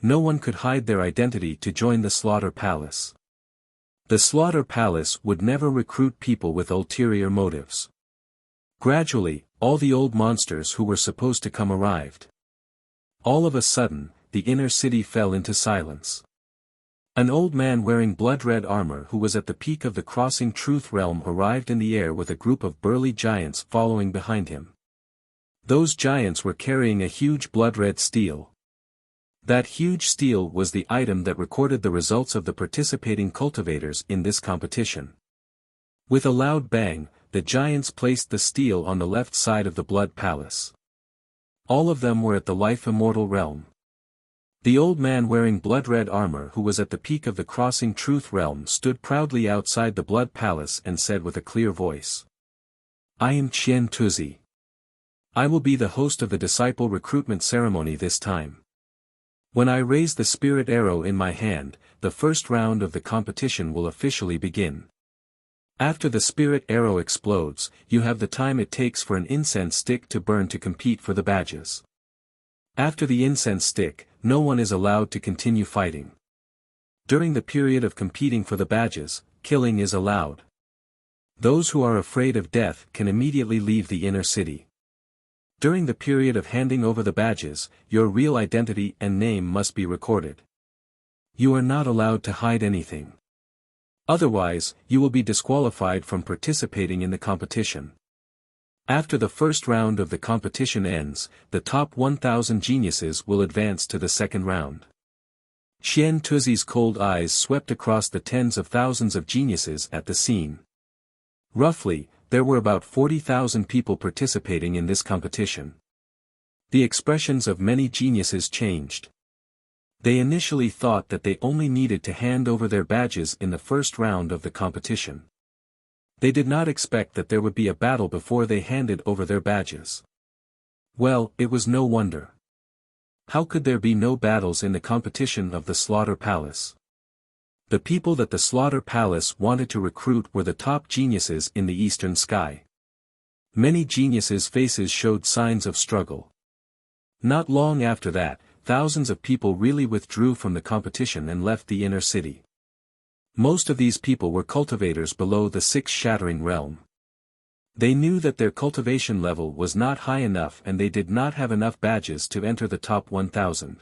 No one could hide their identity to join the Slaughter Palace. The Slaughter Palace would never recruit people with ulterior motives. Gradually, all the old monsters who were supposed to come arrived. All of a sudden, the inner city fell into silence. An old man wearing blood-red armor who was at the peak of the crossing truth realm arrived in the air with a group of burly giants following behind him. Those giants were carrying a huge blood-red steel. That huge steel was the item that recorded the results of the participating cultivators in this competition. With a loud bang, the giants placed the steel on the left side of the Blood Palace. All of them were at the life immortal realm. The old man wearing blood-red armor who was at the peak of the crossing truth realm stood proudly outside the Blood Palace and said with a clear voice, "I am Qian Tuzi. I will be the host of the disciple recruitment ceremony this time. When I raise the spirit arrow in my hand, the first round of the competition will officially begin. After the spirit arrow explodes, you have the time it takes for an incense stick to burn to compete for the badges. After the incense stick, no one is allowed to continue fighting. During the period of competing for the badges, killing is allowed. Those who are afraid of death can immediately leave the inner city. During the period of handing over the badges, your real identity and name must be recorded. You are not allowed to hide anything. Otherwise, you will be disqualified from participating in the competition. After the first round of the competition ends, the top 1,000 geniuses will advance to the second round." Qian Tuzi's cold eyes swept across the tens of thousands of geniuses at the scene. Roughly, there were about 40,000 people participating in this competition. The expressions of many geniuses changed. They initially thought that they only needed to hand over their badges in the first round of the competition. They did not expect that there would be a battle before they handed over their badges. Well, it was no wonder. How could there be no battles in the competition of the Slaughter Palace? The people that the Slaughter Palace wanted to recruit were the top geniuses in the eastern sky. Many geniuses' faces showed signs of struggle. Not long after that, thousands of people really withdrew from the competition and left the inner city. Most of these people were cultivators below the sixth shattering realm. They knew that their cultivation level was not high enough and they did not have enough badges to enter the top 1,000.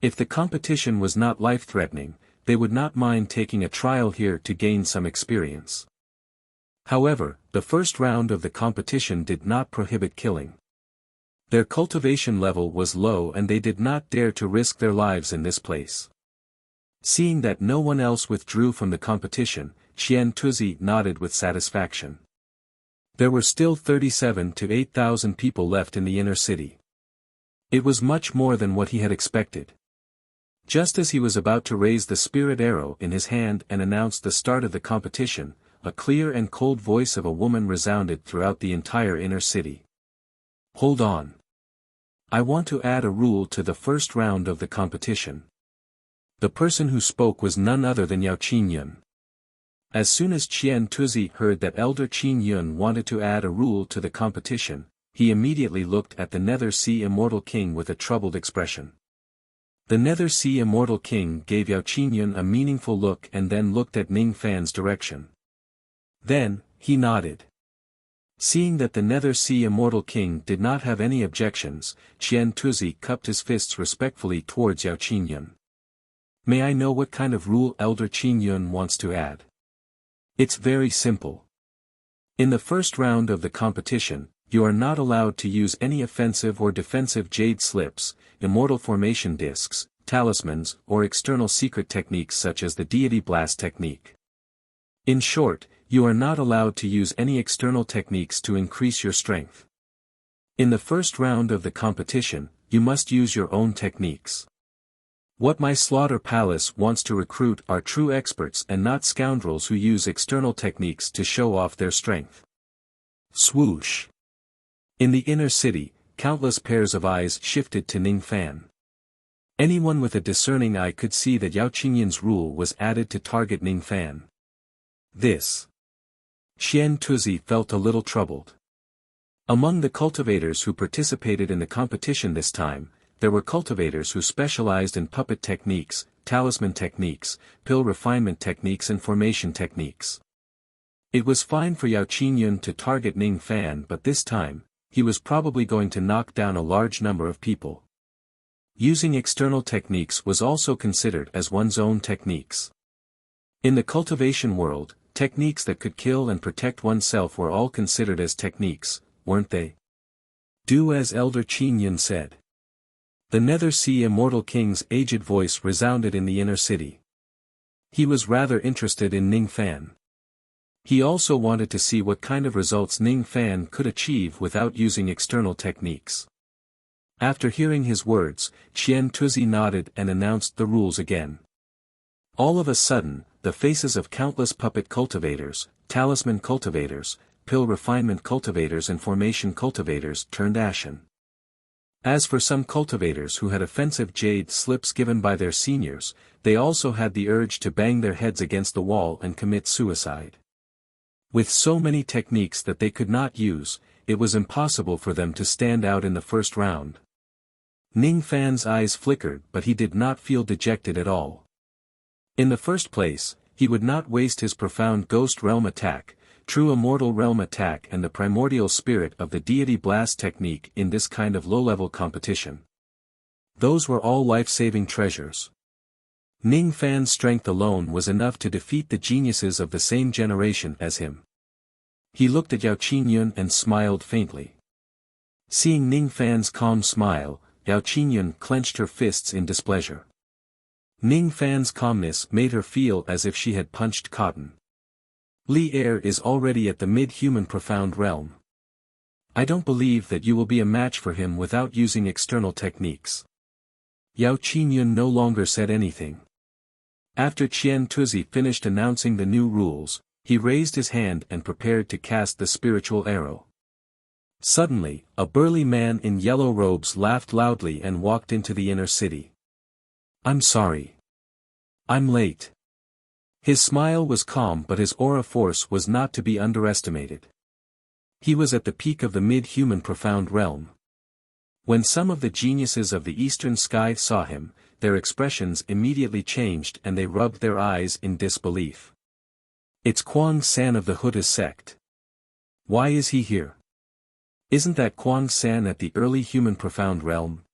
If the competition was not life-threatening, they would not mind taking a trial here to gain some experience. However, the first round of the competition did not prohibit killing. Their cultivation level was low and they did not dare to risk their lives in this place. Seeing that no one else withdrew from the competition, Qian Tuzi nodded with satisfaction. There were still 37 to 8,000 people left in the inner city. It was much more than what he had expected. Just as he was about to raise the spirit arrow in his hand and announce the start of the competition, a clear and cold voice of a woman resounded throughout the entire inner city. "Hold on. I want to add a rule to the first round of the competition." The person who spoke was none other than Yao Qingyun. As soon as Qian Tuzi heard that Elder Qingyun wanted to add a rule to the competition, he immediately looked at the Nether Sea Immortal King with a troubled expression. The Nether Sea Immortal King gave Yao Qingyun a meaningful look and then looked at Ning Fan's direction. Then, he nodded. Seeing that the Nether Sea Immortal King did not have any objections, Qian Tuzi cupped his fists respectfully towards Yao Qingyun. "May I know what kind of rule Elder Qingyun wants to add?" "It's very simple. In the first round of the competition, you are not allowed to use any offensive or defensive jade slips, immortal formation discs, talismans, or external secret techniques such as the deity blast technique. In short, you are not allowed to use any external techniques to increase your strength. In the first round of the competition, you must use your own techniques. What my Slaughter Palace wants to recruit are true experts and not scoundrels who use external techniques to show off their strength." Swoosh! In the inner city, countless pairs of eyes shifted to Ning Fan. Anyone with a discerning eye could see that Yao Qingyun's rule was added to target Ning Fan. This. Qian Tuzi felt a little troubled. Among the cultivators who participated in the competition this time, there were cultivators who specialized in puppet techniques, talisman techniques, pill refinement techniques and formation techniques. It was fine for Yao Qingyun to target Ning Fan, but this time, he was probably going to knock down a large number of people. Using external techniques was also considered as one's own techniques. In the cultivation world, techniques that could kill and protect oneself were all considered as techniques, weren't they? "Do as Elder Qingyun said." The Nether Sea Immortal King's aged voice resounded in the inner city. He was rather interested in Ning Fan. He also wanted to see what kind of results Ning Fan could achieve without using external techniques. After hearing his words, Qian Tuzi nodded and announced the rules again. All of a sudden, the faces of countless puppet cultivators, talisman cultivators, pill refinement cultivators and formation cultivators turned ashen. As for some cultivators who had offensive jade slips given by their seniors, they also had the urge to bang their heads against the wall and commit suicide. With so many techniques that they could not use, it was impossible for them to stand out in the first round. Ning Fan's eyes flickered, but he did not feel dejected at all. In the first place, he would not waste his profound Ghost Realm attack, true Immortal Realm attack and the primordial spirit of the deity blast technique in this kind of low-level competition. Those were all life-saving treasures. Ning Fan's strength alone was enough to defeat the geniuses of the same generation as him. He looked at Yao Qingyun and smiled faintly. Seeing Ning Fan's calm smile, Yao Qingyun clenched her fists in displeasure. Ning Fan's calmness made her feel as if she had punched cotton. Li Er is already at the mid-human profound realm. I don't believe that you will be a match for him without using external techniques. Yao Qingyun no longer said anything. After Qian Tuzi finished announcing the new rules, he raised his hand and prepared to cast the spiritual arrow. Suddenly, a burly man in yellow robes laughed loudly and walked into the inner city. "I'm sorry. I'm late." His smile was calm, but his aura force was not to be underestimated. He was at the peak of the mid-human profound realm. When some of the geniuses of the eastern sky saw him, their expressions immediately changed and they rubbed their eyes in disbelief. "It's Kuang San of the Huda sect. Why is he here? Isn't that Kuang San at the early human profound realm?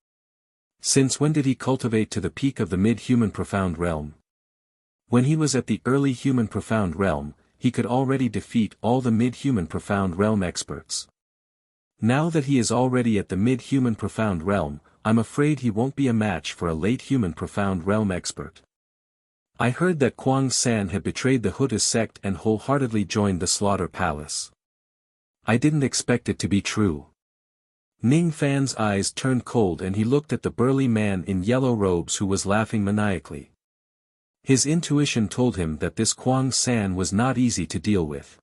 Since when did he cultivate to the peak of the mid-human profound realm? When he was at the early human profound realm, he could already defeat all the mid-human profound realm experts. Now that he is already at the mid-human profound realm, I'm afraid he won't be a match for a late human profound realm expert. I heard that Kuang San had betrayed the Huda sect and wholeheartedly joined the Slaughter Palace. I didn't expect it to be true." Ning Fan's eyes turned cold and he looked at the burly man in yellow robes who was laughing maniacally. His intuition told him that this Kuang San was not easy to deal with.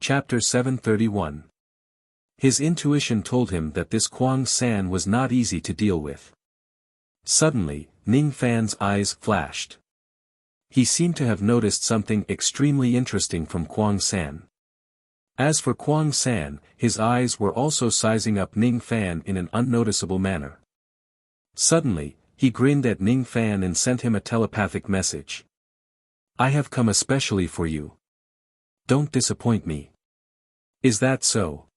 Chapter 731. His intuition told him that this Kuang San was not easy to deal with. Suddenly, Ning Fan's eyes flashed. He seemed to have noticed something extremely interesting from Kuang San. As for Kuang San, his eyes were also sizing up Ning Fan in an unnoticeable manner. Suddenly, he grinned at Ning Fan and sent him a telepathic message. "I have come especially for you. Don't disappoint me." "Is that so?"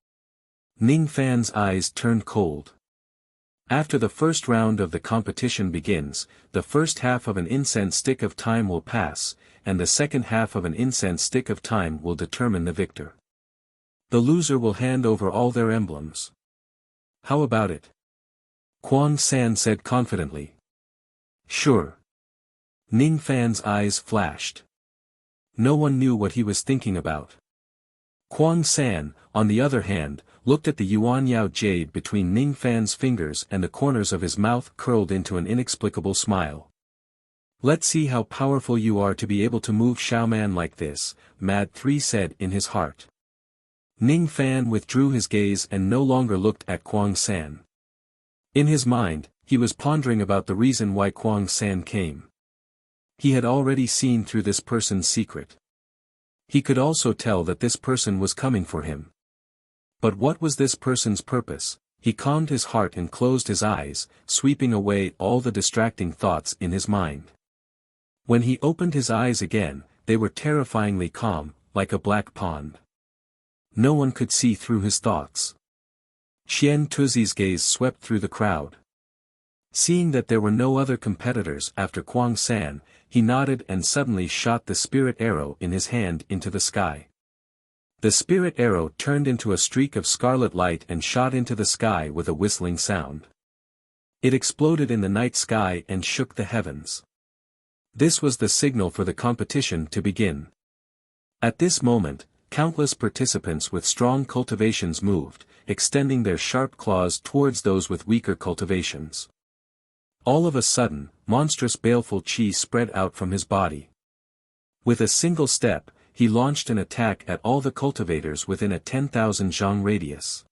Ning Fan's eyes turned cold. After the first round of the competition begins, the first half of an incense stick of time will pass, and the second half of an incense stick of time will determine the victor. The loser will hand over all their emblems. How about it? Kuang San said confidently. Sure. Ning Fan's eyes flashed. No one knew what he was thinking about. Kuang San, on the other hand, looked at the Yuan Yao jade between Ning Fan's fingers and the corners of his mouth curled into an inexplicable smile. "Let's see how powerful you are to be able to move Xiaoman like this," Mad 3 said in his heart. Ning Fan withdrew his gaze and no longer looked at Kuang San. In his mind, he was pondering about the reason why Kuang San came. He had already seen through this person's secret. He could also tell that this person was coming for him. But what was this person's purpose? He calmed his heart and closed his eyes, sweeping away all the distracting thoughts in his mind. When he opened his eyes again, they were terrifyingly calm, like a black pond. No one could see through his thoughts. Qian Tuzi's gaze swept through the crowd. Seeing that there were no other competitors after Kuang San, he nodded and suddenly shot the spirit arrow in his hand into the sky. The spirit arrow turned into a streak of scarlet light and shot into the sky with a whistling sound. It exploded in the night sky and shook the heavens. This was the signal for the competition to begin. At this moment, countless participants with strong cultivations moved, extending their sharp claws towards those with weaker cultivations. All of a sudden, monstrous baleful qi spread out from his body. With a single step, he launched an attack at all the cultivators within a 10,000 zhang radius.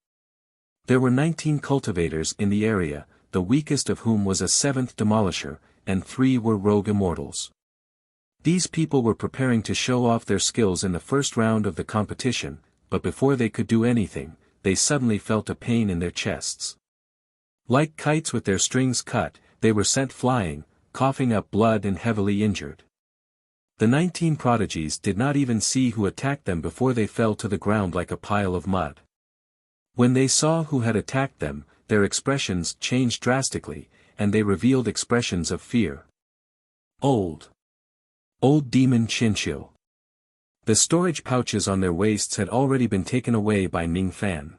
There were 19 cultivators in the area, the weakest of whom was a 7th demolisher, and 3 were rogue immortals. These people were preparing to show off their skills in the first round of the competition, but before they could do anything, they suddenly felt a pain in their chests. Like kites with their strings cut, they were sent flying, coughing up blood and heavily injured. The 19 prodigies did not even see who attacked them before they fell to the ground like a pile of mud. When they saw who had attacked them, their expressions changed drastically, and they revealed expressions of fear. Old demon Chinchil. The storage pouches on their waists had already been taken away by Ning Fan.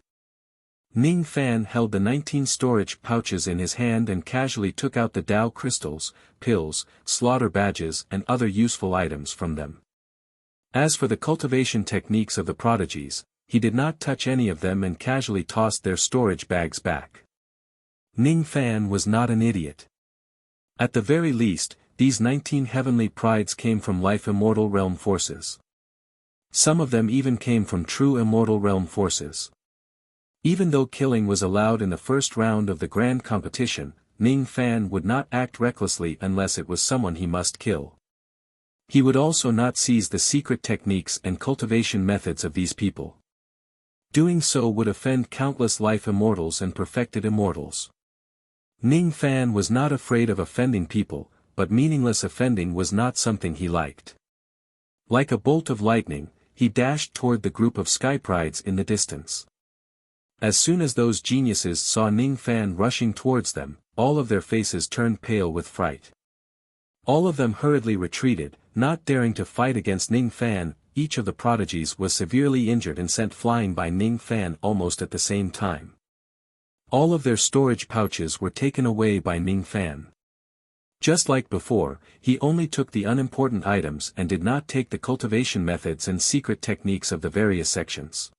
Ning Fan held the 19 storage pouches in his hand and casually took out the Dao crystals, pills, slaughter badges and other useful items from them. As for the cultivation techniques of the prodigies, he did not touch any of them and casually tossed their storage bags back. Ning Fan was not an idiot. At the very least, these 19 heavenly prides came from life immortal realm forces. Some of them even came from true immortal realm forces. Even though killing was allowed in the first round of the grand competition, Ning Fan would not act recklessly unless it was someone he must kill. He would also not seize the secret techniques and cultivation methods of these people. Doing so would offend countless life immortals and perfected immortals. Ning Fan was not afraid of offending people, but meaningless offending was not something he liked. Like a bolt of lightning, he dashed toward the group of sky prides in the distance. As soon as those geniuses saw Ning Fan rushing towards them, all of their faces turned pale with fright. All of them hurriedly retreated, not daring to fight against Ning Fan. Each of the prodigies was severely injured and sent flying by Ning Fan almost at the same time. All of their storage pouches were taken away by Ning Fan. Just like before, he only took the unimportant items and did not take the cultivation methods and secret techniques of the various sections.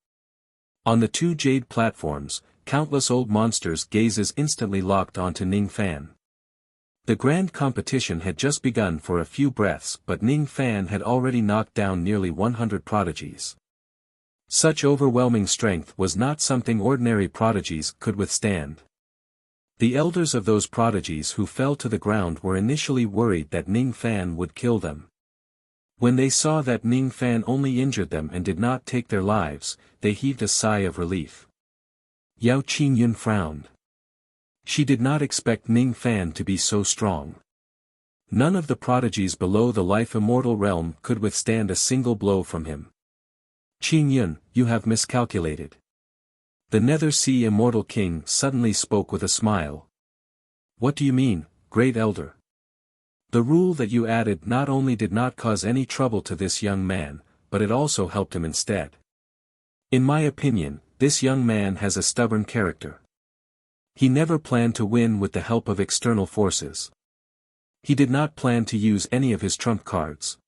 On the 2 jade platforms, countless old monsters' gazes instantly locked onto Ning Fan. The grand competition had just begun for a few breaths, but Ning Fan had already knocked down nearly 100 prodigies. Such overwhelming strength was not something ordinary prodigies could withstand. The elders of those prodigies who fell to the ground were initially worried that Ning Fan would kill them. When they saw that Ning Fan only injured them and did not take their lives, they heaved a sigh of relief. Yao Qingyun frowned. She did not expect Ning Fan to be so strong. None of the prodigies below the life immortal realm could withstand a single blow from him. Qingyun, you have miscalculated. The Nether Sea Immortal King suddenly spoke with a smile. What do you mean, Great Elder? The rule that you added not only did not cause any trouble to this young man, but it also helped him instead. In my opinion, this young man has a stubborn character. He never planned to win with the help of external forces. He did not plan to use any of his trump cards.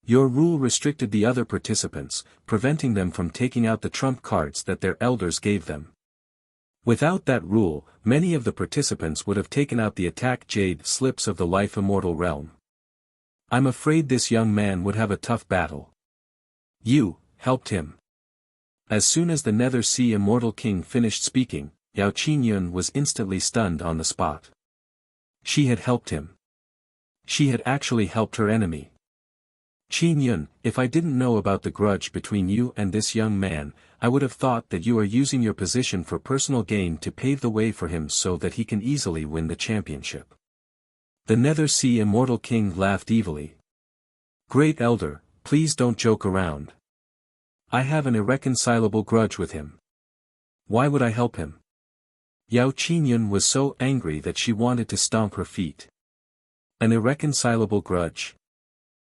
Your rule restricted the other participants, preventing them from taking out the trump cards that their elders gave them. Without that rule, many of the participants would have taken out the attack jade slips of the life immortal realm. I'm afraid this young man would have a tough battle. You helped him. As soon as the Nether Sea Immortal King finished speaking, Yao Qingyun was instantly stunned on the spot. She had helped him. She had actually helped her enemy. Qingyun, if I didn't know about the grudge between you and this young man, I would have thought that you are using your position for personal gain to pave the way for him so that he can easily win the championship. The Nether Sea Immortal King laughed evilly. Great Elder, please don't joke around. I have an irreconcilable grudge with him. Why would I help him? Yao Qingyun was so angry that she wanted to stomp her feet. An irreconcilable grudge?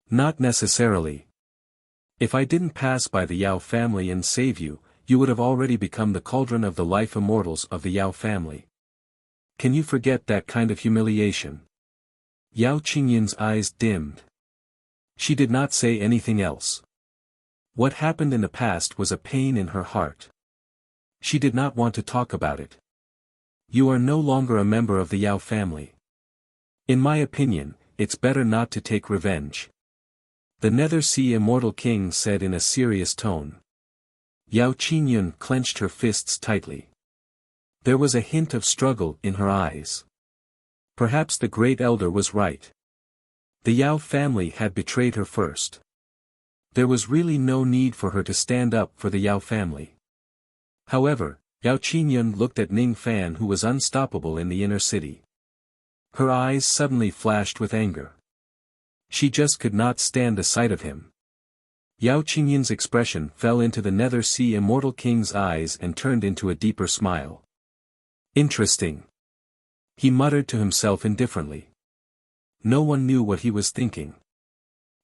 Not necessarily. If I didn't pass by the Yao family and save you, you would have already become the cauldron of the life immortals of the Yao family. Can you forget that kind of humiliation? Yao Qingyun's eyes dimmed. She did not say anything else. What happened in the past was a pain in her heart. She did not want to talk about it. You are no longer a member of the Yao family. In my opinion, it's better not to take revenge. The Nether Sea Immortal King said in a serious tone. Yao Qingyun clenched her fists tightly. There was a hint of struggle in her eyes. Perhaps the Great Elder was right. The Yao family had betrayed her first. There was really no need for her to stand up for the Yao family. However, Yao Qingyun looked at Ning Fan, who was unstoppable in the inner city. Her eyes suddenly flashed with anger. She just could not stand the sight of him. Yao Qingyun's expression fell into the Nether Sea Immortal King's eyes and turned into a deeper smile. Interesting. He muttered to himself indifferently. No one knew what he was thinking.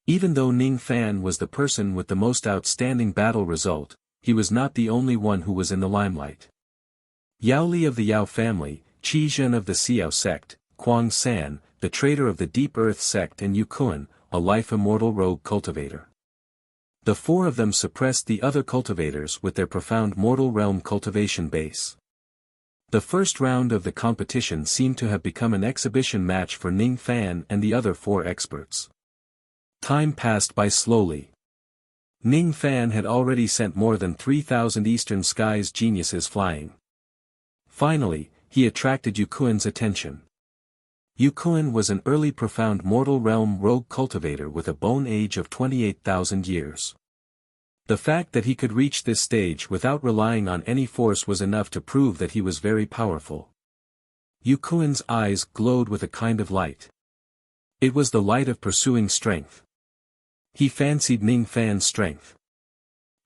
Even though Ning Fan was the person with the most outstanding battle result, he was not the only one who was in the limelight. Yao Li of the Yao family, Qi Zhen of the Xiao sect, Kuang San, the traitor of the Deep Earth sect, and Yu Kuan, a life immortal rogue cultivator. The four of them suppressed the other cultivators with their profound mortal realm cultivation base. The first round of the competition seemed to have become an exhibition match for Ning Fan and the other 4 experts. Time passed by slowly. Ning Fan had already sent more than 3,000 Eastern Skies geniuses flying. Finally, he attracted Yu Kuan's attention. Yu Kuan was an early profound mortal realm rogue cultivator with a bone age of 28,000 years. The fact that he could reach this stage without relying on any force was enough to prove that he was very powerful. Yu Kuan's eyes glowed with a kind of light. It was the light of pursuing strength. He fancied Ning Fan's strength.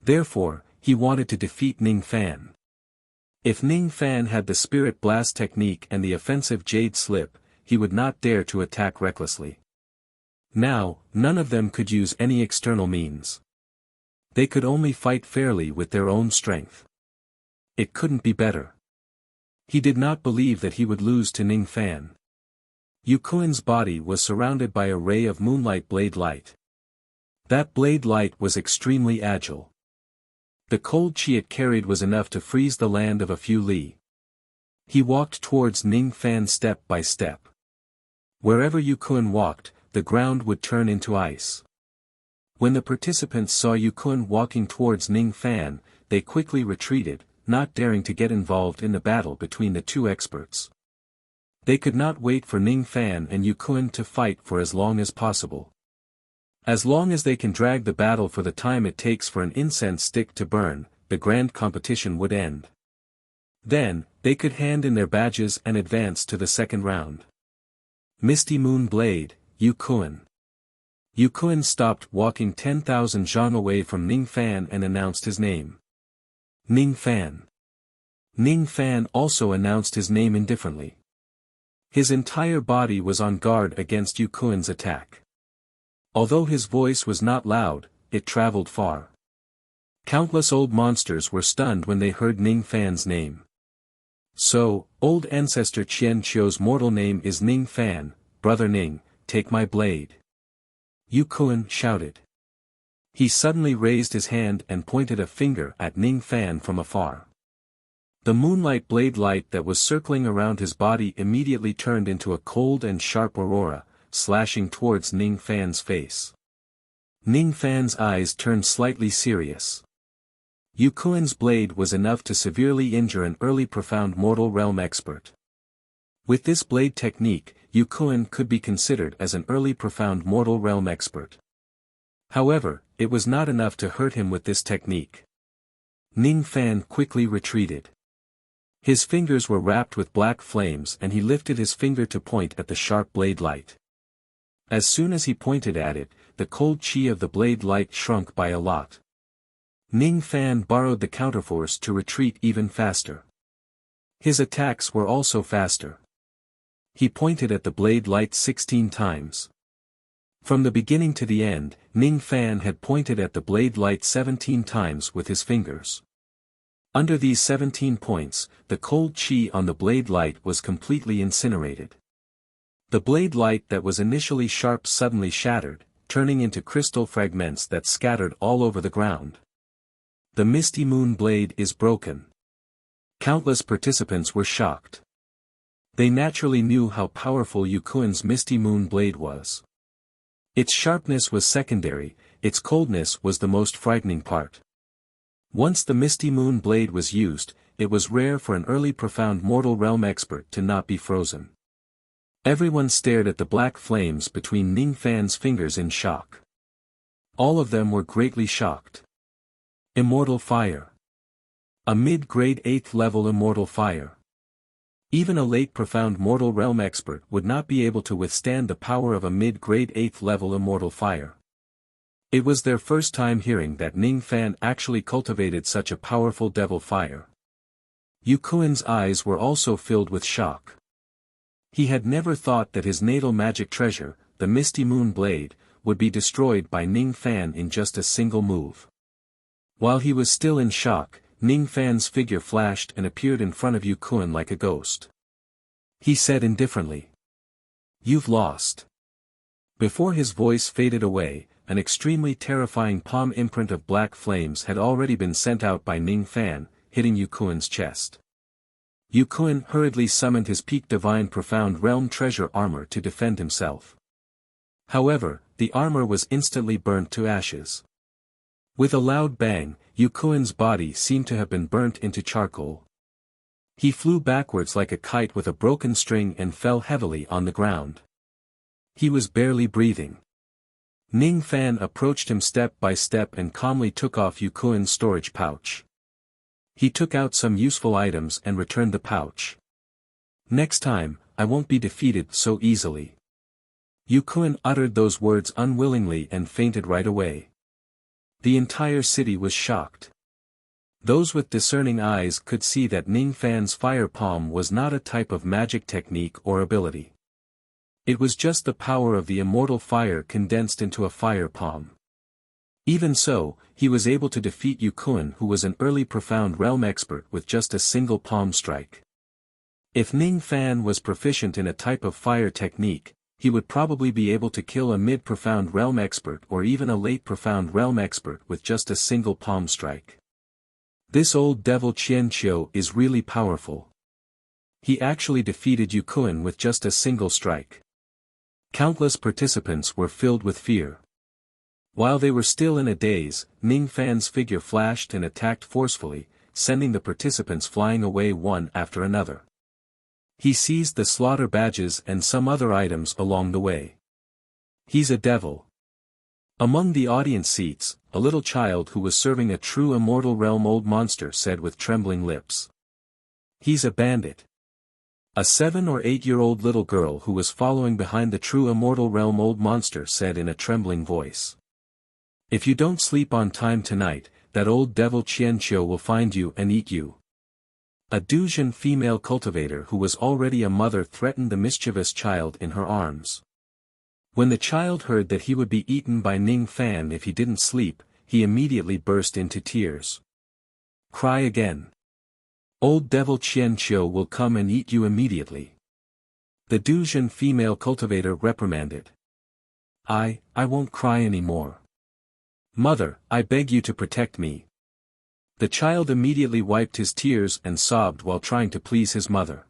Therefore, he wanted to defeat Ning Fan. If Ning Fan had the Spirit Blast technique and the offensive Jade Slip, he would not dare to attack recklessly. Now, none of them could use any external means. They could only fight fairly with their own strength. It couldn't be better. He did not believe that he would lose to Ning Fan. Yu Kuan's body was surrounded by a ray of moonlight blade light. That blade light was extremely agile. The cold chi it carried was enough to freeze the land of a few li. He walked towards Ning Fan step by step. Wherever Yu Kuan walked, the ground would turn into ice. When the participants saw Yu Kuan walking towards Ning Fan, they quickly retreated, not daring to get involved in the battle between the 2 experts. They could not wait for Ning Fan and Yu Kuan to fight for as long as possible. As long as they can drag the battle for the time it takes for an incense stick to burn, the grand competition would end. Then, they could hand in their badges and advance to the second round. Misty Moon Blade, Yu Kuan. Yu Kuan stopped walking 10,000 zhang away from Ning Fan and announced his name. Ning Fan. Ning Fan also announced his name indifferently. His entire body was on guard against Yu Kuan's attack. Although his voice was not loud, it traveled far. Countless old monsters were stunned when they heard Ning Fan's name. So, old ancestor Qian Qiu's mortal name is Ning Fan. Brother Ning, take my blade. Yu Kuan shouted. He suddenly raised his hand and pointed a finger at Ning Fan from afar. The moonlight blade light that was circling around his body immediately turned into a cold and sharp aurora, slashing towards Ning Fan's face. Ning Fan's eyes turned slightly serious. Yu Kuan's blade was enough to severely injure an early profound mortal realm expert. With this blade technique, Yu Kuan could be considered as an early profound mortal realm expert. However, it was not enough to hurt him with this technique. Ning Fan quickly retreated. His fingers were wrapped with black flames and he lifted his finger to point at the sharp blade light. As soon as he pointed at it, the cold chi of the blade light shrunk by a lot. Ning Fan borrowed the counterforce to retreat even faster. His attacks were also faster. He pointed at the blade light 16 times. From the beginning to the end, Ning Fan had pointed at the blade light 17 times with his fingers. Under these 17 points, the cold chi on the blade light was completely incinerated. The blade light that was initially sharp suddenly shattered, turning into crystal fragments that scattered all over the ground. The Misty Moon blade is broken. Countless participants were shocked. They naturally knew how powerful Yu Kuan's Misty Moon blade was. Its sharpness was secondary, its coldness was the most frightening part. Once the Misty Moon blade was used, it was rare for an early profound mortal realm expert to not be frozen. Everyone stared at the black flames between Ning Fan's fingers in shock. All of them were greatly shocked. Immortal fire. A mid-grade 8th level immortal fire. Even a late profound mortal realm expert would not be able to withstand the power of a mid-grade 8th level immortal fire. It was their first time hearing that Ning Fan actually cultivated such a powerful devil fire. Yu Kuan's eyes were also filled with shock. He had never thought that his natal magic treasure, the Misty Moon blade, would be destroyed by Ning Fan in just a single move. While he was still in shock, Ning Fan's figure flashed and appeared in front of Yu Kuan like a ghost. He said indifferently, "You've lost." Before his voice faded away, an extremely terrifying palm imprint of black flames had already been sent out by Ning Fan, hitting Yu Kuan's chest. Yu Kun hurriedly summoned his peak divine profound realm treasure armor to defend himself. However, the armor was instantly burnt to ashes. With a loud bang, Yu Kun's body seemed to have been burnt into charcoal. He flew backwards like a kite with a broken string and fell heavily on the ground. He was barely breathing. Ning Fan approached him step by step and calmly took off Yu Kun's storage pouch. He took out some useful items and returned the pouch. "Next time, I won't be defeated so easily." Yu Kun uttered those words unwillingly and fainted right away. The entire city was shocked. Those with discerning eyes could see that Ning Fan's fire palm was not a type of magic technique or ability. It was just the power of the immortal fire condensed into a fire palm. Even so, he was able to defeat Yu Kun, who was an early profound realm expert, with just a single palm strike. If Ning Fan was proficient in a type of fire technique, he would probably be able to kill a mid-profound realm expert or even a late profound realm expert with just a single palm strike. This old devil Qianqiu is really powerful. He actually defeated Yu Kun with just a single strike. Countless participants were filled with fear. While they were still in a daze, Ning Fan's figure flashed and attacked forcefully, sending the participants flying away one after another. He seized the slaughter badges and some other items along the way. "He's a devil." Among the audience seats, a little child who was serving a true immortal realm old monster said with trembling lips. "He's a bandit." A 7 or 8-year-old little girl who was following behind the true immortal realm old monster said in a trembling voice. "If you don't sleep on time tonight, that old devil Qianqiu will find you and eat you." A Duzhen female cultivator who was already a mother threatened the mischievous child in her arms. When the child heard that he would be eaten by Ning Fan if he didn't sleep, he immediately burst into tears. "Cry again. Old devil Qianqiu will come and eat you immediately." The Duzhen female cultivator reprimanded. I won't cry anymore. Mother, I beg you to protect me." The child immediately wiped his tears and sobbed while trying to please his mother.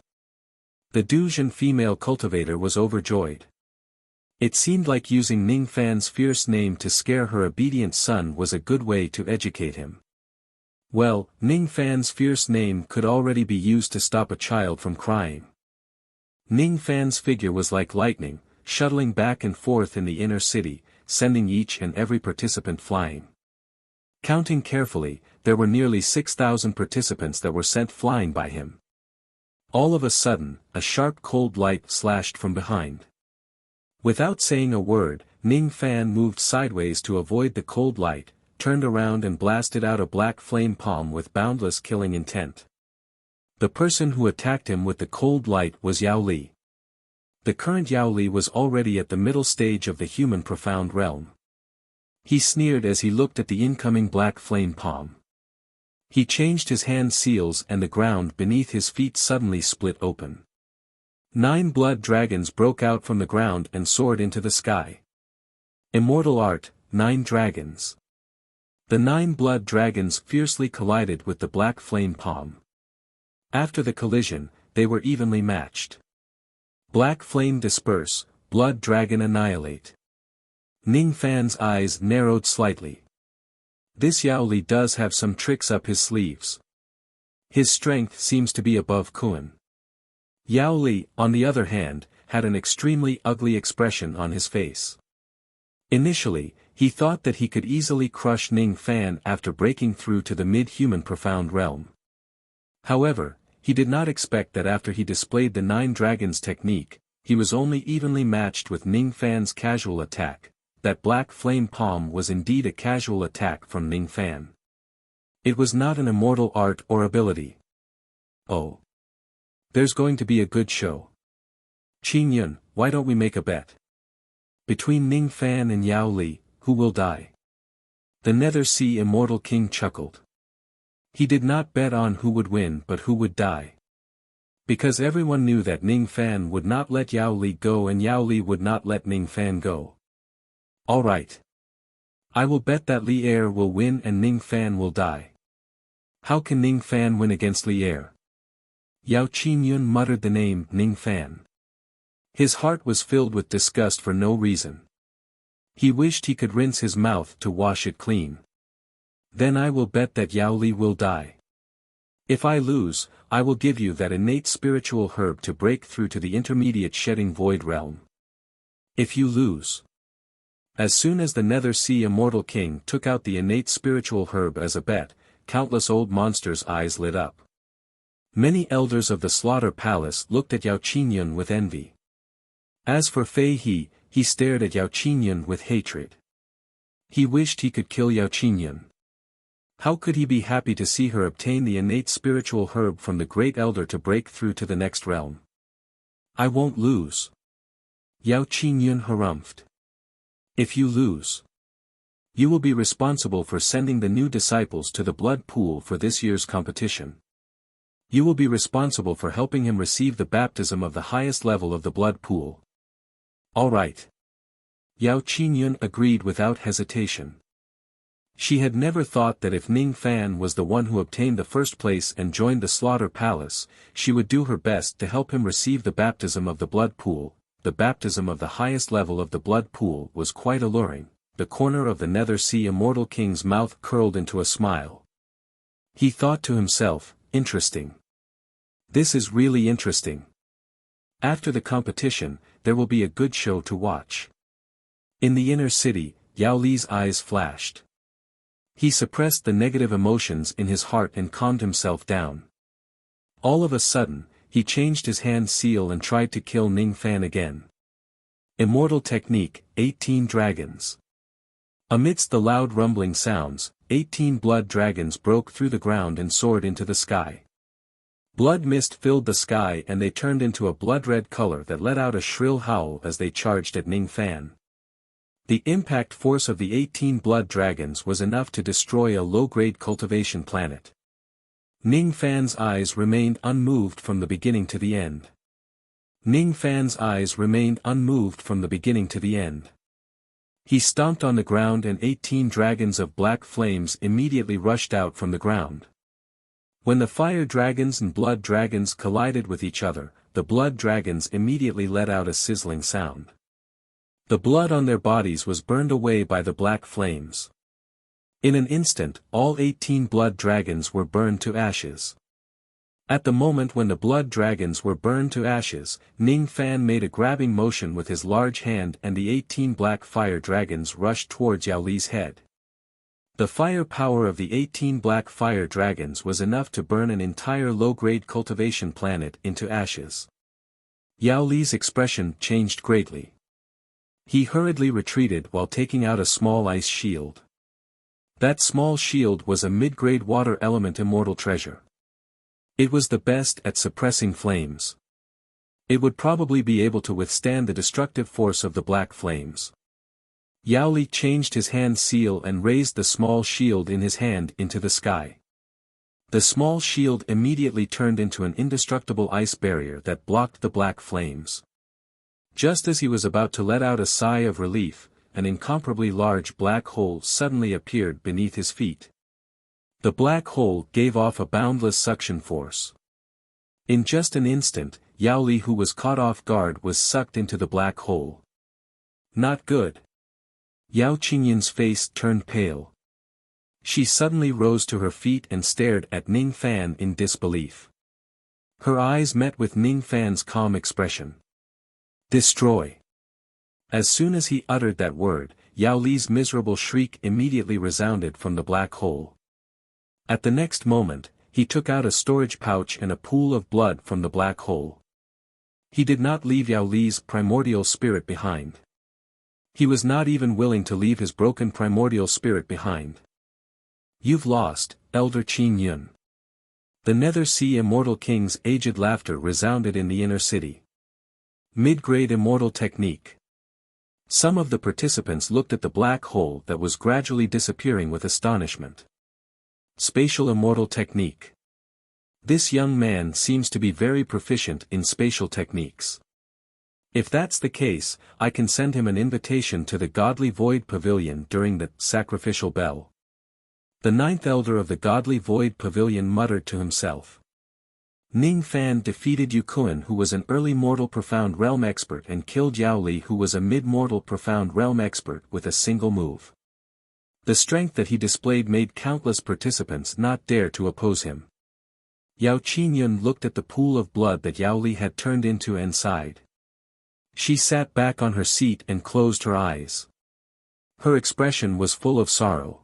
The Duzhen female cultivator was overjoyed. It seemed like using Ning Fan's fierce name to scare her obedient son was a good way to educate him. Well, Ning Fan's fierce name could already be used to stop a child from crying. Ning Fan's figure was like lightning, shuttling back and forth in the inner city, sending each and every participant flying. Counting carefully, there were nearly 6,000 participants that were sent flying by him. All of a sudden, a sharp cold light slashed from behind. Without saying a word, Ning Fan moved sideways to avoid the cold light, turned around and blasted out a black flame palm with boundless killing intent. The person who attacked him with the cold light was Yao Li. The current Yao Li was already at the middle stage of the human profound realm. He sneered as he looked at the incoming black flame palm. He changed his hand seals and the ground beneath his feet suddenly split open. 9 blood dragons broke out from the ground and soared into the sky. Immortal art, 9 dragons. The 9 blood dragons fiercely collided with the black flame palm. After the collision, they were evenly matched. Black flame disperse, blood dragon annihilate. Ning Fan's eyes narrowed slightly. This Yao Li does have some tricks up his sleeves. His strength seems to be above Kun. Yao Li, on the other hand, had an extremely ugly expression on his face. Initially, he thought that he could easily crush Ning Fan after breaking through to the mid-human profound realm. However, he did not expect that after he displayed the 9 dragons technique, he was only evenly matched with Ning Fan's casual attack. That black flame palm was indeed a casual attack from Ning Fan. It was not an immortal art or ability. Oh. There's going to be a good show. Qing Yun, why don't we make a bet? Between Ning Fan and Yao Li, who will die? The Nether Sea Immortal King chuckled. He did not bet on who would win but who would die. Because everyone knew that Ning Fan would not let Yao Li go and Yao Li would not let Ning Fan go. All right. I will bet that Li Er will win and Ning Fan will die. How can Ning Fan win against Li Er? Yao Qingyun muttered the name Ning Fan. His heart was filled with disgust for no reason. He wished he could rinse his mouth to wash it clean. Then I will bet that Yao Li will die. If I lose, I will give you that innate spiritual herb to break through to the intermediate shedding void realm. If you lose. As soon as the Nether Sea Immortal King took out the innate spiritual herb as a bet, countless old monsters' eyes lit up. Many elders of the Slaughter Palace looked at Yao Qingyun with envy. As for Fei He, he stared at Yao Qingyun with hatred. He wished he could kill Yao Qingyun. How could he be happy to see her obtain the innate spiritual herb from the great elder to break through to the next realm? I won't lose. Yao Qingyun harumphed. If you lose, you will be responsible for sending the new disciples to the blood pool for this year's competition. You will be responsible for helping him receive the baptism of the highest level of the blood pool. All right. Yao Qingyun agreed without hesitation. She had never thought that if Ning Fan was the one who obtained the first place and joined the Slaughter Palace, she would do her best to help him receive the baptism of the blood pool. The baptism of the highest level of the blood pool was quite alluring. The corner of the Nether Sea Immortal King's mouth curled into a smile. He thought to himself, interesting. This is really interesting. After the competition, there will be a good show to watch. In the inner city, Yao Li's eyes flashed. He suppressed the negative emotions in his heart and calmed himself down. All of a sudden, he changed his hand seal and tried to kill Ning Fan again. Immortal Technique, 18 Dragons. Amidst the loud rumbling sounds, 18 blood dragons broke through the ground and soared into the sky. Blood mist filled the sky and they turned into a blood-red color that let out a shrill howl as they charged at Ning Fan. The impact force of the 18 blood dragons was enough to destroy a low-grade cultivation planet. Ning Fan's eyes remained unmoved from the beginning to the end. Ning Fan's eyes remained unmoved from the beginning to the end. He stomped on the ground and 18 dragons of black flames immediately rushed out from the ground. When the fire dragons and blood dragons collided with each other, the blood dragons immediately let out a sizzling sound. The blood on their bodies was burned away by the black flames. In an instant, all 18 blood dragons were burned to ashes. At the moment when the blood dragons were burned to ashes, Ning Fan made a grabbing motion with his large hand and the 18 black fire dragons rushed towards Yao Li's head. The fire power of the 18 black fire dragons was enough to burn an entire low-grade cultivation planet into ashes. Yao Li's expression changed greatly. He hurriedly retreated while taking out a small ice shield. That small shield was a mid-grade water element immortal treasure. It was the best at suppressing flames. It would probably be able to withstand the destructive force of the black flames. Yao Li changed his hand seal and raised the small shield in his hand into the sky. The small shield immediately turned into an indestructible ice barrier that blocked the black flames. Just as he was about to let out a sigh of relief, an incomparably large black hole suddenly appeared beneath his feet. The black hole gave off a boundless suction force. In just an instant, Yao Li, who was caught off guard, was sucked into the black hole. Not good. Yao Qingyun's face turned pale. She suddenly rose to her feet and stared at Ning Fan in disbelief. Her eyes met with Ning Fan's calm expression. Destroy. As soon as he uttered that word, Yao Li's miserable shriek immediately resounded from the black hole. At the next moment, he took out a storage pouch and a pool of blood from the black hole. He did not leave Yao Li's primordial spirit behind. He was not even willing to leave his broken primordial spirit behind. You've lost, Elder Qingyun. The Nether Sea Immortal King's aged laughter resounded in the inner city. Mid-grade immortal technique. Some of the participants looked at the black hole that was gradually disappearing with astonishment. Spatial immortal technique. This young man seems to be very proficient in spatial techniques. If that's the case, I can send him an invitation to the Godly Void Pavilion during the sacrificial bell. The ninth elder of the Godly Void Pavilion muttered to himself. Ning Fan defeated Yu Kun, who was an early mortal profound realm expert, and killed Yao Li, who was a mid-mortal profound realm expert, with a single move. The strength that he displayed made countless participants not dare to oppose him. Yao Qingyun looked at the pool of blood that Yao Li had turned into and sighed. She sat back on her seat and closed her eyes. Her expression was full of sorrow.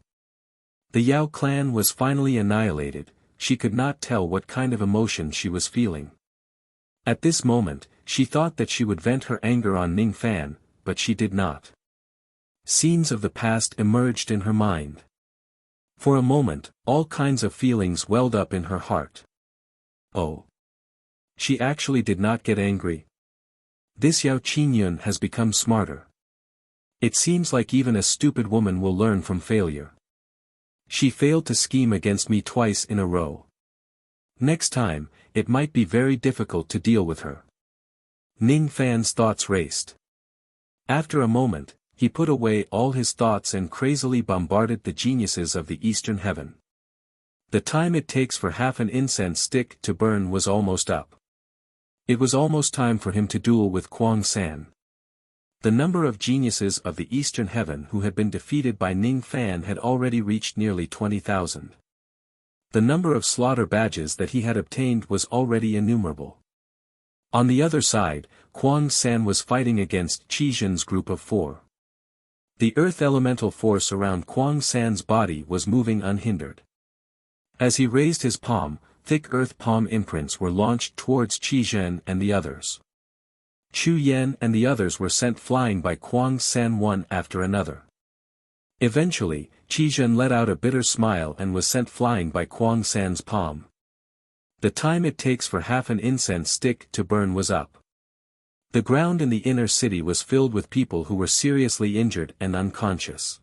The Yao clan was finally annihilated. She could not tell what kind of emotion she was feeling. At this moment, she thought that she would vent her anger on Ning Fan, but she did not. Scenes of the past emerged in her mind. For a moment, all kinds of feelings welled up in her heart. Oh! She actually did not get angry. This Yao Qingyun has become smarter. It seems like even a stupid woman will learn from failure. She failed to scheme against me twice in a row. Next time, it might be very difficult to deal with her. Ning Fan's thoughts raced. After a moment, he put away all his thoughts and crazily bombarded the geniuses of the eastern heaven. The time it takes for half an incense stick to burn was almost up. It was almost time for him to duel with Kuang San. The number of geniuses of the eastern heaven who had been defeated by Ning Fan had already reached nearly 20,000. The number of slaughter badges that he had obtained was already innumerable. On the other side, Kuang San was fighting against Qi Zhen's group of 4. The earth elemental force around Kuang San's body was moving unhindered. As he raised his palm, thick earth palm imprints were launched towards Qi Zhen and the others. Chu Yan and the others were sent flying by Kuang San one after another. Eventually, Qi Zhen let out a bitter smile and was sent flying by Kuang San's palm. The time it takes for half an incense stick to burn was up. The ground in the inner city was filled with people who were seriously injured and unconscious.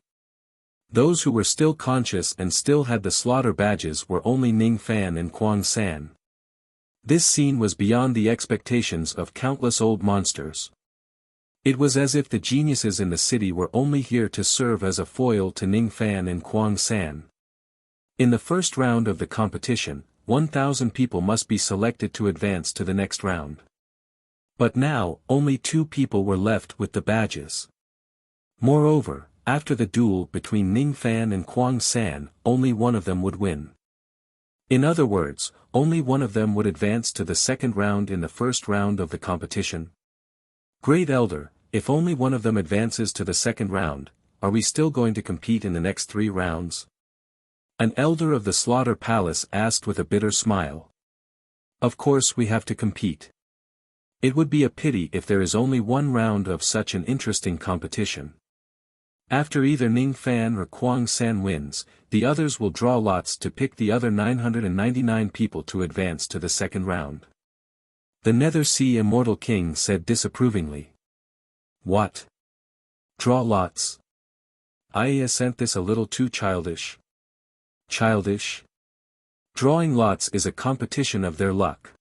Those who were still conscious and still had the slaughter badges were only Ning Fan and Kuang San. This scene was beyond the expectations of countless old monsters. It was as if the geniuses in the city were only here to serve as a foil to Ning Fan and Kuang San. In the first round of the competition, 1,000 people must be selected to advance to the next round. But now, only 2 people were left with the badges. Moreover, after the duel between Ning Fan and Kuang San, only one of them would win. In other words, only one of them would advance to the second round in the first round of the competition. Great Elder, if only one of them advances to the second round, are we still going to compete in the next 3 rounds? An elder of the Slaughter Palace asked with a bitter smile. Of course we have to compete. It would be a pity if there is only one round of such an interesting competition. After either Ning Fan or Kuang San wins, the others will draw lots to pick the other 999 people to advance to the second round. The Nether Sea Immortal King said disapprovingly. What? Draw lots? I sent this a little too childish. Childish? Drawing lots is a competition of their luck.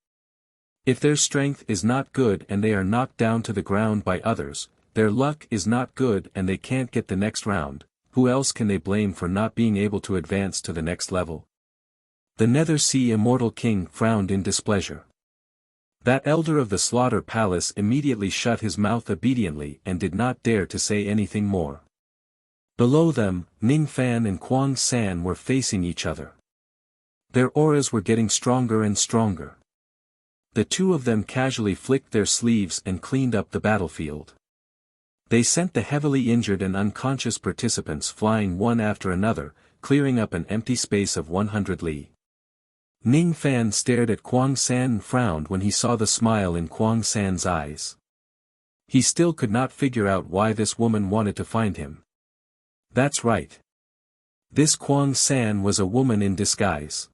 If their strength is not good and they are knocked down to the ground by others, their luck is not good and they can't get the next round, who else can they blame for not being able to advance to the next level? The Nether Sea Immortal King frowned in displeasure. That elder of the Slaughter Palace immediately shut his mouth obediently and did not dare to say anything more. Below them, Ning Fan and Kuang San were facing each other. Their auras were getting stronger and stronger. The 2 of them casually flicked their sleeves and cleaned up the battlefield. They sent the heavily injured and unconscious participants flying one after another, clearing up an empty space of 100 li. Ning Fan stared at Kuang San and frowned when he saw the smile in Kuang San's eyes. He still could not figure out why this woman wanted to find him. That's right. This Kuang San was a woman in disguise.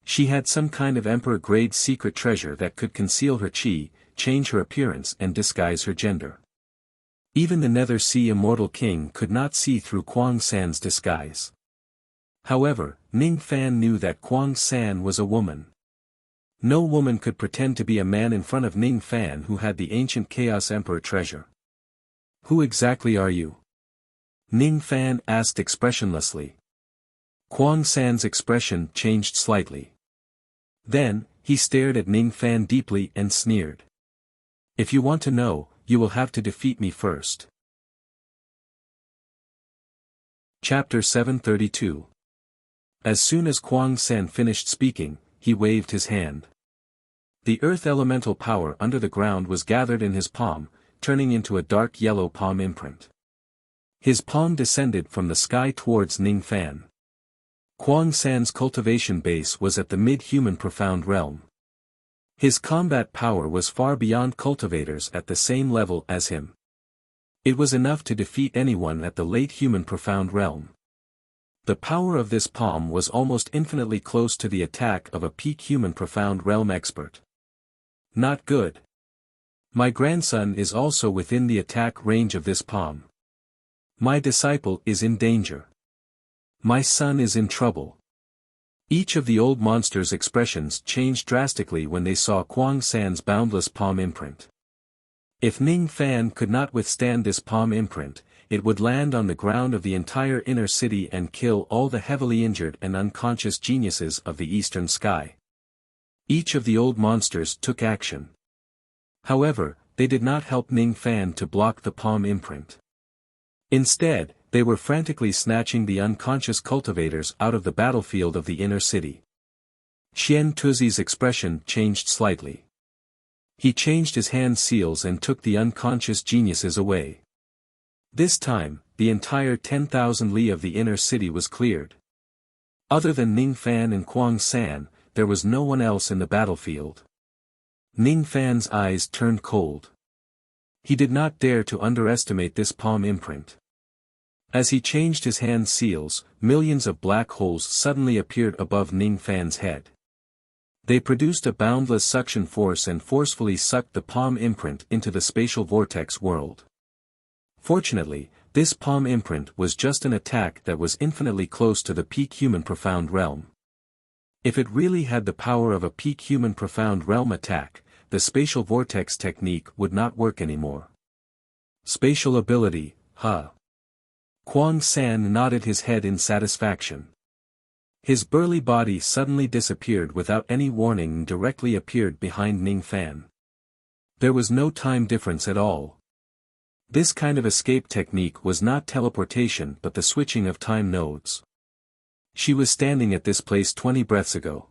She had some kind of emperor-grade secret treasure that could conceal her qi, change her appearance and disguise her gender. Even the Nether Sea Immortal King could not see through Kuang San's disguise. However, Ning Fan knew that Kuang San was a woman. No woman could pretend to be a man in front of Ning Fan who had the ancient Chaos Emperor treasure. Who exactly are you? Ning Fan asked expressionlessly. Kuang San's expression changed slightly. Then, He stared at Ning Fan deeply and sneered. If you want to know, you will have to defeat me first. Chapter 732. As soon as Kuang San finished speaking, he waved his hand. The earth elemental power under the ground was gathered in his palm, turning into a dark yellow palm imprint. His palm descended from the sky towards Ning Fan. Kuang San's cultivation base was at the mid-human profound realm. His combat power was far beyond cultivators at the same level as him. It was enough to defeat anyone at the late human profound realm. The power of this palm was almost infinitely close to the attack of a peak human profound realm expert. Not good. My grandson is also within the attack range of this palm. My disciple is in danger. My son is in trouble. Each of the old monsters' expressions changed drastically when they saw Kuang San's boundless palm imprint. If Ning Fan could not withstand this palm imprint, it would land on the ground of the entire inner city and kill all the heavily injured and unconscious geniuses of the eastern sky. Each of the old monsters took action. However, they did not help Ning Fan to block the palm imprint. Instead, they were frantically snatching the unconscious cultivators out of the battlefield of the inner city. Xian Tuzi's expression changed slightly. He changed his hand seals and took the unconscious geniuses away. This time, the entire 10,000 li of the inner city was cleared. Other than Ning Fan and Kuang San, there was no one else in the battlefield. Ning Fan's eyes turned cold. He did not dare to underestimate this palm imprint. As he changed his hand seals, millions of black holes suddenly appeared above Ning Fan's head. They produced a boundless suction force and forcefully sucked the palm imprint into the spatial vortex world. Fortunately, this palm imprint was just an attack that was infinitely close to the peak human profound realm. If it really had the power of a peak human profound realm attack, the spatial vortex technique would not work anymore. Spatial ability, huh? Kuang San nodded his head in satisfaction. His burly body suddenly disappeared without any warning and directly appeared behind Ning Fan. There was no time difference at all. This kind of escape technique was not teleportation but the switching of time nodes. She was standing at this place 20 breaths ago.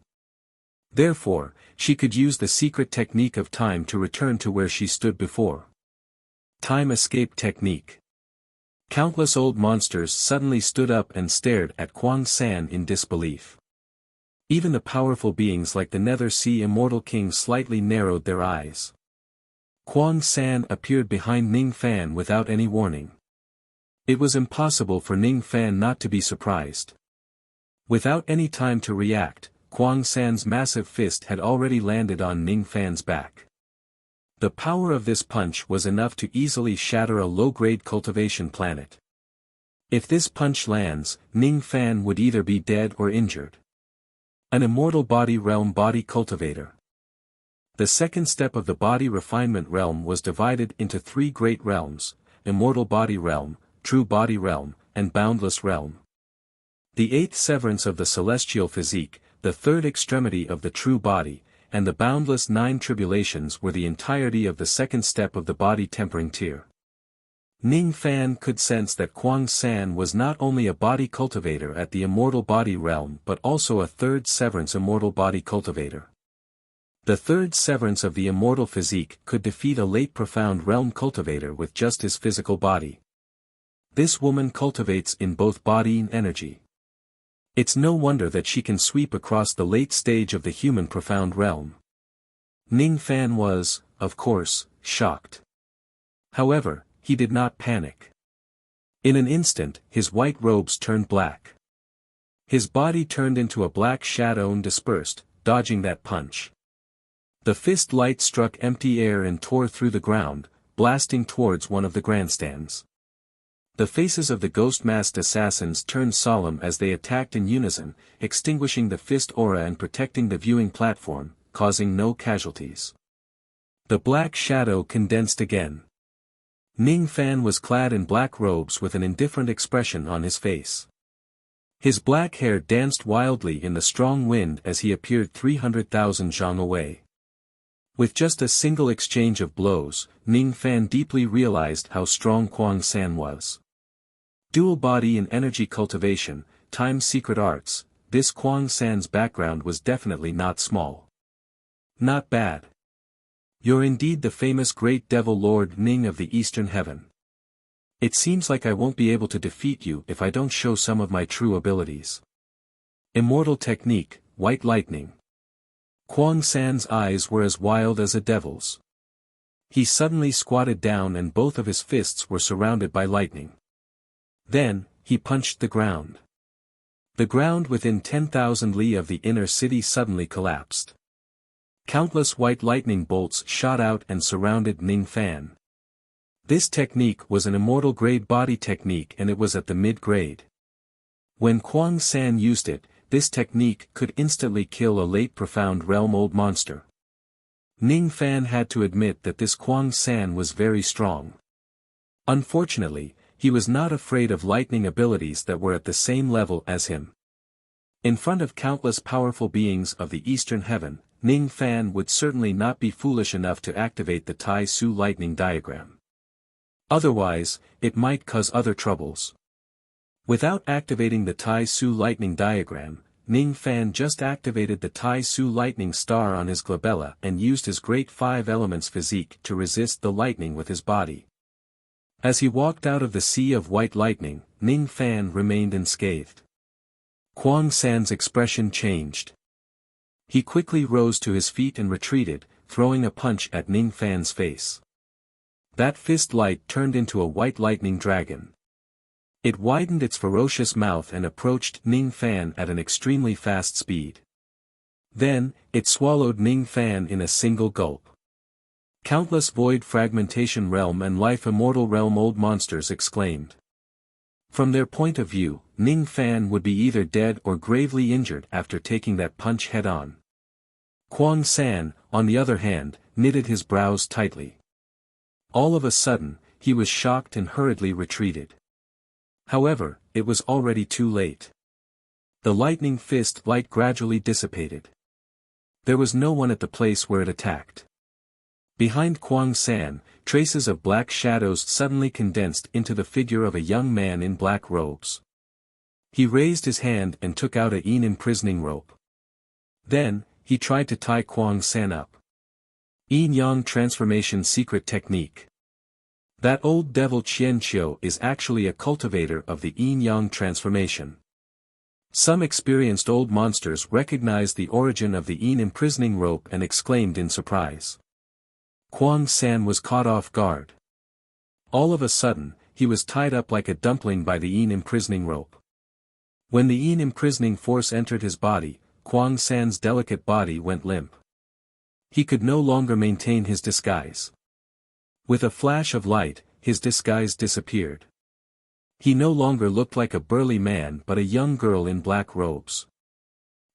Therefore, she could use the secret technique of time to return to where she stood before. Time escape technique. Countless old monsters suddenly stood up and stared at Kuang San in disbelief. Even the powerful beings like the Nether Sea Immortal King slightly narrowed their eyes. Kuang San appeared behind Ning Fan without any warning. It was impossible for Ning Fan not to be surprised. Without any time to react, Kuang San's massive fist had already landed on Ning Fan's back. The power of this punch was enough to easily shatter a low-grade cultivation planet. If this punch lands, Ning Fan would either be dead or injured. An immortal body realm body cultivator. The second step of the body refinement realm was divided into three great realms: immortal body realm, true body realm, and boundless realm. The eighth severance of the celestial physique, the third extremity of the true body, and the boundless nine tribulations were the entirety of the second step of the body tempering tier. Ning Fan could sense that Kuang San was not only a body cultivator at the immortal body realm but also a third severance immortal body cultivator. The third severance of the immortal physique could defeat a late profound realm cultivator with just his physical body. This woman cultivates in both body and energy. It's no wonder that she can sweep across the late stage of the human profound realm. Ning Fan was, of course, shocked. However, he did not panic. In an instant, his white robes turned black. His body turned into a black shadow and dispersed, dodging that punch. The fist light struck empty air and tore through the ground, blasting towards one of the grandstands. The faces of the ghost-masked assassins turned solemn as they attacked in unison, extinguishing the fist aura and protecting the viewing platform, causing no casualties. The black shadow condensed again. Ning Fan was clad in black robes with an indifferent expression on his face. His black hair danced wildly in the strong wind as he appeared 300,000 zhang away. With just a single exchange of blows, Ning Fan deeply realized how strong Kuang San was. Dual body in energy cultivation, time's secret arts, this Kuang San's background was definitely not small. Not bad. You're indeed the famous great devil Lord Ning of the Eastern Heaven. It seems like I won't be able to defeat you if I don't show some of my true abilities. Immortal technique, white lightning. Kuang San's eyes were as wild as a devil's. He suddenly squatted down and both of his fists were surrounded by lightning. Then, he punched the ground. The ground within 10,000 li of the inner city suddenly collapsed. Countless white lightning bolts shot out and surrounded Ning Fan. This technique was an immortal grade body technique and it was at the mid-grade. When Kuang San used it, this technique could instantly kill a late profound realm old monster. Ning Fan had to admit that this Kuang San was very strong. Unfortunately, he was not afraid of lightning abilities that were at the same level as him. In front of countless powerful beings of the Eastern Heaven, Ning Fan would certainly not be foolish enough to activate the Tai Su lightning diagram. Otherwise, it might cause other troubles. Without activating the Tai Su lightning diagram, Ning Fan just activated the Tai Su lightning star on his glabella and used his great five elements physique to resist the lightning with his body. As he walked out of the sea of white lightning, Ning Fan remained unscathed. Kuang San's expression changed. He quickly rose to his feet and retreated, throwing a punch at Ning Fan's face. That fist light turned into a white lightning dragon. It widened its ferocious mouth and approached Ning Fan at an extremely fast speed. Then, it swallowed Ning Fan in a single gulp. Countless void fragmentation realm and life immortal realm old monsters exclaimed. From their point of view, Ning Fan would be either dead or gravely injured after taking that punch head-on. Kuang San, on the other hand, knitted his brows tightly. All of a sudden, he was shocked and hurriedly retreated. However, it was already too late. The lightning fist light gradually dissipated. There was no one at the place where it attacked. Behind Kuang San, traces of black shadows suddenly condensed into the figure of a young man in black robes. He raised his hand and took out a yin imprisoning rope. Then, he tried to tie Kuang San up. Yin-yang transformation secret technique. That old devil Qian Qiu is actually a cultivator of the yin-yang transformation. Some experienced old monsters recognized the origin of the yin imprisoning rope and exclaimed in surprise. Kuang San was caught off guard. All of a sudden, he was tied up like a dumpling by the yin imprisoning rope. When the yin imprisoning force entered his body, Kuang San's delicate body went limp. He could no longer maintain his disguise. With a flash of light, his disguise disappeared. He no longer looked like a burly man but a young girl in black robes.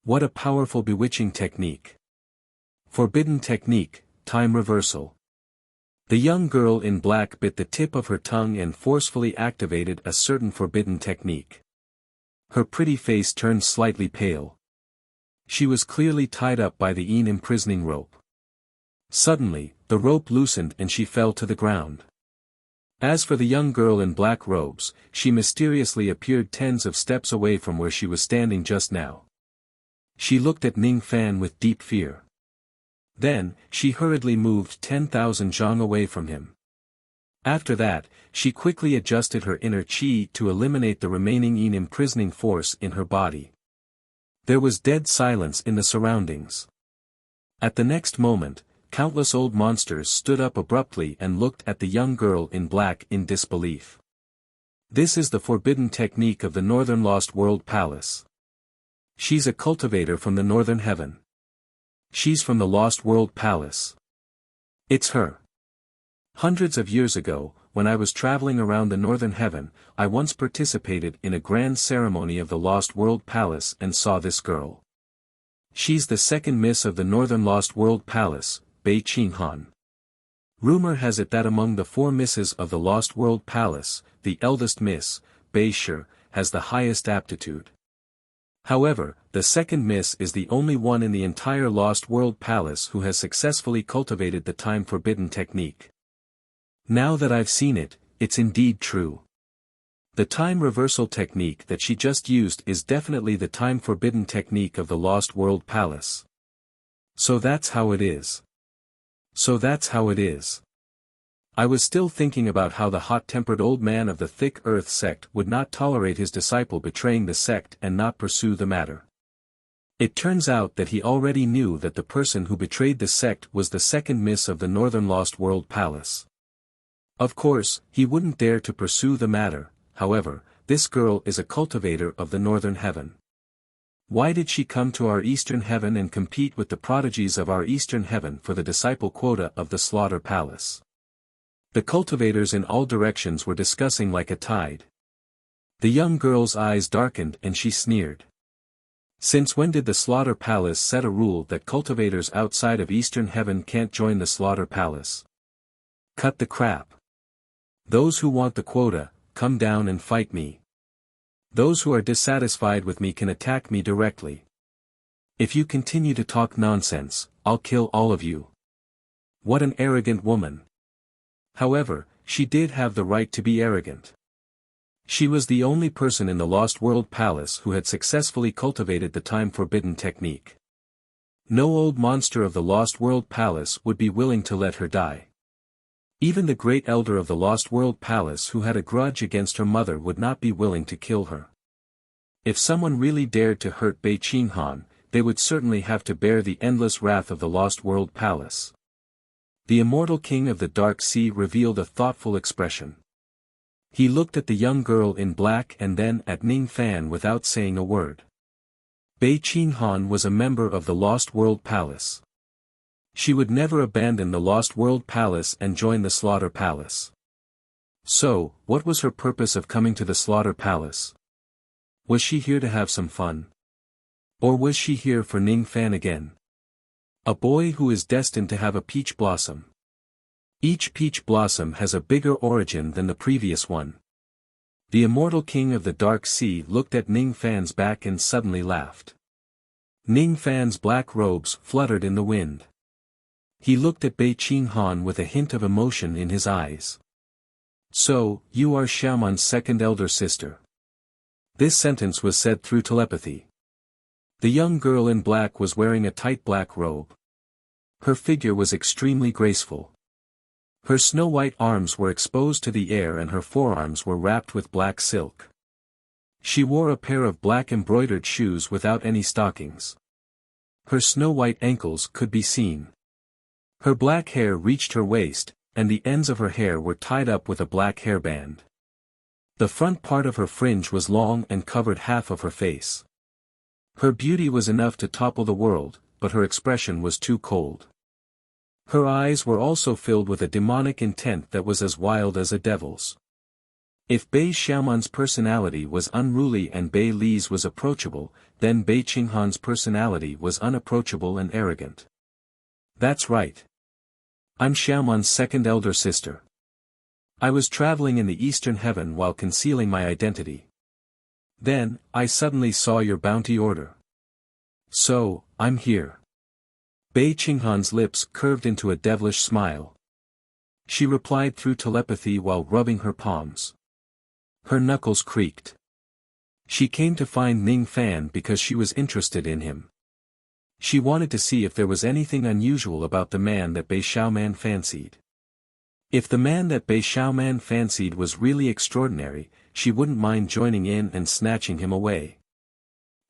What a powerful bewitching technique. Forbidden technique, time reversal. The young girl in black bit the tip of her tongue and forcefully activated a certain forbidden technique. Her pretty face turned slightly pale. She was clearly tied up by the yin imprisoning rope. Suddenly, the rope loosened and she fell to the ground. As for the young girl in black robes, she mysteriously appeared tens of steps away from where she was standing just now. She looked at Ning Fan with deep fear. Then, she hurriedly moved 10,000 zhang away from him. After that, she quickly adjusted her inner qi to eliminate the remaining yin imprisoning force in her body. There was dead silence in the surroundings. At the next moment, countless old monsters stood up abruptly and looked at the young girl in black in disbelief. This is the forbidden technique of the Northern Lost World Palace. She's a cultivator from the Northern Heaven. She's from the Lost World Palace. It's her. Hundreds of years ago, when I was traveling around the Northern Heaven, I once participated in a grand ceremony of the Lost World Palace and saw this girl. She's the second miss of the Northern Lost World Palace, Bei Qinghan. Rumor has it that among the 4 misses of the Lost World Palace, the eldest miss, Bei Shi, has the highest aptitude. However, the second miss is the only one in the entire Lost World Palace who has successfully cultivated the time-forbidden technique. Now that I've seen it, it's indeed true. The time reversal technique that she just used is definitely the time-forbidden technique of the Lost World Palace. So that's how it is. So that's how it is. I was still thinking about how the hot-tempered old man of the Thick Earth sect would not tolerate his disciple betraying the sect and not pursue the matter. It turns out that he already knew that the person who betrayed the sect was the second miss of the Northern Lost World Palace. Of course, he wouldn't dare to pursue the matter. However, this girl is a cultivator of the Northern Heaven. Why did she come to our Eastern Heaven and compete with the prodigies of our Eastern Heaven for the disciple quota of the Slaughter Palace? The cultivators in all directions were discussing like a tide. The young girl's eyes darkened and she sneered. Since when did the Slaughter Palace set a rule that cultivators outside of Eastern Heaven can't join the Slaughter Palace? Cut the crap. Those who want the quota, come down and fight me. Those who are dissatisfied with me can attack me directly. If you continue to talk nonsense, I'll kill all of you. What an arrogant woman. However, she did have the right to be arrogant. She was the only person in the Lost World Palace who had successfully cultivated the time-forbidden technique. No old monster of the Lost World Palace would be willing to let her die. Even the great elder of the Lost World Palace who had a grudge against her mother would not be willing to kill her. If someone really dared to hurt Bei Qinghan, they would certainly have to bear the endless wrath of the Lost World Palace. The immortal king of the Dark Sea revealed a thoughtful expression. He looked at the young girl in black and then at Ning Fan without saying a word. Bei Qinghan was a member of the Lost World Palace. She would never abandon the Lost World Palace and join the Slaughter Palace. So, what was her purpose of coming to the Slaughter Palace? Was she here to have some fun? Or was she here for Ning Fan again? A boy who is destined to have a peach blossom. Each peach blossom has a bigger origin than the previous one. The immortal king of the Dark Sea looked at Ning Fan's back and suddenly laughed. Ning Fan's black robes fluttered in the wind. He looked at Bei Qinghan with a hint of emotion in his eyes. So, you are Xiaoman's second elder sister. This sentence was said through telepathy. The young girl in black was wearing a tight black robe. Her figure was extremely graceful. Her snow-white arms were exposed to the air and her forearms were wrapped with black silk. She wore a pair of black embroidered shoes without any stockings. Her snow-white ankles could be seen. Her black hair reached her waist, and the ends of her hair were tied up with a black hairband. The front part of her fringe was long and covered half of her face. Her beauty was enough to topple the world, but her expression was too cold. Her eyes were also filled with a demonic intent that was as wild as a devil's. If Bei Xiaoman's personality was unruly and Bei Li's was approachable, then Bei Qinghan's personality was unapproachable and arrogant. That's right. I'm Xiaoman's second elder sister. I was traveling in the Eastern Heaven while concealing my identity. Then, I suddenly saw your bounty order. So, I'm here. Bei Qinghan's lips curved into a devilish smile. She replied through telepathy while rubbing her palms. Her knuckles creaked. She came to find Ning Fan because she was interested in him. She wanted to see if there was anything unusual about the man that Bei Xiaoman fancied. If the man that Bei Xiaoman fancied was really extraordinary, she wouldn't mind joining in and snatching him away.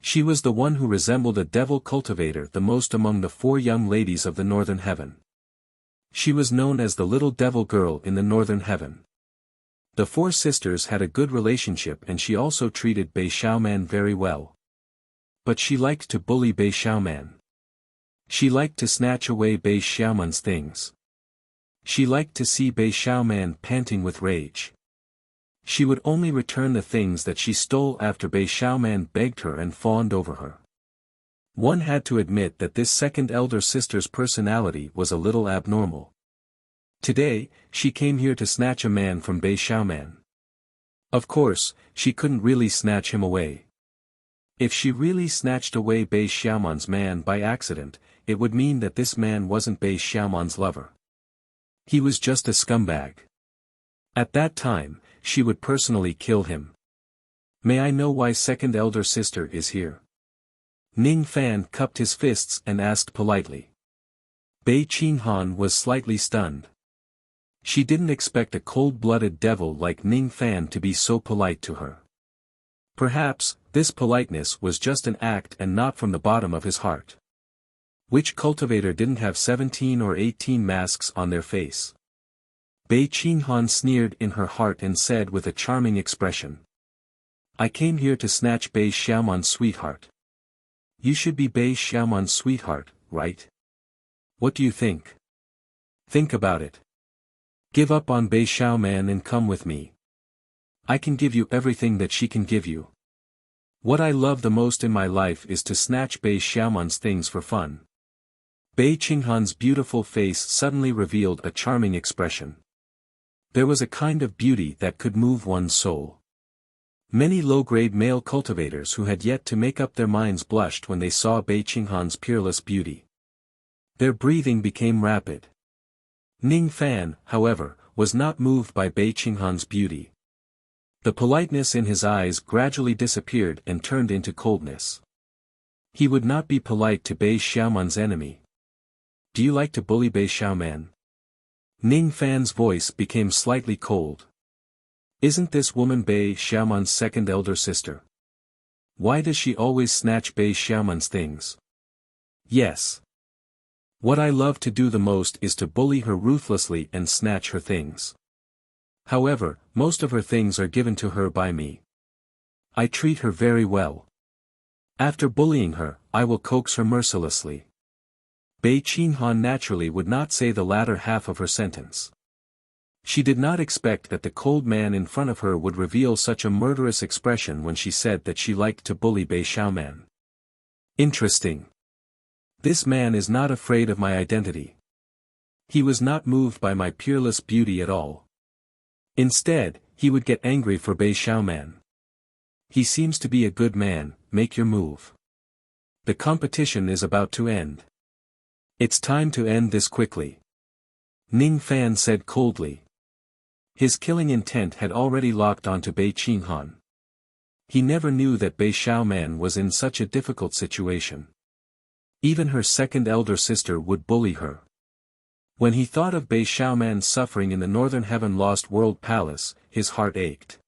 She was the one who resembled a devil cultivator the most among the 4 young ladies of the Northern Heaven. She was known as the little devil girl in the Northern Heaven. The 4 sisters had a good relationship and she also treated Bei Xiaoman very well. But she liked to bully Bei Xiaoman. She liked to snatch away Bei Xiaoman's things. She liked to see Bei Xiaoman panting with rage. She would only return the things that she stole after Bei Xiaoman begged her and fawned over her. One had to admit that this second elder sister's personality was a little abnormal. Today, she came here to snatch a man from Bei Xiaoman. Of course, she couldn't really snatch him away. If she really snatched away Bei Xiaoman's man by accident, it would mean that this man wasn't Bei Xiaoman's lover. He was just a scumbag. At that time, she would personally kill him. May I know why second elder sister is here? Ning Fan cupped his fists and asked politely. Bei Qinghan was slightly stunned. She didn't expect a cold-blooded devil like Ning Fan to be so polite to her. Perhaps, this politeness was just an act and not from the bottom of his heart. Which cultivator didn't have 17 or 18 masks on their face? Bei Qinghan sneered in her heart and said with a charming expression. I came here to snatch Bei Xiaoman's sweetheart. You should be Bei Xiaoman's sweetheart, right? What do you think? Think about it. Give up on Bei Xiaoman and come with me. I can give you everything that she can give you. What I love the most in my life is to snatch Bei Xiaoman's things for fun. Bei Qinghan's beautiful face suddenly revealed a charming expression. There was a kind of beauty that could move one's soul. Many low-grade male cultivators who had yet to make up their minds blushed when they saw Bei Qinghan's peerless beauty. Their breathing became rapid. Ning Fan, however, was not moved by Bei Qinghan's beauty. The politeness in his eyes gradually disappeared and turned into coldness. He would not be polite to Bei Xiaoman's enemy. Do you like to bully Bei Xiaoman? Ning Fan's voice became slightly cold. Isn't this woman Bei Xiaoman's second elder sister? Why does she always snatch Bei Xiaoman's things? Yes. What I love to do the most is to bully her ruthlessly and snatch her things. However, most of her things are given to her by me. I treat her very well. After bullying her, I will coax her mercilessly. Bei Qinghan naturally would not say the latter half of her sentence. She did not expect that the cold man in front of her would reveal such a murderous expression when she said that she liked to bully Bei Xiaoman. Interesting. This man is not afraid of my identity. He was not moved by my peerless beauty at all. Instead, he would get angry for Bei Xiaoman. He seems to be a good man, make your move. The competition is about to end. It's time to end this quickly. Ning Fan said coldly. His killing intent had already locked onto Bei Qinghan. He never knew that Bei Xiaoman was in such a difficult situation. Even her second elder sister would bully her. When he thought of Bei Xiaoman's suffering in the Northern Heaven Lost World Palace, his heart ached.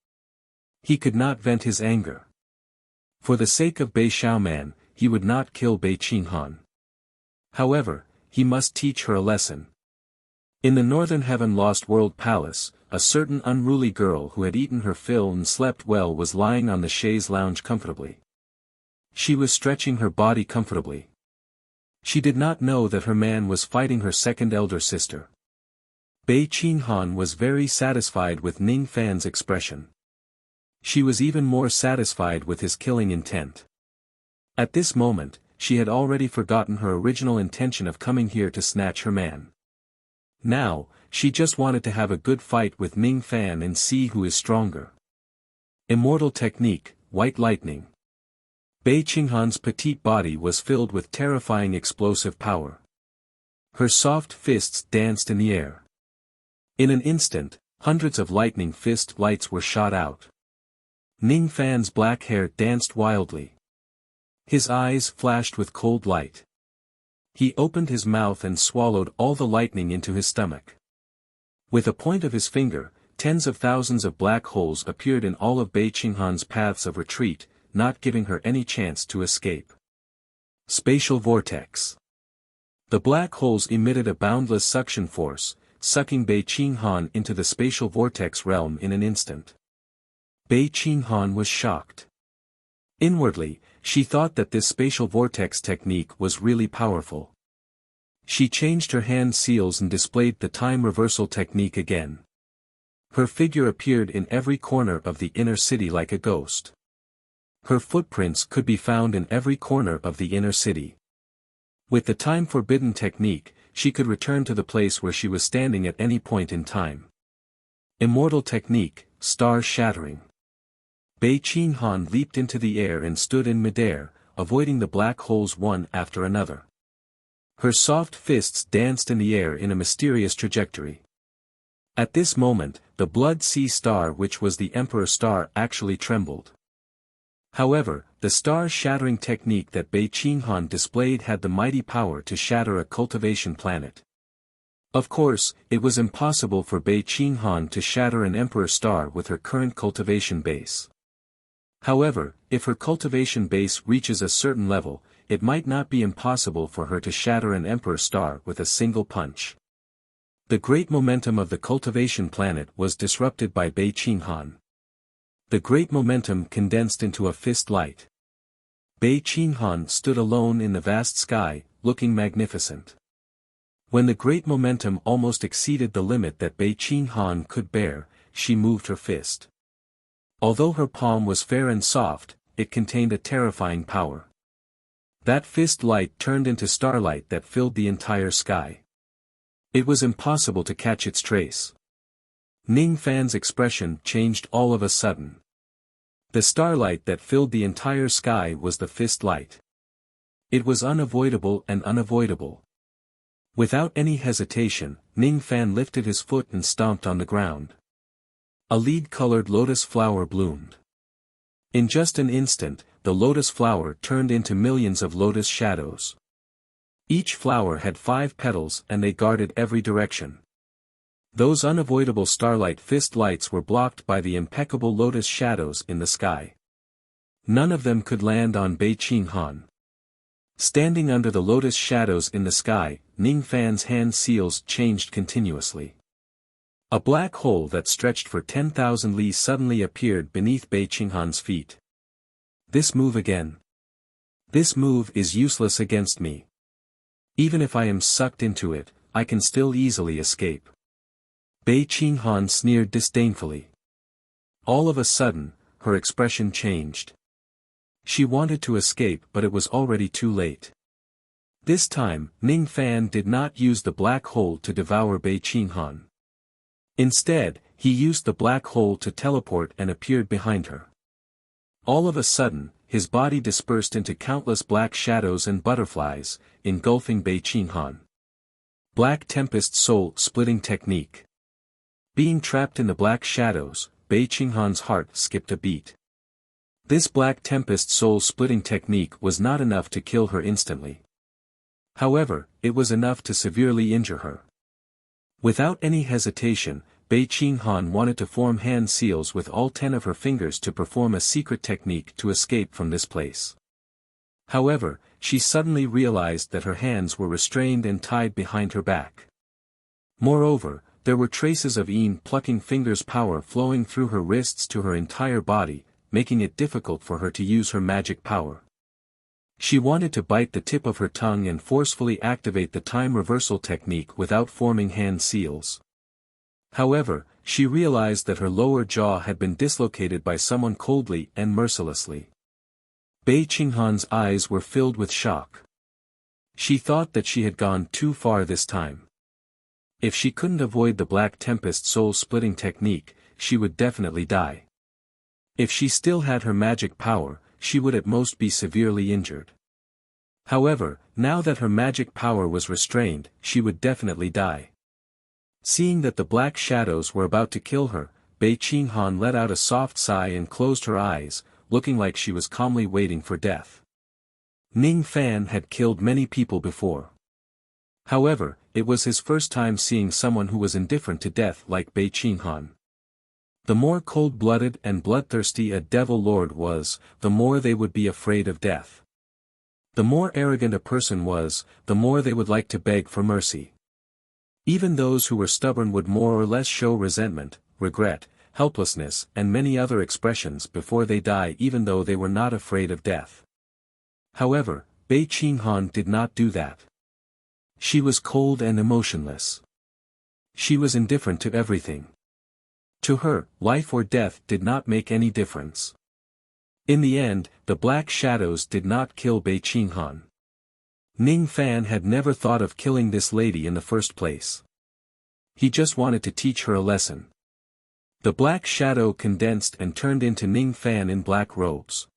He could not vent his anger. For the sake of Bei Xiaoman, he would not kill Bei Qinghan. However, he must teach her a lesson. In the Northern Heaven Lost World Palace, a certain unruly girl who had eaten her fill and slept well was lying on the chaise lounge comfortably. She was stretching her body comfortably. She did not know that her man was fighting her second elder sister. Bei Qinghan was very satisfied with Ning Fan's expression. She was even more satisfied with his killing intent. At this moment, she had already forgotten her original intention of coming here to snatch her man. Now, she just wanted to have a good fight with Ning Fan and see who is stronger. Immortal technique, White Lightning. Bei Qinghan's petite body was filled with terrifying explosive power. Her soft fists danced in the air. In an instant, hundreds of lightning fist lights were shot out. Ning Fan's black hair danced wildly. His eyes flashed with cold light. He opened his mouth and swallowed all the lightning into his stomach. With a point of his finger, tens of thousands of black holes appeared in all of Bei Qinghan's paths of retreat, not giving her any chance to escape. Spatial vortex. The black holes emitted a boundless suction force, sucking Bei Qinghan into the spatial vortex realm in an instant. Bei Qinghan was shocked. Inwardly, she thought that this spatial vortex technique was really powerful. She changed her hand seals and displayed the time reversal technique again. Her figure appeared in every corner of the inner city like a ghost. Her footprints could be found in every corner of the inner city. With the time forbidden technique, she could return to the place where she was standing at any point in time. Immortal technique, star shattering. Bei Qinghan leaped into the air and stood in midair, avoiding the black holes one after another. Her soft fists danced in the air in a mysterious trajectory. At this moment, the Blood Sea Star, which was the Emperor Star, actually trembled. However, the star-shattering technique that Bei Qinghan displayed had the mighty power to shatter a cultivation planet. Of course, it was impossible for Bei Qinghan to shatter an Emperor Star with her current cultivation base. However, if her cultivation base reaches a certain level, it might not be impossible for her to shatter an Emperor Star with a single punch. The great momentum of the cultivation planet was disrupted by Bei Qinghan. The great momentum condensed into a fist light. Bei Qinghan stood alone in the vast sky, looking magnificent. When the great momentum almost exceeded the limit that Bei Qinghan could bear, she moved her fist. Although her palm was fair and soft, it contained a terrifying power. That fist light turned into starlight that filled the entire sky. It was impossible to catch its trace. Ning Fan's expression changed all of a sudden. The starlight that filled the entire sky was the fist light. It was unavoidable and unavoidable. Without any hesitation, Ning Fan lifted his foot and stomped on the ground. A lead-colored lotus flower bloomed. In just an instant, the lotus flower turned into millions of lotus shadows. Each flower had 5 petals and they guarded every direction. Those unavoidable starlight fist lights were blocked by the impeccable lotus shadows in the sky. None of them could land on Bei Qinghan. Standing under the lotus shadows in the sky, Ning Fan's hand seals changed continuously. A black hole that stretched for 10,000 li suddenly appeared beneath Bei Qinghan's feet. This move again. This move is useless against me. Even if I am sucked into it, I can still easily escape. Bei Qinghan sneered disdainfully. All of a sudden, her expression changed. She wanted to escape, but it was already too late. This time, Ning Fan did not use the black hole to devour Bei Qinghan. Instead, he used the black hole to teleport and appeared behind her. All of a sudden, his body dispersed into countless black shadows and butterflies, engulfing Bei Qinghan. Black Tempest Soul Splitting Technique. Being trapped in the black shadows, Bei Qinghan's heart skipped a beat. This Black Tempest Soul Splitting technique was not enough to kill her instantly. However, it was enough to severely injure her. Without any hesitation, Bei Qinghan wanted to form hand seals with all 10 of her fingers to perform a secret technique to escape from this place. However, she suddenly realized that her hands were restrained and tied behind her back. Moreover, there were traces of plucking fingers power flowing through her wrists to her entire body, making it difficult for her to use her magic power. She wanted to bite the tip of her tongue and forcefully activate the time reversal technique without forming hand seals. However, she realized that her lower jaw had been dislocated by someone coldly and mercilessly. Bei Qinghan's eyes were filled with shock. She thought that she had gone too far this time. If she couldn't avoid the Black Tempest soul-splitting technique, she would definitely die. If she still had her magic power, she would at most be severely injured. However, now that her magic power was restrained, she would definitely die. Seeing that the black shadows were about to kill her, Bei Qinghan let out a soft sigh and closed her eyes, looking like she was calmly waiting for death. Ning Fan had killed many people before. However, it was his first time seeing someone who was indifferent to death like Bei Qinghan. The more cold-blooded and bloodthirsty a devil lord was, the more they would be afraid of death. The more arrogant a person was, the more they would like to beg for mercy. Even those who were stubborn would more or less show resentment, regret, helplessness and many other expressions before they die, even though they were not afraid of death. However, Bei Qinghan did not do that. She was cold and emotionless. She was indifferent to everything. To her, life or death did not make any difference. In the end, the black shadows did not kill Bei Qinghan. Ning Fan had never thought of killing this lady in the first place. He just wanted to teach her a lesson. The black shadow condensed and turned into Ning Fan in black robes.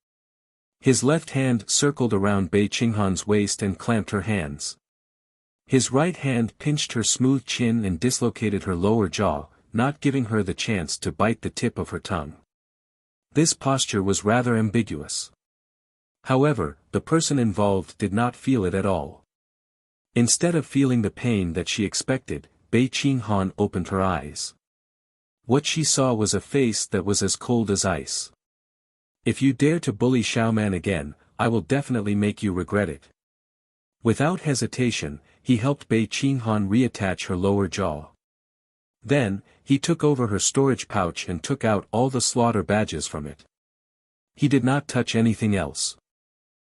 His left hand circled around Bei Qinghan's waist and clamped her hands. His right hand pinched her smooth chin and dislocated her lower jaw, not giving her the chance to bite the tip of her tongue. This posture was rather ambiguous. However, the person involved did not feel it at all. Instead of feeling the pain that she expected, Bei Qinghan opened her eyes. What she saw was a face that was as cold as ice. If you dare to bully Xiaoman again, I will definitely make you regret it. Without hesitation, he helped Bei Qinghan reattach her lower jaw. Then, he took over her storage pouch and took out all the slaughter badges from it. He did not touch anything else.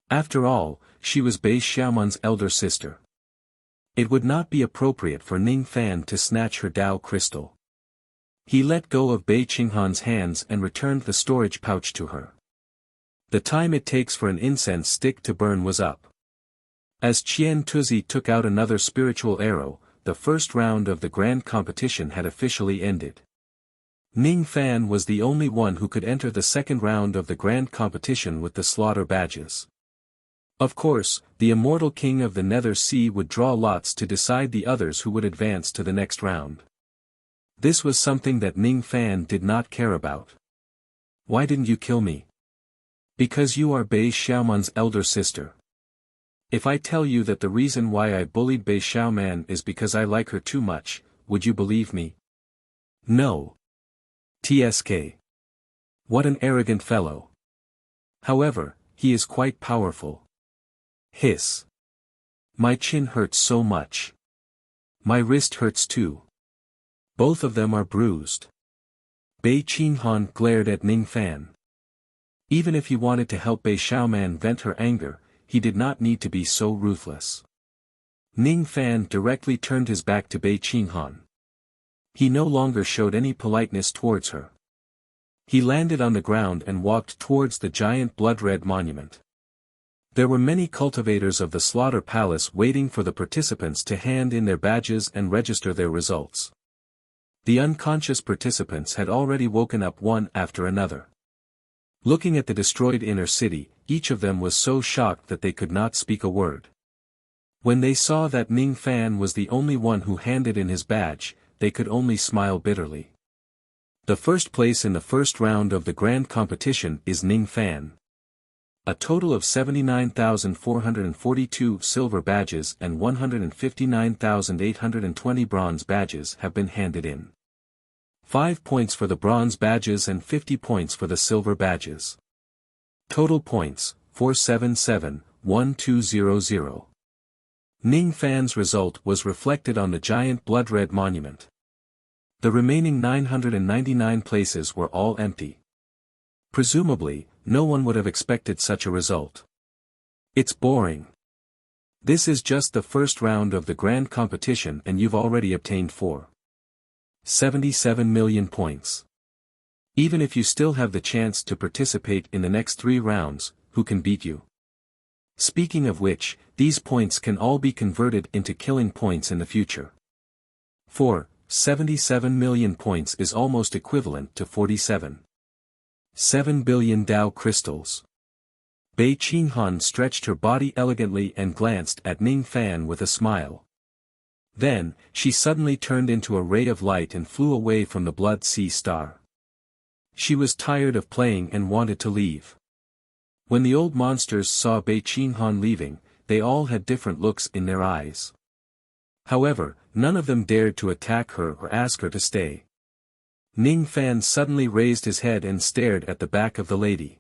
After all, she was Bei Xiaoman's elder sister. It would not be appropriate for Ning Fan to snatch her Dao crystal. He let go of Bei Qinghan's hands and returned the storage pouch to her. The time it takes for an incense stick to burn was up. As Qian Tuzi took out another spiritual arrow, the first round of the grand competition had officially ended. Ning Fan was the only one who could enter the second round of the grand competition with the slaughter badges. Of course, the immortal king of the Nether Sea would draw lots to decide the others who would advance to the next round. This was something that Ning Fan did not care about. Why didn't you kill me? Because you are Bei Xiaoman's elder sister. If I tell you that the reason why I bullied Bei Xiaoman is because I like her too much, would you believe me? No. TSK. What an arrogant fellow. However, he is quite powerful. Hiss. My chin hurts so much. My wrist hurts too. Both of them are bruised. Bei Qinghan glared at Ning Fan. Even if he wanted to help Bei Xiaoman vent her anger, he did not need to be so ruthless. Ning Fan directly turned his back to Bei Qinghan. He no longer showed any politeness towards her. He landed on the ground and walked towards the giant blood-red monument. There were many cultivators of the Slaughter Palace waiting for the participants to hand in their badges and register their results. The unconscious participants had already woken up one after another. Looking at the destroyed inner city, each of them was so shocked that they could not speak a word. When they saw that Ning Fan was the only one who handed in his badge, they could only smile bitterly. The first place in the first round of the grand competition is Ning Fan. A total of 79,442 silver badges and 159,820 bronze badges have been handed in. 5 points for the bronze badges and 50 points for the silver badges. Total points, 477,1200. Ning Fan's result was reflected on the giant blood-red monument. The remaining 999 places were all empty. Presumably, no one would have expected such a result. It's boring. This is just the first round of the grand competition and you've already obtained 4.77 million points. Even if you still have the chance to participate in the next 3 rounds, who can beat you? Speaking of which, these points can all be converted into killing points in the future. 4.77 million points is almost equivalent to 47.7 billion Dao crystals. Bei Qinghan stretched her body elegantly and glanced at Ning Fan with a smile. Then, she suddenly turned into a ray of light and flew away from the Blood Sea Star. She was tired of playing and wanted to leave. When the old monsters saw Bei Qinghan leaving, they all had different looks in their eyes. However, none of them dared to attack her or ask her to stay. Ning Fan suddenly raised his head and stared at the back of the lady.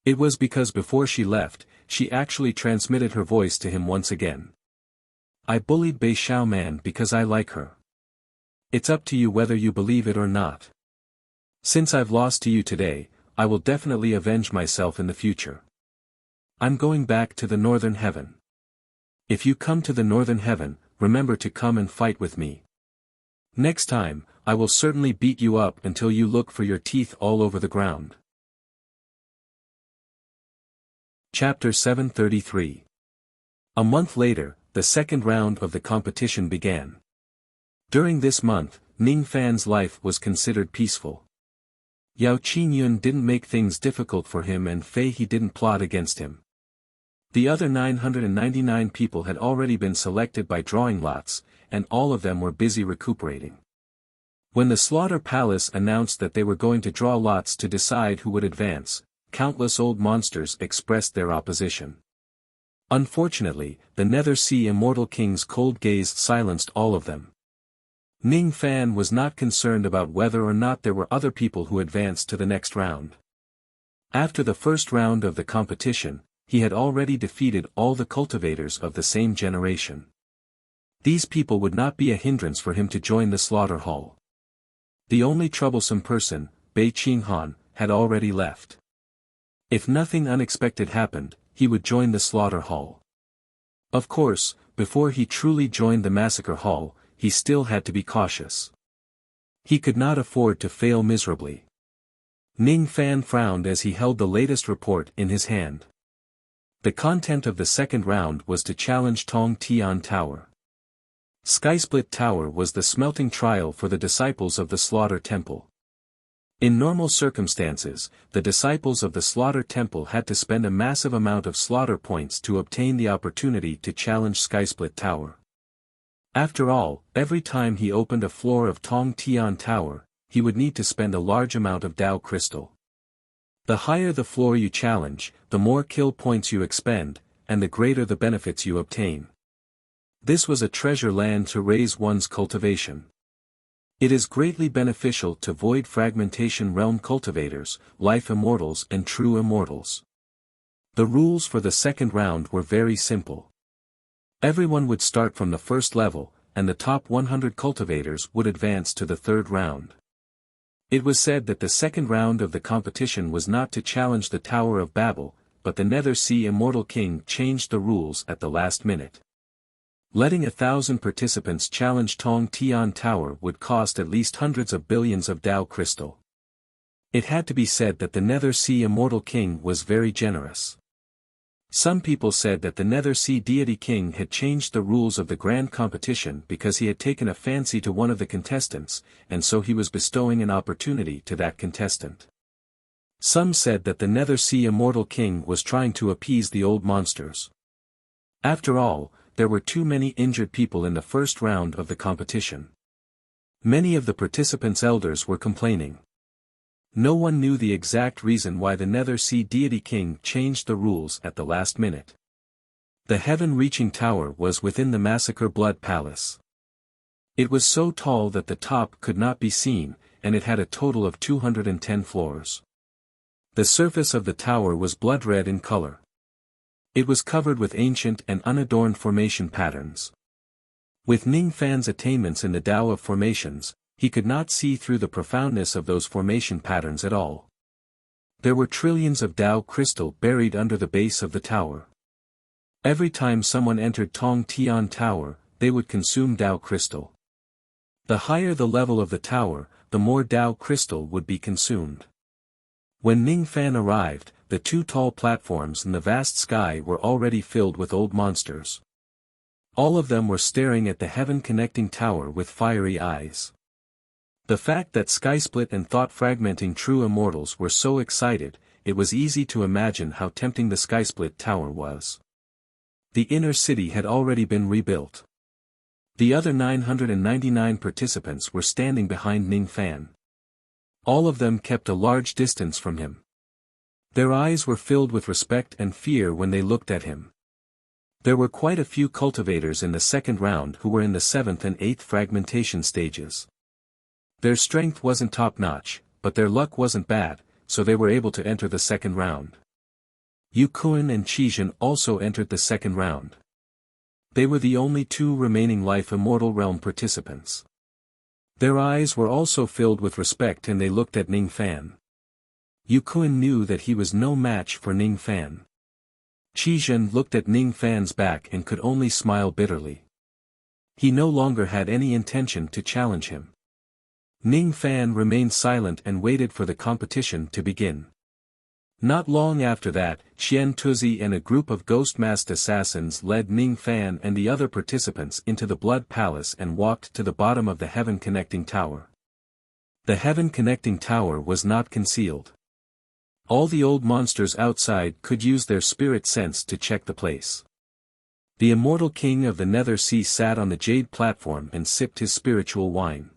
It was because before she left, she actually transmitted her voice to him once again. I bullied Bei Xiaoman because I like her. It's up to you whether you believe it or not. Since I've lost to you today, I will definitely avenge myself in the future. I'm going back to the Northern Heaven. If you come to the Northern Heaven, remember to come and fight with me. Next time, I will certainly beat you up until you look for your teeth all over the ground. Chapter 733. A month later, the second round of the competition began. During this month, Ning Fan's life was considered peaceful. Yao Qingyun didn't make things difficult for him, and Fei He didn't plot against him. The other 999 people had already been selected by drawing lots, and all of them were busy recuperating. When the Slaughter Palace announced that they were going to draw lots to decide who would advance, countless old monsters expressed their opposition. Unfortunately, the Nether Sea Immortal King's cold gaze silenced all of them. Ning Fan was not concerned about whether or not there were other people who advanced to the next round. After the first round of the competition, he had already defeated all the cultivators of the same generation. These people would not be a hindrance for him to join the slaughter hall. The only troublesome person, Bei Qinghan, had already left. If nothing unexpected happened, he would join the slaughter hall. Of course, before he truly joined the massacre hall, he still had to be cautious. He could not afford to fail miserably. Ning Fan frowned as he held the latest report in his hand. The content of the second round was to challenge Tong Tian Tower. Skysplit Tower was the smelting trial for the disciples of the Slaughter Temple. In normal circumstances, the disciples of the Slaughter Temple had to spend a massive amount of slaughter points to obtain the opportunity to challenge Skysplit Tower. After all, every time he opened a floor of Tong Tian Tower, he would need to spend a large amount of Dao Crystal. The higher the floor you challenge, the more kill points you expend, and the greater the benefits you obtain. This was a treasure land to raise one's cultivation. It is greatly beneficial to Void Fragmentation Realm cultivators, Life Immortals and True Immortals. The rules for the second round were very simple. Everyone would start from the first level, and the top 100 cultivators would advance to the third round. It was said that the second round of the competition was not to challenge the Tower of Babel, but the Nether Sea Immortal King changed the rules at the last minute. Letting 1,000 participants challenge Tong Tian Tower would cost at least hundreds of billions of Dao Crystal. It had to be said that the Nether Sea Immortal King was very generous. Some people said that the Nether Sea Deity King had changed the rules of the grand competition because he had taken a fancy to one of the contestants, and so he was bestowing an opportunity to that contestant. Some said that the Nether Sea Immortal King was trying to appease the old monsters. After all, there were too many injured people in the first round of the competition. Many of the participants' elders were complaining. No one knew the exact reason why the Nether Sea Deity King changed the rules at the last minute. The heaven-reaching tower was within the Massacre Blood Palace. It was so tall that the top could not be seen, and it had a total of 210 floors. The surface of the tower was blood red in color. It was covered with ancient and unadorned formation patterns. With Ning Fan's attainments in the Tao of formations, he could not see through the profoundness of those formation patterns at all. There were trillions of Dao crystal buried under the base of the tower. Every time someone entered Tong Tian Tower, they would consume Dao crystal. The higher the level of the tower, the more Dao crystal would be consumed. When Ning Fan arrived, the two tall platforms in the vast sky were already filled with old monsters. All of them were staring at the heaven-connecting tower with fiery eyes. The fact that Skysplit and thought-fragmenting True Immortals were so excited, it was easy to imagine how tempting the Skysplit Tower was. The inner city had already been rebuilt. The other 999 participants were standing behind Ning Fan. All of them kept a large distance from him. Their eyes were filled with respect and fear when they looked at him. There were quite a few cultivators in the second round who were in the 7th and 8th fragmentation stages. Their strength wasn't top-notch, but their luck wasn't bad, so they were able to enter the second round. Yu Kuan and Qizhen also entered the second round. They were the only two remaining Life Immortal Realm participants. Their eyes were also filled with respect and they looked at Ning Fan. Yu Kuan knew that he was no match for Ning Fan. Qizhen looked at Ning Fan's back and could only smile bitterly. He no longer had any intention to challenge him. Ning Fan remained silent and waited for the competition to begin. Not long after that, Qian Tuzi and a group of ghost-masked assassins led Ning Fan and the other participants into the Blood Palace and walked to the bottom of the Heaven Connecting Tower. The Heaven Connecting Tower was not concealed. All the old monsters outside could use their spirit sense to check the place. The immortal king of the Nether Sea sat on the jade platform and sipped his spiritual wine.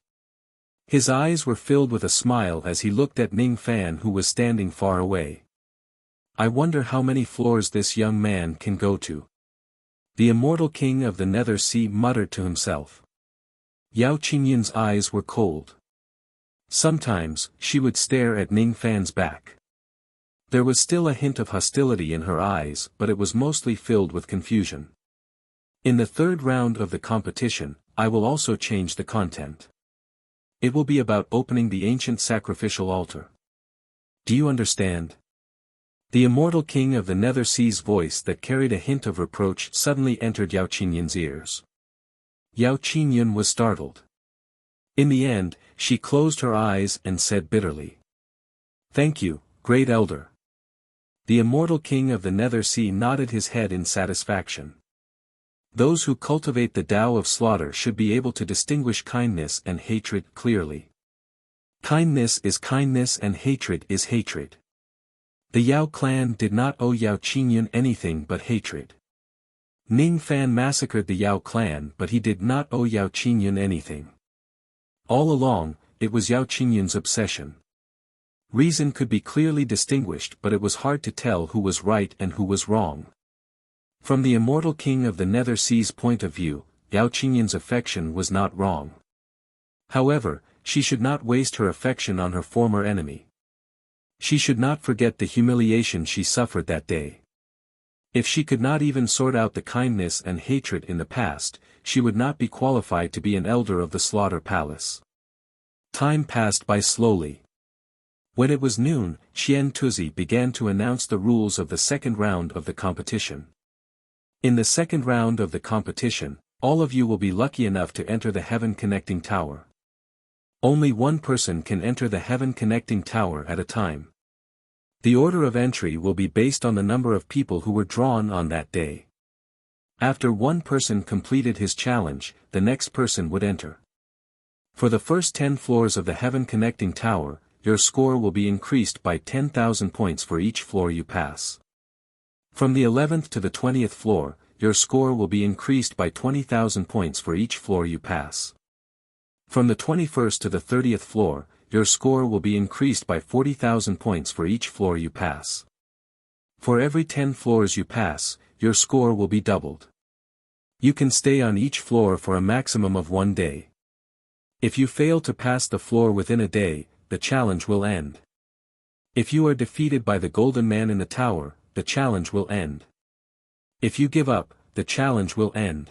His eyes were filled with a smile as he looked at Ning Fan, who was standing far away. I wonder how many floors this young man can go to. The immortal king of the Nether Sea muttered to himself. Yao Qingyun's eyes were cold. Sometimes, she would stare at Ning Fan's back. There was still a hint of hostility in her eyes, but it was mostly filled with confusion. In the third round of the competition, I will also change the content. It will be about opening the ancient sacrificial altar. Do you understand? The immortal king of the Nether Sea's voice that carried a hint of reproach suddenly entered Yao Qingyun's ears. Yao Qingyun was startled. In the end, she closed her eyes and said bitterly. Thank you, great elder. The immortal king of the Nether Sea nodded his head in satisfaction. Those who cultivate the Tao of slaughter should be able to distinguish kindness and hatred clearly. Kindness is kindness and hatred is hatred. The Yao clan did not owe Yao Qingyun anything but hatred. Ning Fan massacred the Yao clan, but he did not owe Yao Qingyun anything. All along, it was Yao Qingyun's obsession. Reason could be clearly distinguished, but it was hard to tell who was right and who was wrong. From the immortal king of the Nether Sea's point of view, Yao Qingyun's affection was not wrong. However, she should not waste her affection on her former enemy. She should not forget the humiliation she suffered that day. If she could not even sort out the kindness and hatred in the past, she would not be qualified to be an elder of the Slaughter Palace. Time passed by slowly. When it was noon, Qian Tuzi began to announce the rules of the second round of the competition. In the second round of the competition, all of you will be lucky enough to enter the Heaven Connecting Tower. Only one person can enter the Heaven Connecting Tower at a time. The order of entry will be based on the number of people who were drawn on that day. After one person completed his challenge, the next person would enter. For the first 10 floors of the Heaven Connecting Tower, your score will be increased by 10,000 points for each floor you pass. From the 11th to the 20th floor, your score will be increased by 20,000 points for each floor you pass. From the 21st to the 30th floor, your score will be increased by 40,000 points for each floor you pass. For every 10 floors you pass, your score will be doubled. You can stay on each floor for a maximum of 1 day. If you fail to pass the floor within a day, the challenge will end. If you are defeated by the Golden Man in the tower, the challenge will end. If you give up, the challenge will end.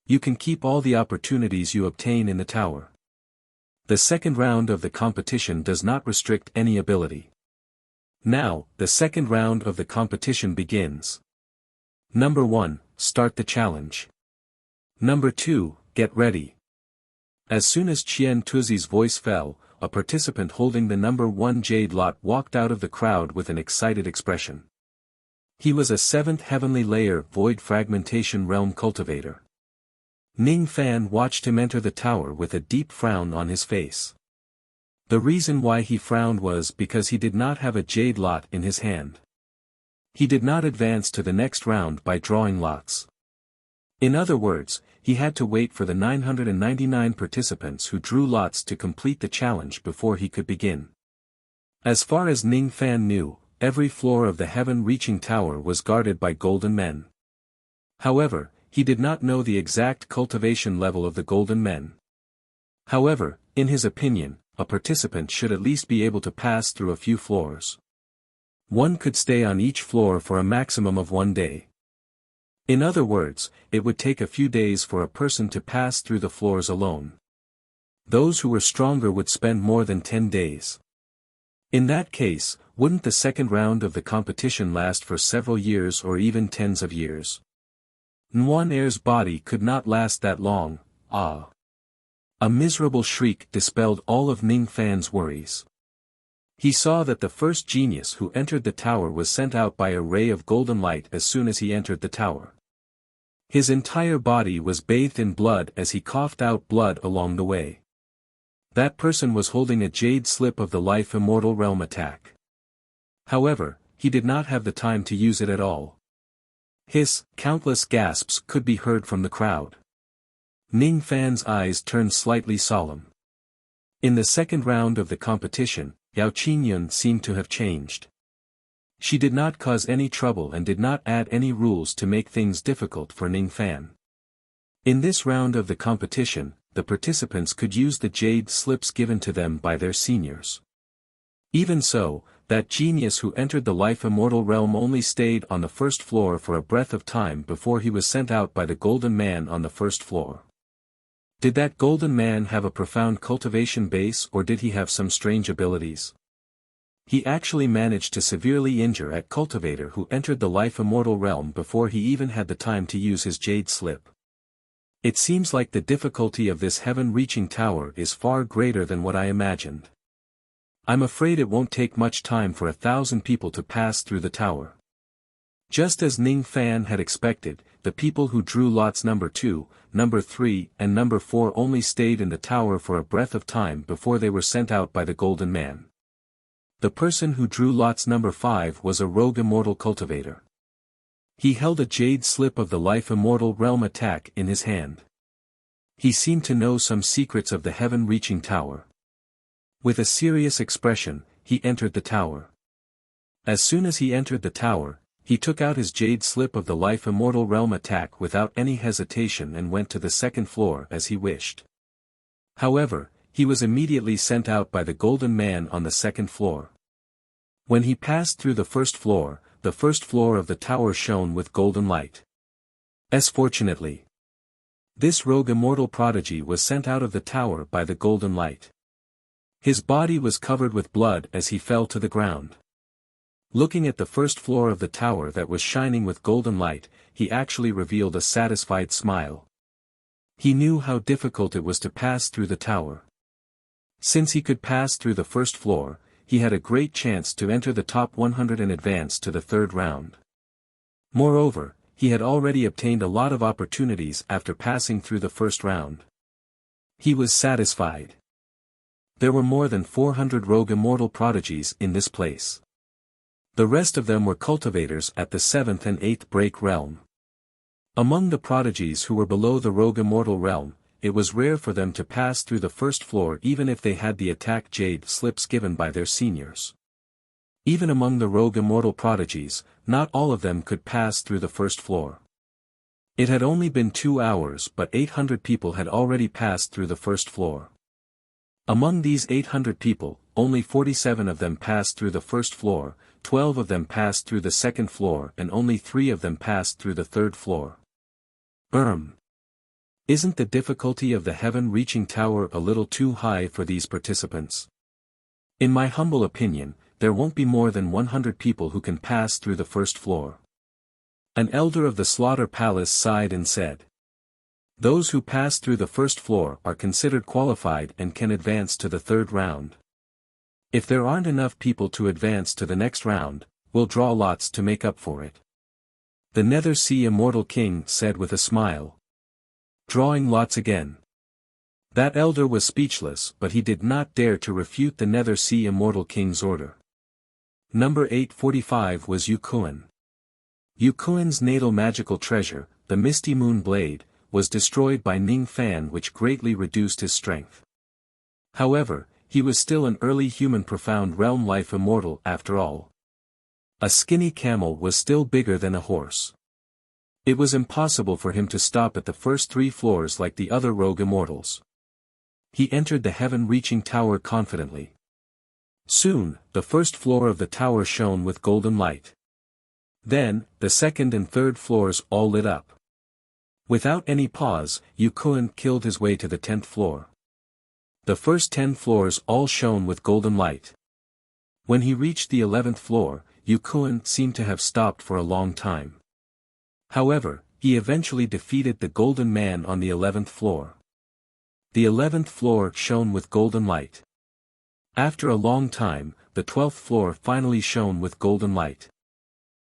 You can keep all the opportunities you obtain in the tower. The second round of the competition does not restrict any ability. Now, the second round of the competition begins. Number 1, start the challenge. Number 2, get ready. As soon as Qian Tuzi's voice fell, a participant holding the number 1 jade lot walked out of the crowd with an excited expression. He was a 7th heavenly layer void fragmentation realm cultivator. Ning Fan watched him enter the tower with a deep frown on his face. The reason why he frowned was because he did not have a jade lot in his hand. He did not advance to the next round by drawing lots. In other words, he had to wait for the 999 participants who drew lots to complete the challenge before he could begin. As far as Ning Fan knew, every floor of the heaven-reaching tower was guarded by golden men. However, he did not know the exact cultivation level of the golden men. However, in his opinion, a participant should at least be able to pass through a few floors. One could stay on each floor for a maximum of 1 day. In other words, it would take a few days for a person to pass through the floors alone. Those who were stronger would spend more than 10 days. In that case, wouldn't the second round of the competition last for several years or even tens of years? Nguyen Er's body could not last that long. Ah! A miserable shriek dispelled all of Ning Fan's worries. He saw that the first genius who entered the tower was sent out by a ray of golden light as soon as he entered the tower. His entire body was bathed in blood as he coughed out blood along the way. That person was holding a jade slip of the life immortal realm attack. However, he did not have the time to use it at all. Countless gasps could be heard from the crowd. Ning Fan's eyes turned slightly solemn. In the second round of the competition, Yao Qingyun seemed to have changed. She did not cause any trouble and did not add any rules to make things difficult for Ning Fan. In this round of the competition, the participants could use the jade slips given to them by their seniors. Even so, that genius who entered the life immortal realm only stayed on the first floor for a breath of time before he was sent out by the golden man on the first floor. Did that golden man have a profound cultivation base, or did he have some strange abilities? He actually managed to severely injure a cultivator who entered the life immortal realm before he even had the time to use his jade slip. It seems like the difficulty of this heaven-reaching tower is far greater than what I imagined. I'm afraid it won't take much time for 1,000 people to pass through the tower. Just as Ning Fan had expected, the people who drew lots number 2, number 3, and number 4 only stayed in the tower for a breath of time before they were sent out by the golden man. The person who drew lots number 5 was a rogue immortal cultivator. He held a jade slip of the life immortal realm attack in his hand. He seemed to know some secrets of the heaven-reaching tower. With a serious expression, he entered the tower. As soon as he entered the tower, he took out his jade slip of the life immortal realm attack without any hesitation and went to the second floor as he wished. However, he was immediately sent out by the golden man on the second floor. When he passed through the first floor of the tower shone with golden light. Fortunately, this rogue immortal prodigy was sent out of the tower by the golden light. His body was covered with blood as he fell to the ground. Looking at the first floor of the tower that was shining with golden light, he actually revealed a satisfied smile. He knew how difficult it was to pass through the tower. Since he could pass through the first floor, he had a great chance to enter the top 100 and advance to the third round. Moreover, he had already obtained a lot of opportunities after passing through the first round. He was satisfied. There were more than 400 rogue immortal prodigies in this place. The rest of them were cultivators at the 7th and 8th break realm. Among the prodigies who were below the rogue immortal realm, it was rare for them to pass through the first floor even if they had the attack jade slips given by their seniors. Even among the rogue immortal prodigies, not all of them could pass through the first floor. It had only been 2 hours but 800 people had already passed through the first floor. Among these 800 people, only 47 of them passed through the first floor, 12 of them passed through the second floor and only 3 of them passed through the third floor. Isn't the difficulty of the heaven-reaching tower a little too high for these participants? In my humble opinion, there won't be more than 100 people who can pass through the first floor. An elder of the slaughter palace sighed and said. Those who pass through the first floor are considered qualified and can advance to the third round. If there aren't enough people to advance to the next round, we'll draw lots to make up for it. The Nether Sea Immortal King said with a smile. Drawing lots again. That elder was speechless but he did not dare to refute the Nether Sea Immortal King's order. Number 845 was Yu Kuan. Yu Kuan's natal magical treasure, the Misty Moon Blade, was destroyed by Ning Fan, which greatly reduced his strength. However, he was still an early human profound realm life immortal after all. A skinny camel was still bigger than a horse. It was impossible for him to stop at the first 3 floors like the other rogue immortals. He entered the heaven-reaching tower confidently. Soon, the first floor of the tower shone with golden light. Then, the second and third floors all lit up. Without any pause, Yu Kuan killed his way to the 10th floor. The first 10 floors all shone with golden light. When he reached the 11th floor, Yu Kuan seemed to have stopped for a long time. However, he eventually defeated the golden man on the 11th floor. The 11th floor shone with golden light. After a long time, the 12th floor finally shone with golden light.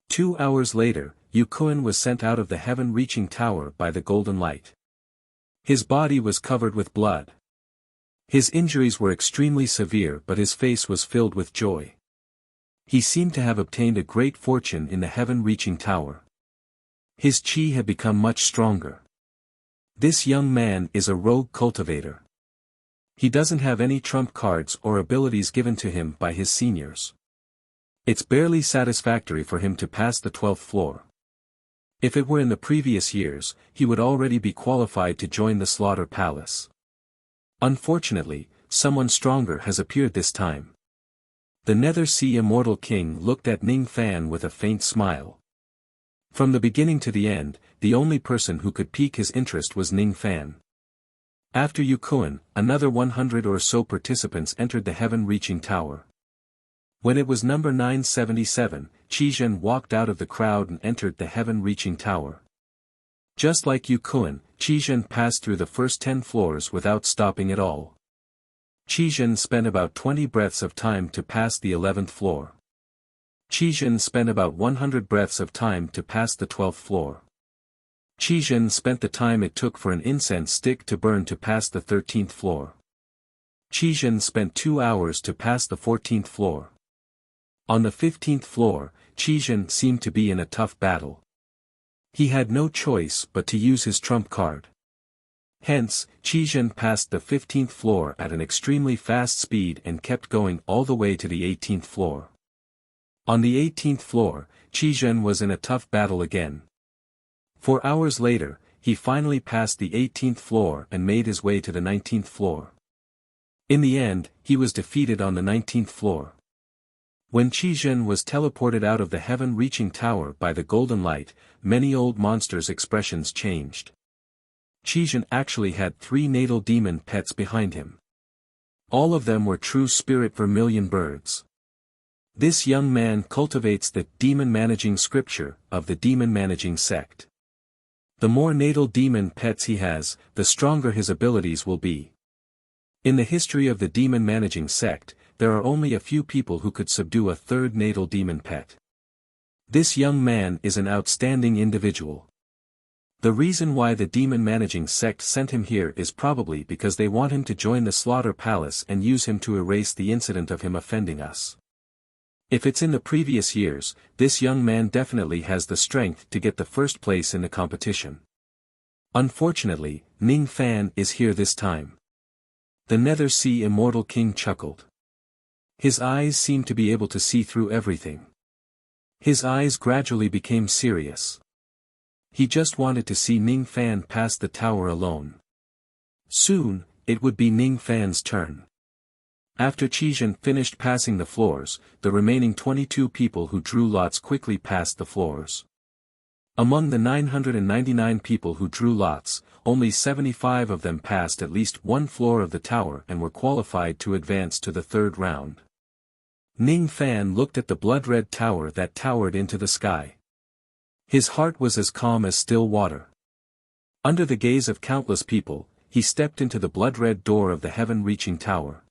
2 hours later, Yukuin was sent out of the heaven-reaching tower by the golden light. His body was covered with blood. His injuries were extremely severe, but his face was filled with joy. He seemed to have obtained a great fortune in the heaven-reaching tower. His chi had become much stronger. This young man is a rogue cultivator. He doesn't have any trump cards or abilities given to him by his seniors. It's barely satisfactory for him to pass the 12th floor. If it were in the previous years, he would already be qualified to join the Slaughter Palace. Unfortunately, someone stronger has appeared this time. The Nether Sea Immortal King looked at Ning Fan with a faint smile. From the beginning to the end, the only person who could pique his interest was Ning Fan. After Yukuin, another 100 or so participants entered the heaven-reaching tower. When it was number 977, Qizhen walked out of the crowd and entered the heaven-reaching tower. Just like Yukuin, Qizhen passed through the first 10 floors without stopping at all. Qizhen spent about 20 breaths of time to pass the 11th floor. Qizhen spent about 100 breaths of time to pass the 12th floor. Qizhen spent the time it took for an incense stick to burn to pass the 13th floor. Qizhen spent 2 hours to pass the 14th floor. On the 15th floor, Qizhen seemed to be in a tough battle. He had no choice but to use his trump card. Hence, Qizhen passed the 15th floor at an extremely fast speed and kept going all the way to the 18th floor. On the 18th floor, Qizhen was in a tough battle again. 4 hours later, he finally passed the 18th floor and made his way to the 19th floor. In the end, he was defeated on the 19th floor. When Qizhen was teleported out of the heaven-reaching tower by the golden light, many old monsters' expressions changed. Qizhen actually had 3 natal demon pets behind him. All of them were true spirit vermilion birds. This young man cultivates the demon-managing scripture of the demon-managing sect. The more natal demon pets he has, the stronger his abilities will be. In the history of the demon-managing sect, there are only a few people who could subdue a 3rd natal demon pet. This young man is an outstanding individual. The reason why the demon-managing sect sent him here is probably because they want him to join the Slaughter Palace and use him to erase the incident of him offending us. If it's in the previous years, this young man definitely has the strength to get the first place in the competition. Unfortunately, Ning Fan is here this time. The Nether Sea Immortal King chuckled. His eyes seemed to be able to see through everything. His eyes gradually became serious. He just wanted to see Ning Fan pass the tower alone. Soon, it would be Ning Fan's turn. After Qizhen finished passing the floors, the remaining 22 people who drew lots quickly passed the floors. Among the 999 people who drew lots, only 75 of them passed at least one floor of the tower and were qualified to advance to the 3rd round. Ning Fan looked at the blood-red tower that towered into the sky. His heart was as calm as still water. Under the gaze of countless people, he stepped into the blood-red door of the heaven-reaching tower.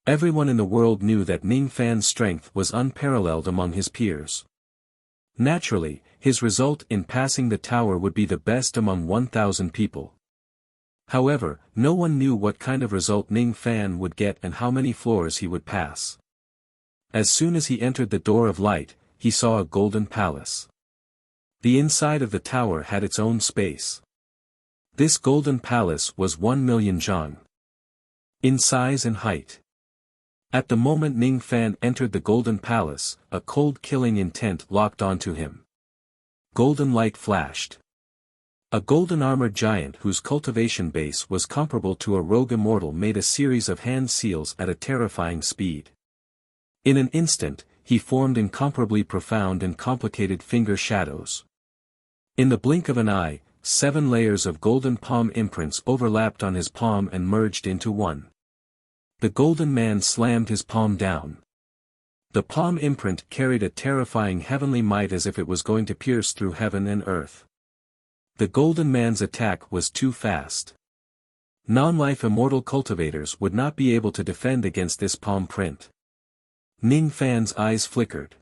Everyone in the world knew that Ning Fan's strength was unparalleled among his peers. Naturally, his result in passing the tower would be the best among 1,000 people. However, no one knew what kind of result Ning Fan would get and how many floors he would pass. As soon as he entered the door of light, he saw a golden palace. The inside of the tower had its own space. This golden palace was 1,000,000 zhang in size and height. At the moment Ning Fan entered the golden palace, a cold killing intent locked onto him. Golden light flashed. A golden armored giant whose cultivation base was comparable to a rogue immortal made a series of hand seals at a terrifying speed. In an instant, he formed incomparably profound and complicated finger shadows. In the blink of an eye, 7 layers of golden palm imprints overlapped on his palm and merged into one. The golden man slammed his palm down. The palm imprint carried a terrifying heavenly might as if it was going to pierce through heaven and earth. The golden man's attack was too fast. Non-life immortal cultivators would not be able to defend against this palm print. Ning Fan's eyes flickered.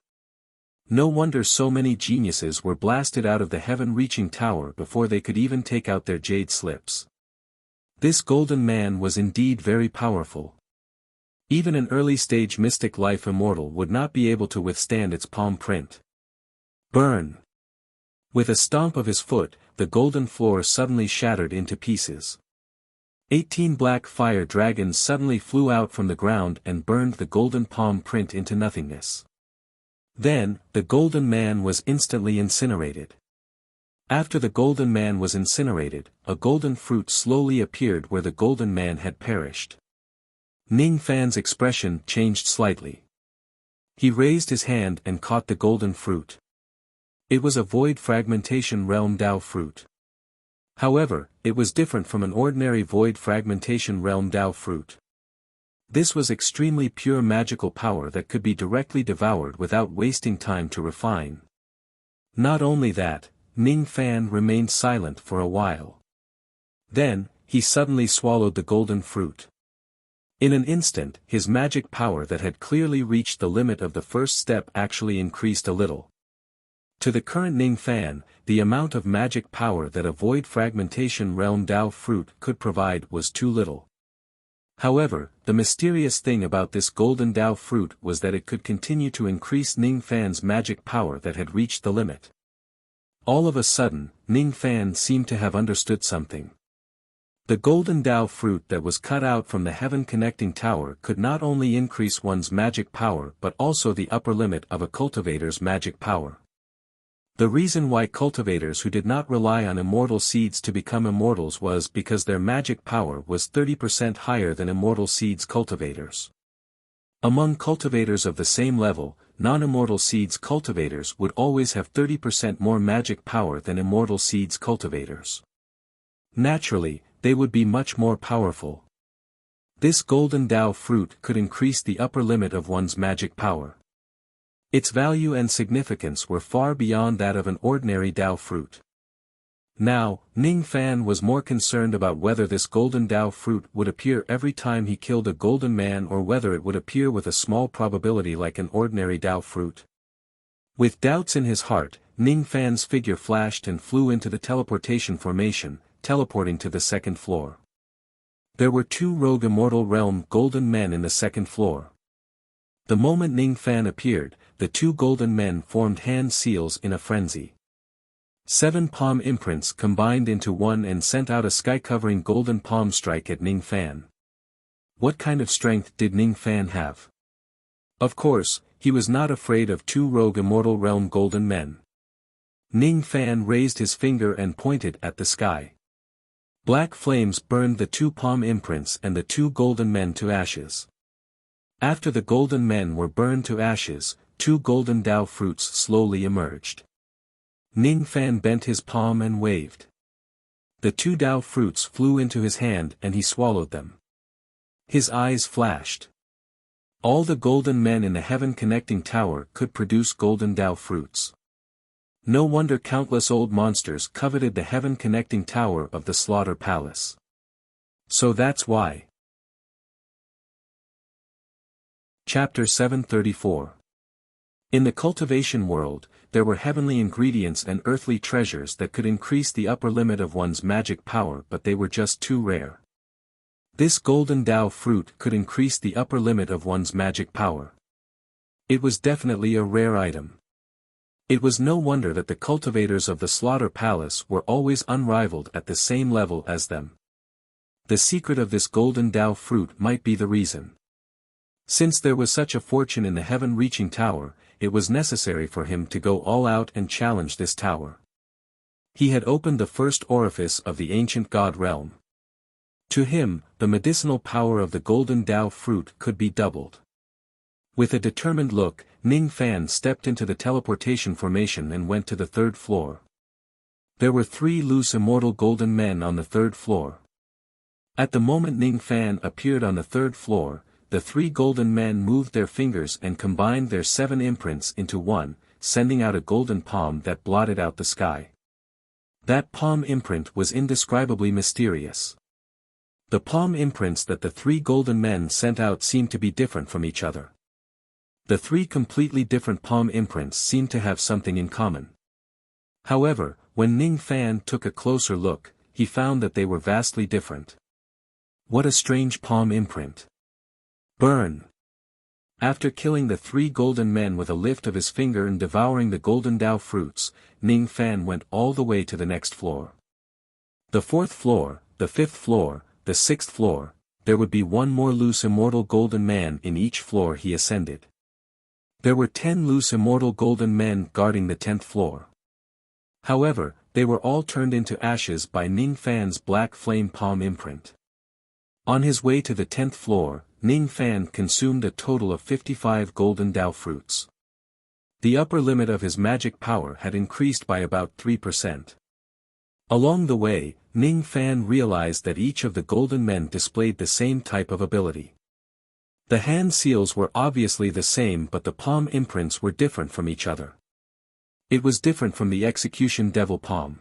No wonder so many geniuses were blasted out of the heaven-reaching tower before they could even take out their jade slips. This golden man was indeed very powerful. Even an early-stage mystic life immortal would not be able to withstand its palm print. Burn! With a stomp of his foot, the golden floor suddenly shattered into pieces. 18 black fire dragons suddenly flew out from the ground and burned the golden palm print into nothingness. Then, the golden man was instantly incinerated. After the golden man was incinerated, a golden fruit slowly appeared where the golden man had perished. Ning Fan's expression changed slightly. He raised his hand and caught the golden fruit. It was a void fragmentation realm Dao fruit. However, it was different from an ordinary void fragmentation realm Dao fruit. This was extremely pure magical power that could be directly devoured without wasting time to refine. Not only that, Ning Fan remained silent for a while. Then, he suddenly swallowed the golden fruit. In an instant, his magic power that had clearly reached the limit of the first step actually increased a little. To the current Ning Fan, the amount of magic power that a void fragmentation realm Dao fruit could provide was too little. However, the mysterious thing about this golden Dao fruit was that it could continue to increase Ning Fan's magic power that had reached the limit. All of a sudden, Ning Fan seemed to have understood something. The golden Dao fruit that was cut out from the heaven-connecting tower could not only increase one's magic power but also the upper limit of a cultivator's magic power. The reason why cultivators who did not rely on immortal seeds to become immortals was because their magic power was 30% higher than immortal seeds cultivators. Among cultivators of the same level, non-immortal seeds cultivators would always have 30% more magic power than immortal seeds cultivators. Naturally, they would be much more powerful. This golden Dao fruit could increase the upper limit of one's magic power. Its value and significance were far beyond that of an ordinary Dao fruit. Now, Ning Fan was more concerned about whether this golden Dao fruit would appear every time he killed a golden man or whether it would appear with a small probability like an ordinary Dao fruit. With doubts in his heart, Ning Fan's figure flashed and flew into the teleportation formation, teleporting to the second floor. There were 2 rogue immortal realm golden men in the second floor. The moment Ning Fan appeared, the 2 golden men formed hand seals in a frenzy. 7 palm imprints combined into one and sent out a sky-covering golden palm strike at Ning Fan. What kind of strength did Ning Fan have? Of course, he was not afraid of 2 rogue immortal realm golden men. Ning Fan raised his finger and pointed at the sky. Black flames burned the 2 palm imprints and the 2 golden men to ashes. After the golden men were burned to ashes, 2 golden Dao fruits slowly emerged. Ning Fan bent his palm and waved. The 2 Dao fruits flew into his hand and he swallowed them. His eyes flashed. All the golden men in the heaven-connecting tower could produce golden Dao fruits. No wonder countless old monsters coveted the heaven-connecting tower of the Slaughter Palace. So that's why. Chapter 734. In the cultivation world, there were heavenly ingredients and earthly treasures that could increase the upper limit of one's magic power, but they were just too rare. This golden Dao fruit could increase the upper limit of one's magic power. It was definitely a rare item. It was no wonder that the cultivators of the Slaughter Palace were always unrivaled at the same level as them. The secret of this golden Dao fruit might be the reason. Since there was such a fortune in the heaven-reaching tower, it was necessary for him to go all out and challenge this tower. He had opened the first orifice of the ancient god realm. To him, the medicinal power of the golden Dao fruit could be doubled. With a determined look, Ning Fan stepped into the teleportation formation and went to the 3rd floor. There were 3 loose immortal golden men on the 3rd floor. At the moment Ning Fan appeared on the 3rd floor, the 3 golden men moved their fingers and combined their 7 imprints into one, sending out a golden palm that blotted out the sky. That palm imprint was indescribably mysterious. The palm imprints that the 3 golden men sent out seemed to be different from each other. The three completely different palm imprints seemed to have something in common. However, when Ning Fan took a closer look, he found that they were vastly different. What a strange palm imprint. Burn! After killing the three golden men with a lift of his finger and devouring the golden Dao fruits, Ning Fan went all the way to the next floor. The fourth floor, the fifth floor, the sixth floor, there would be one more loose immortal golden man in each floor he ascended. There were 10 loose immortal golden men guarding the 10th floor. However, they were all turned into ashes by Ning Fan's black flame palm imprint. On his way to the 10th floor, Ning Fan consumed a total of 55 golden Dao fruits. The upper limit of his magic power had increased by about 3%. Along the way, Ning Fan realized that each of the golden men displayed the same type of ability. The hand seals were obviously the same, but the palm imprints were different from each other. It was different from the execution devil palm.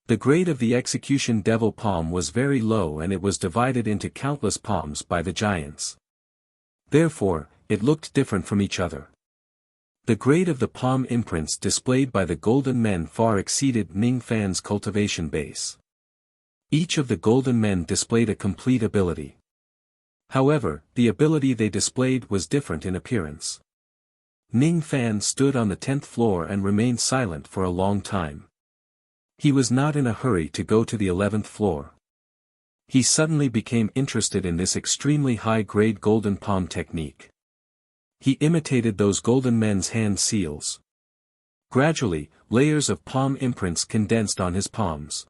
The grade of the execution devil palm was very low and it was divided into countless palms by the giants. Therefore, it looked different from each other. The grade of the palm imprints displayed by the golden men far exceeded Ning Fan's cultivation base. Each of the golden men displayed a complete ability. However, the ability they displayed was different in appearance. Ning Fan stood on the 10th floor and remained silent for a long time. He was not in a hurry to go to the 11th floor. He suddenly became interested in this extremely high-grade golden palm technique. He imitated those golden men's hand seals. Gradually, layers of palm imprints condensed on his palms.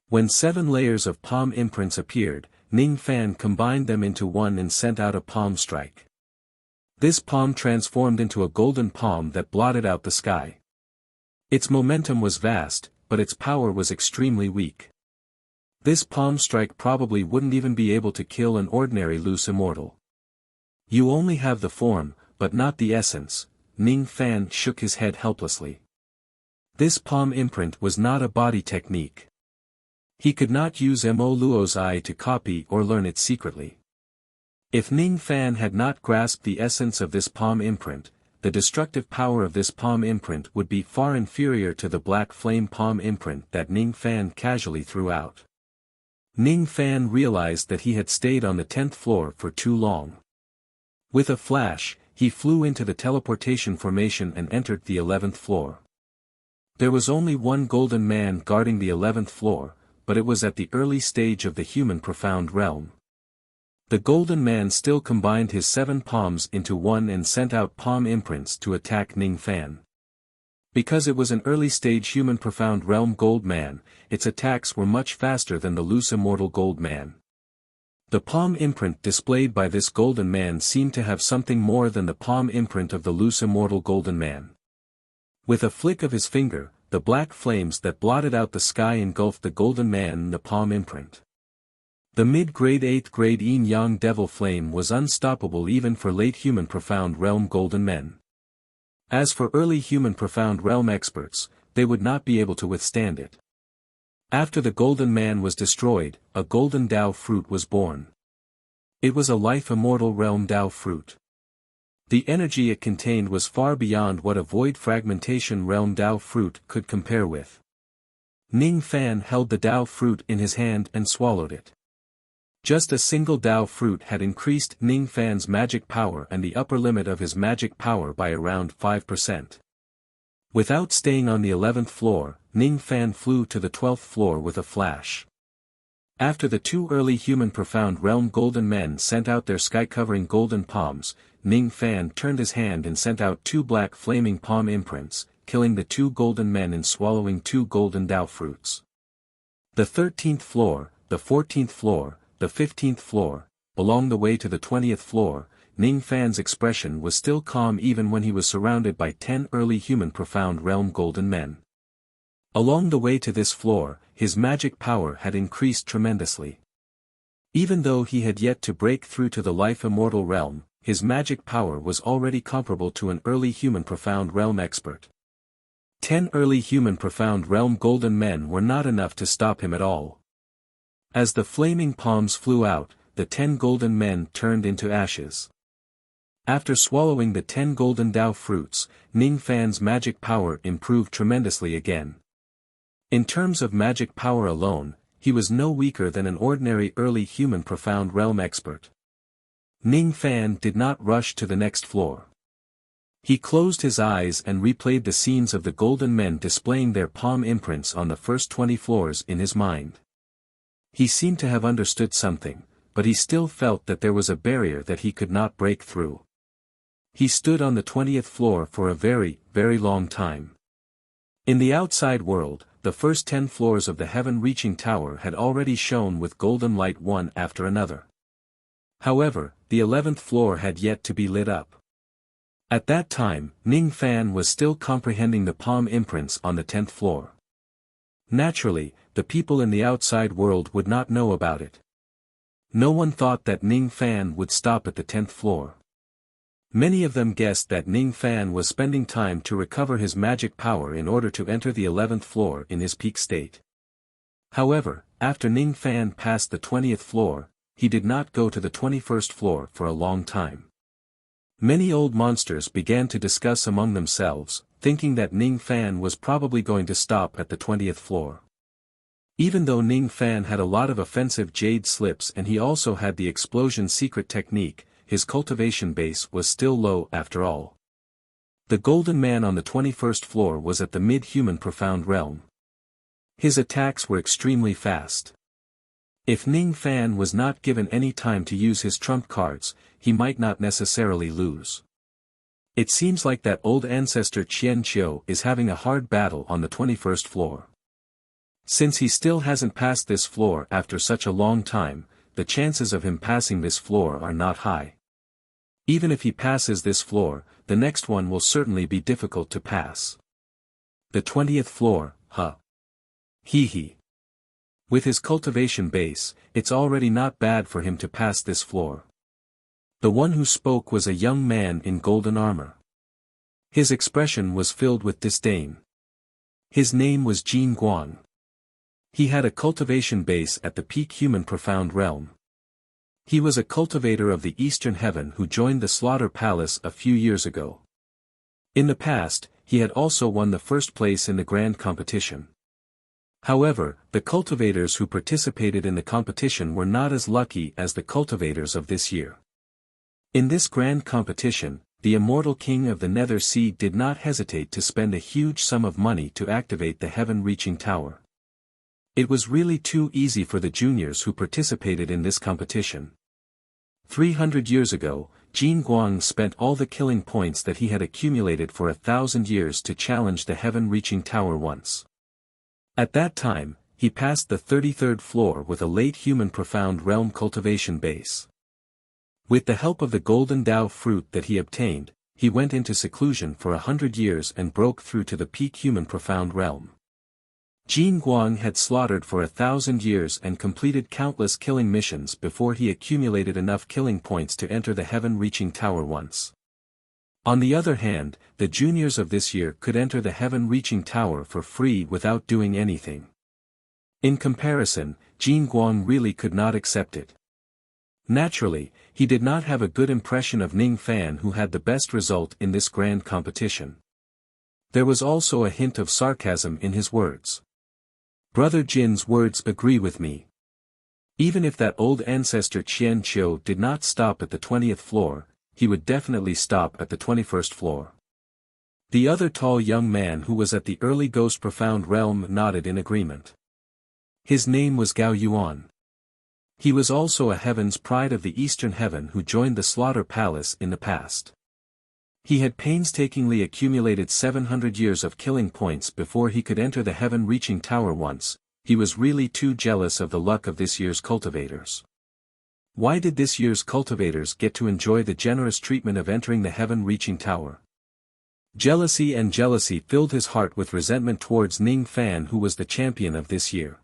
When 7 layers of palm imprints appeared, Ning Fan combined them into one and sent out a palm strike. This palm transformed into a golden palm that blotted out the sky. Its momentum was vast, but its power was extremely weak. This palm strike probably wouldn't even be able to kill an ordinary loose immortal. You only have the form, but not the essence. Ning Fan shook his head helplessly. This palm imprint was not a body technique. He could not use Mo Luo's eye to copy or learn it secretly. If Ning Fan had not grasped the essence of this palm imprint, the destructive power of this palm imprint would be far inferior to the black flame palm imprint that Ning Fan casually threw out. Ning Fan realized that he had stayed on the 10th floor for too long. With a flash, he flew into the teleportation formation and entered the 11th floor. There was only one golden man guarding the 11th floor, but it was at the early stage of the human profound realm. The golden man still combined his 7 palms into one and sent out palm imprints to attack Ning Fan. Because it was an early-stage human profound realm gold man, its attacks were much faster than the loose immortal gold man. The palm imprint displayed by this golden man seemed to have something more than the palm imprint of the loose immortal golden man. With a flick of his finger, the black flames that blotted out the sky engulfed the golden man and the palm imprint. The mid-grade 8th grade yin-yang devil flame was unstoppable even for late human profound realm golden men. As for early human profound realm experts, they would not be able to withstand it. After the golden man was destroyed, a golden Dao fruit was born. It was a life immortal realm Dao fruit. The energy it contained was far beyond what a void fragmentation realm Dao fruit could compare with. Ning Fan held the Dao fruit in his hand and swallowed it. Just a single Dao fruit had increased Ning Fan's magic power and the upper limit of his magic power by around 5%. Without staying on the 11th floor, Ning Fan flew to the 12th floor with a flash. After the 2 early human profound realm golden men sent out their sky-covering golden palms, Ning Fan turned his hand and sent out 2 black flaming palm imprints, killing the 2 golden men and swallowing 2 golden Dao fruits. The 13th floor, the 14th floor, the 15th floor, along the way to the 20th floor, Ning Fan's expression was still calm even when he was surrounded by 10 early human profound realm golden men. Along the way to this floor, his magic power had increased tremendously. Even though he had yet to break through to the life immortal realm, his magic power was already comparable to an early human profound realm expert. 10 early human profound realm golden men were not enough to stop him at all. As the flaming palms flew out, the 10 golden men turned into ashes. After swallowing the 10 golden Dao fruits, Ning Fan's magic power improved tremendously again. In terms of magic power alone, he was no weaker than an ordinary early human profound realm expert. Ning Fan did not rush to the next floor. He closed his eyes and replayed the scenes of the golden men displaying their palm imprints on the first 20 floors in his mind. He seemed to have understood something, but he still felt that there was a barrier that he could not break through. He stood on the 20th floor for a very, very long time. In the outside world, the first 10 floors of the heaven-reaching tower had already shone with golden light one after another. However, the 11th floor had yet to be lit up. At that time, Ning Fan was still comprehending the palm imprints on the 10th floor. Naturally, the people in the outside world would not know about it. No one thought that Ning Fan would stop at the 10th floor. Many of them guessed that Ning Fan was spending time to recover his magic power in order to enter the 11th floor in his peak state. However, after Ning Fan passed the 20th floor, he did not go to the 21st floor for a long time. Many old monsters began to discuss among themselves, thinking that Ning Fan was probably going to stop at the 20th floor. Even though Ning Fan had a lot of offensive jade slips and he also had the explosion secret technique, his cultivation base was still low after all. The golden man on the 21st floor was at the mid-human profound realm. His attacks were extremely fast. If Ning Fan was not given any time to use his trump cards, he might not necessarily lose. It seems like that old ancestor Qian Qiu is having a hard battle on the 21st floor. Since he still hasn't passed this floor after such a long time, the chances of him passing this floor are not high. Even if he passes this floor, the next one will certainly be difficult to pass. The 20th floor, huh? Hee hee. With his cultivation base, it's already not bad for him to pass this floor. The one who spoke was a young man in golden armor. His expression was filled with disdain. His name was Jin Guang. He had a cultivation base at the peak human profound realm. He was a cultivator of the Eastern Heaven who joined the Slaughter Palace a few years ago. In the past, he had also won the first place in the grand competition. However, the cultivators who participated in the competition were not as lucky as the cultivators of this year. In this grand competition, the immortal king of the Nether Sea did not hesitate to spend a huge sum of money to activate the heaven-reaching tower. It was really too easy for the juniors who participated in this competition. 300 years ago, Jin Guang spent all the killing points that he had accumulated for 1,000 years to challenge the heaven-reaching tower once. At that time, he passed the 33rd floor with a late human profound realm cultivation base. With the help of the golden Dao fruit that he obtained, he went into seclusion for 100 years and broke through to the peak human profound realm. Jin Guang had slaughtered for 1,000 years and completed countless killing missions before he accumulated enough killing points to enter the heaven-reaching tower once. On the other hand, the juniors of this year could enter the heaven-reaching tower for free without doing anything. In comparison, Jin Guang really could not accept it. Naturally, he did not have a good impression of Ning Fan who had the best result in this grand competition. There was also a hint of sarcasm in his words. Brother Jin's words agree with me. Even if that old ancestor Qian Qiu did not stop at the 20th floor, he would definitely stop at the 21st floor. The other tall young man who was at the early ghost profound realm nodded in agreement. His name was Gao Yuan. He was also a heaven's pride of the Eastern Heaven who joined the Slaughter Palace in the past. He had painstakingly accumulated 700 years of killing points before he could enter the heaven-reaching tower once. He was really too jealous of the luck of this year's cultivators. Why did this year's cultivators get to enjoy the generous treatment of entering the heaven-reaching tower? Jealousy filled his heart with resentment towards Ning Fan who was the champion of this year.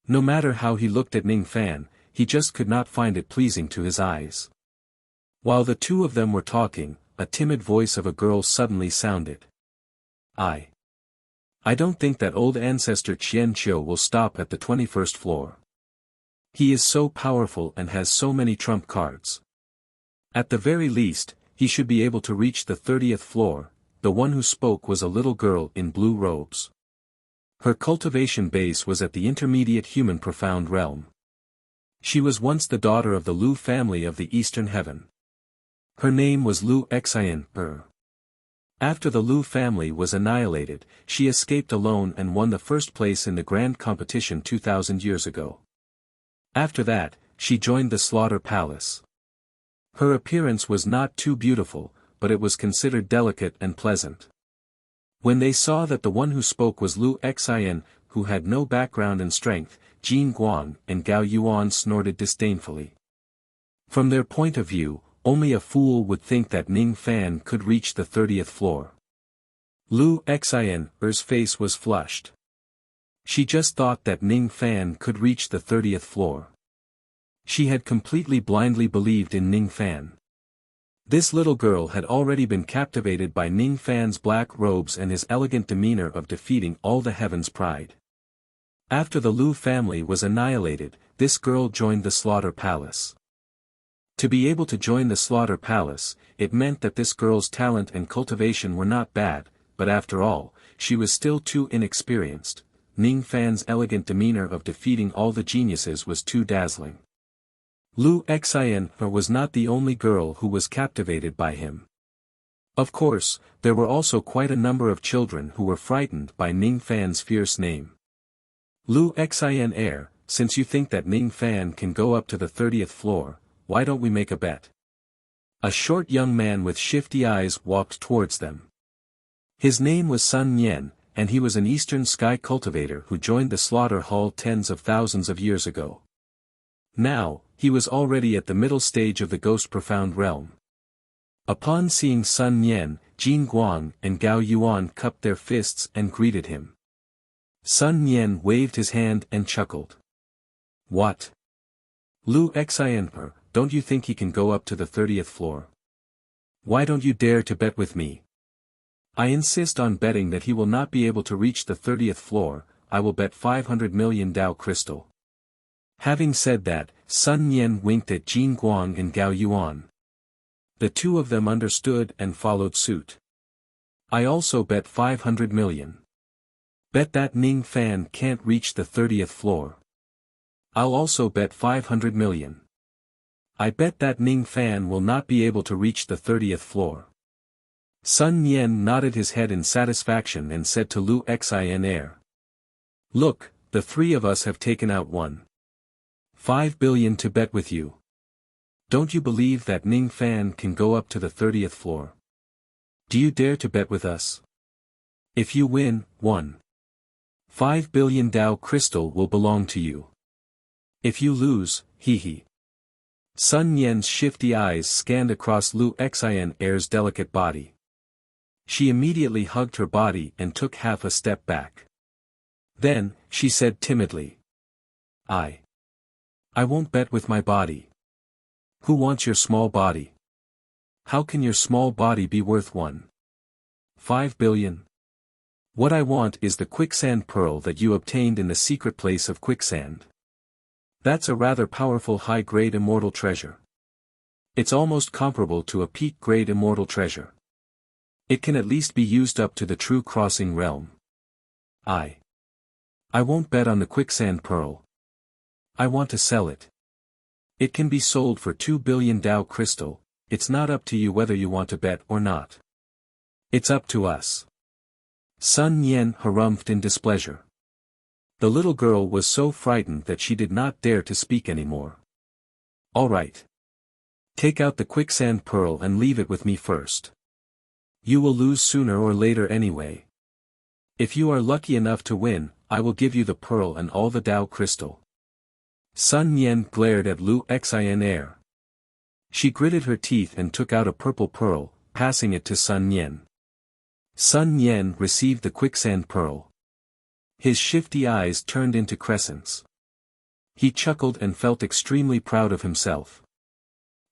No matter how he looked at Ning Fan, he just could not find it pleasing to his eyes. While the two of them were talking, a timid voice of a girl suddenly sounded. I don't think that old ancestor Qian Qiu will stop at the 21st floor. He is so powerful and has so many trump cards. At the very least, he should be able to reach the 30th floor. The one who spoke was a little girl in blue robes. Her cultivation base was at the intermediate human profound realm. She was once the daughter of the Lu family of the Eastern Heaven. Her name was Lu Xian. After the Lu family was annihilated, she escaped alone and won the first place in the grand competition 2,000 years ago. After that, she joined the Slaughter Palace. Her appearance was not too beautiful, but it was considered delicate and pleasant. When they saw that the one who spoke was Lu Xian, who had no background and strength, Jin Guang and Gao Yuan snorted disdainfully. From their point of view, only a fool would think that Ning Fan could reach the 30th floor. Lu Xian's face was flushed. She just thought that Ning Fan could reach the 30th floor. She had completely blindly believed in Ning Fan. This little girl had already been captivated by Ning Fan's black robes and his elegant demeanor of defeating all the heaven's pride. After the Lu family was annihilated, this girl joined the Slaughter Palace. To be able to join the Slaughter Palace, it meant that this girl's talent and cultivation were not bad, but after all, she was still too inexperienced. Ning Fan's elegant demeanor of defeating all the geniuses was too dazzling. Lu Xian was not the only girl who was captivated by him. Of course, there were also quite a number of children who were frightened by Ning Fan's fierce name. Lu Xian, since you think that Ning Fan can go up to the 30th floor, why don't we make a bet? A short young man with shifty eyes walked towards them. His name was Sun Yen, and he was an Eastern Sky cultivator who joined the slaughter hall tens of thousands of years ago. Now, he was already at the middle stage of the Ghost Profound realm. Upon seeing Sun Yen, Jin Guang and Gao Yuan cupped their fists and greeted him. Sun Yen waved his hand and chuckled. What? Lu Xian, don't you think he can go up to the 30th floor? Why don't you dare to bet with me? I insist on betting that he will not be able to reach the 30th floor. I will bet 500 million Dao crystal. Having said that, Sun Yen winked at Jin Guang and Gao Yuan. The two of them understood and followed suit. I also bet 500 million. Bet that Ning Fan can't reach the 30th floor. I'll also bet 500 million. I bet that Ning Fan will not be able to reach the 30th floor. Sun Yen nodded his head in satisfaction and said to Lu Xian, Look, the three of us have taken out 1.5 billion to bet with you. Don't you believe that Ning Fan can go up to the 30th floor? Do you dare to bet with us? If you win, 1.5 billion Dao crystal will belong to you. If you lose, hee. Sun Yen's shifty eyes scanned across Lu Xian's delicate body. She immediately hugged her body and took half a step back. Then, she said timidly. I won't bet with my body. Who wants your small body? How can your small body be worth 1.5 billion? What I want is the quicksand pearl that you obtained in the secret place of quicksand. That's a rather powerful high-grade immortal treasure. It's almost comparable to a peak-grade immortal treasure. It can at least be used up to the true crossing realm. I won't bet on the quicksand pearl. I want to sell it. It can be sold for 2 billion Dao crystal. It's not up to you whether you want to bet or not. It's up to us. Sun Yen harumphed in displeasure. The little girl was so frightened that she did not dare to speak anymore. All right. Take out the quicksand pearl and leave it with me first. You will lose sooner or later anyway. If you are lucky enough to win, I will give you the pearl and all the Dao crystal. Sun Yen glared at Lu Xian. She gritted her teeth and took out a purple pearl, passing it to Sun Yen. Sun Yen received the quicksand pearl. His shifty eyes turned into crescents. He chuckled and felt extremely proud of himself.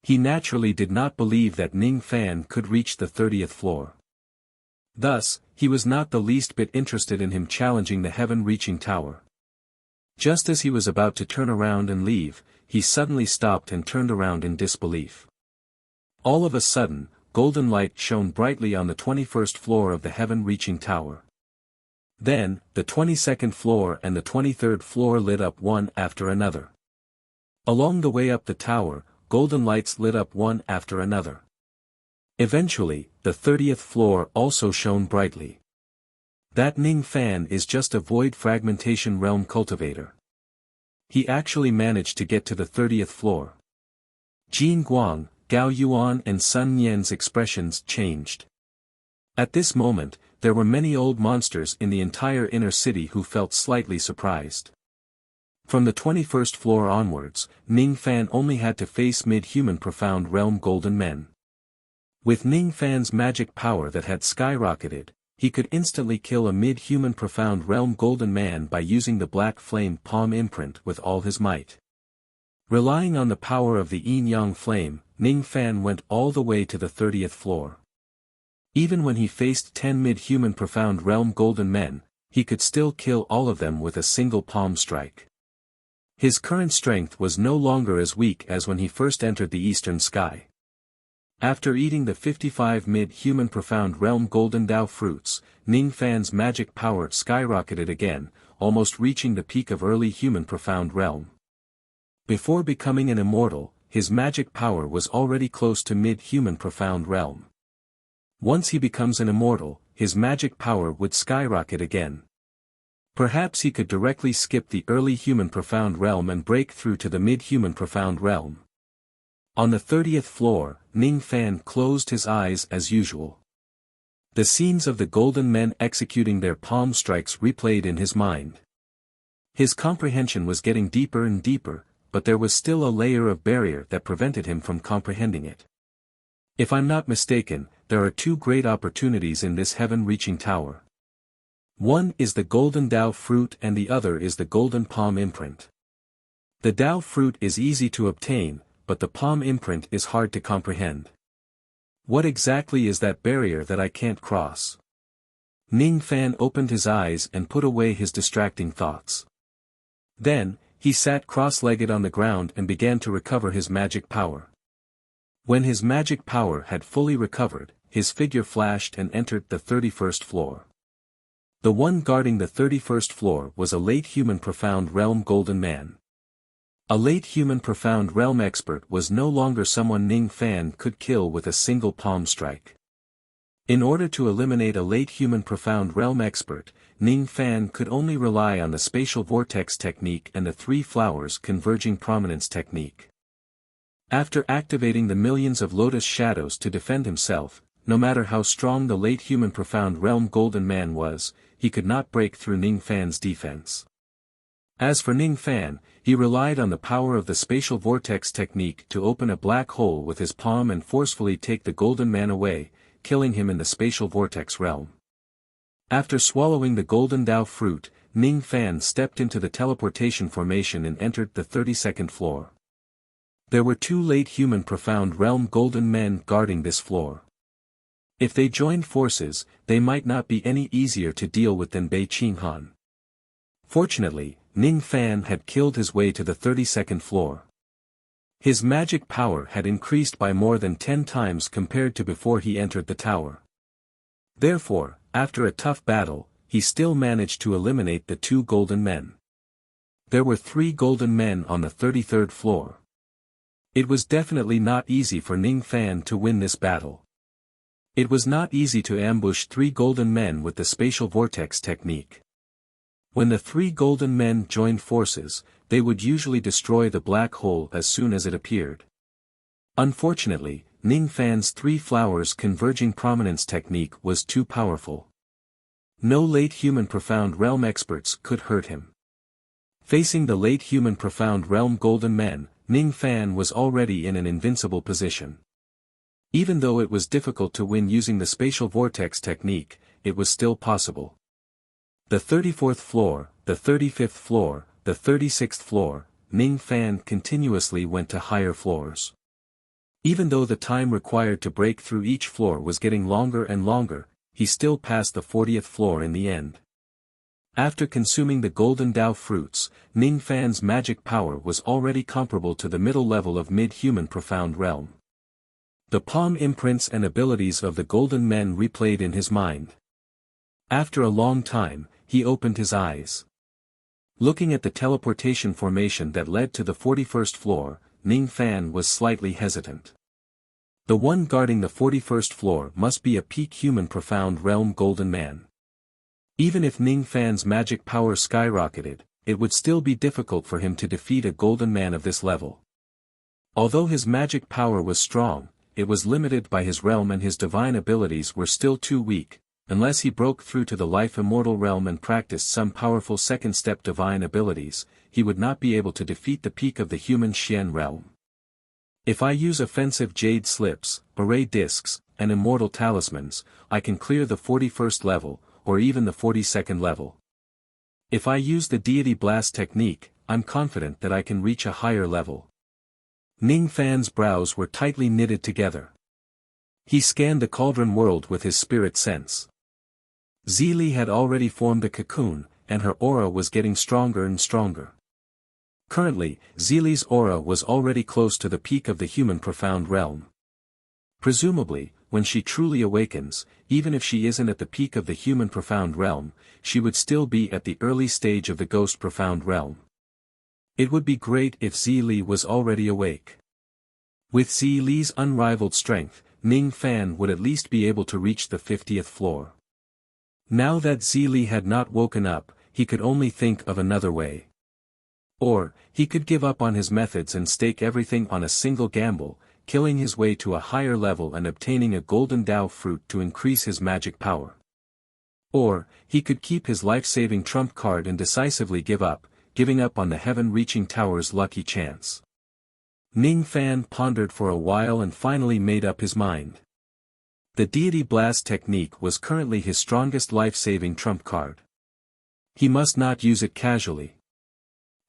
He naturally did not believe that Ning Fan could reach the 30th floor. Thus, he was not the least bit interested in him challenging the heaven-reaching tower. Just as he was about to turn around and leave, he suddenly stopped and turned around in disbelief. All of a sudden, golden light shone brightly on the 21st floor of the heaven-reaching tower. Then, the 22nd floor and the 23rd floor lit up one after another. Along the way up the tower, golden lights lit up one after another. Eventually, the 30th floor also shone brightly. That Ning Fan is just a void fragmentation realm cultivator. He actually managed to get to the 30th floor. Jin Guang, Gao Yuan and Sun Nian's expressions changed. At this moment, there were many old monsters in the entire inner city who felt slightly surprised. From the 21st floor onwards, Ning Fan only had to face mid-human profound realm golden men. With Ning Fan's magic power that had skyrocketed, he could instantly kill a mid-human profound realm golden man by using the black flame palm imprint with all his might. Relying on the power of the yin-yang flame, Ning Fan went all the way to the 30th floor. Even when he faced 10 mid-human profound realm golden men, he could still kill all of them with a single palm strike. His current strength was no longer as weak as when he first entered the eastern sky. After eating the 55 mid-human profound realm golden Dao fruits, Ning Fan's magic power skyrocketed again, almost reaching the peak of early human profound realm. Before becoming an immortal, his magic power was already close to mid-human profound realm. Once he becomes an immortal, his magic power would skyrocket again. Perhaps he could directly skip the early human profound realm and break through to the mid-human profound realm. On the 30th floor, Ning Fan closed his eyes as usual. The scenes of the golden men executing their palm strikes replayed in his mind. His comprehension was getting deeper and deeper, but there was still a layer of barrier that prevented him from comprehending it. If I'm not mistaken, there are two great opportunities in this heaven-reaching tower. One is the golden Dao fruit and the other is the golden palm imprint. The Dao fruit is easy to obtain, but the palm imprint is hard to comprehend. What exactly is that barrier that I can't cross? Ning Fan opened his eyes and put away his distracting thoughts. Then, he sat cross-legged on the ground and began to recover his magic power. When his magic power had fully recovered, his figure flashed and entered the 31st floor. The one guarding the 31st floor was a late human profound realm golden man. A late human profound realm expert was no longer someone Ning Fan could kill with a single palm strike. In order to eliminate a late human profound realm expert, Ning Fan could only rely on the spatial vortex technique and the three flowers converging prominence technique. After activating the millions of lotus shadows to defend himself, no matter how strong the late human profound realm golden man was, he could not break through Ning Fan's defense. As for Ning Fan, he relied on the power of the spatial vortex technique to open a black hole with his palm and forcefully take the golden man away, killing him in the spatial vortex realm. After swallowing the golden Dao fruit, Ning Fan stepped into the teleportation formation and entered the 32nd floor. There were two late human profound realm golden men guarding this floor. If they joined forces, they might not be any easier to deal with than Bei Qinghan. Fortunately, Ning Fan had killed his way to the 32nd floor. His magic power had increased by more than 10 times compared to before he entered the tower. Therefore, after a tough battle, he still managed to eliminate the two golden men. There were 3 golden men on the 33rd floor. It was definitely not easy for Ning Fan to win this battle. It was not easy to ambush 3 golden men with the spatial vortex technique. When the 3 golden men joined forces, they would usually destroy the black hole as soon as it appeared. Unfortunately, Ning Fan's 3 flowers converging prominence technique was too powerful. No late human profound realm experts could hurt him. Facing the late human profound realm golden men, Ning Fan was already in an invincible position. Even though it was difficult to win using the spatial vortex technique, it was still possible. The 34th floor, the 35th floor, the 36th floor, Ning Fan continuously went to higher floors. Even though the time required to break through each floor was getting longer and longer, he still passed the 40th floor in the end. After consuming the golden Dao fruits, Ning Fan's magic power was already comparable to the middle level of mid-human profound realm. The palm imprints and abilities of the golden men replayed in his mind. After a long time, he opened his eyes. Looking at the teleportation formation that led to the 41st floor, Ning Fan was slightly hesitant. The one guarding the 41st floor must be a peak human profound realm golden man. Even if Ning Fan's magic power skyrocketed, it would still be difficult for him to defeat a golden man of this level. Although his magic power was strong, it was limited by his realm and his divine abilities were still too weak. Unless he broke through to the life immortal realm and practiced some powerful second-step divine abilities, he would not be able to defeat the peak of the human Xian realm. If I use offensive jade slips, array discs, and immortal talismans, I can clear the 41st level, or even the 42nd level. If I use the deity blast technique, I'm confident that I can reach a higher level. Ning Fan's brows were tightly knitted together. He scanned the cauldron world with his spirit sense. Zili had already formed a cocoon, and her aura was getting stronger and stronger. Currently, Zili's aura was already close to the peak of the human profound realm. Presumably, when she truly awakens, even if she isn't at the peak of the human profound realm, she would still be at the early stage of the ghost profound realm. It would be great if Zili was already awake. With Zili's unrivaled strength, Ning Fan would at least be able to reach the 50th floor. Now that Zili had not woken up, he could only think of another way. Or, he could give up on his methods and stake everything on a single gamble, killing his way to a higher level and obtaining a golden Dao fruit to increase his magic power. Or, he could keep his life-saving trump card and decisively give up, giving up on the heaven-reaching tower's lucky chance. Ning Fan pondered for a while and finally made up his mind. The deity blast technique was currently his strongest life-saving trump card. He must not use it casually.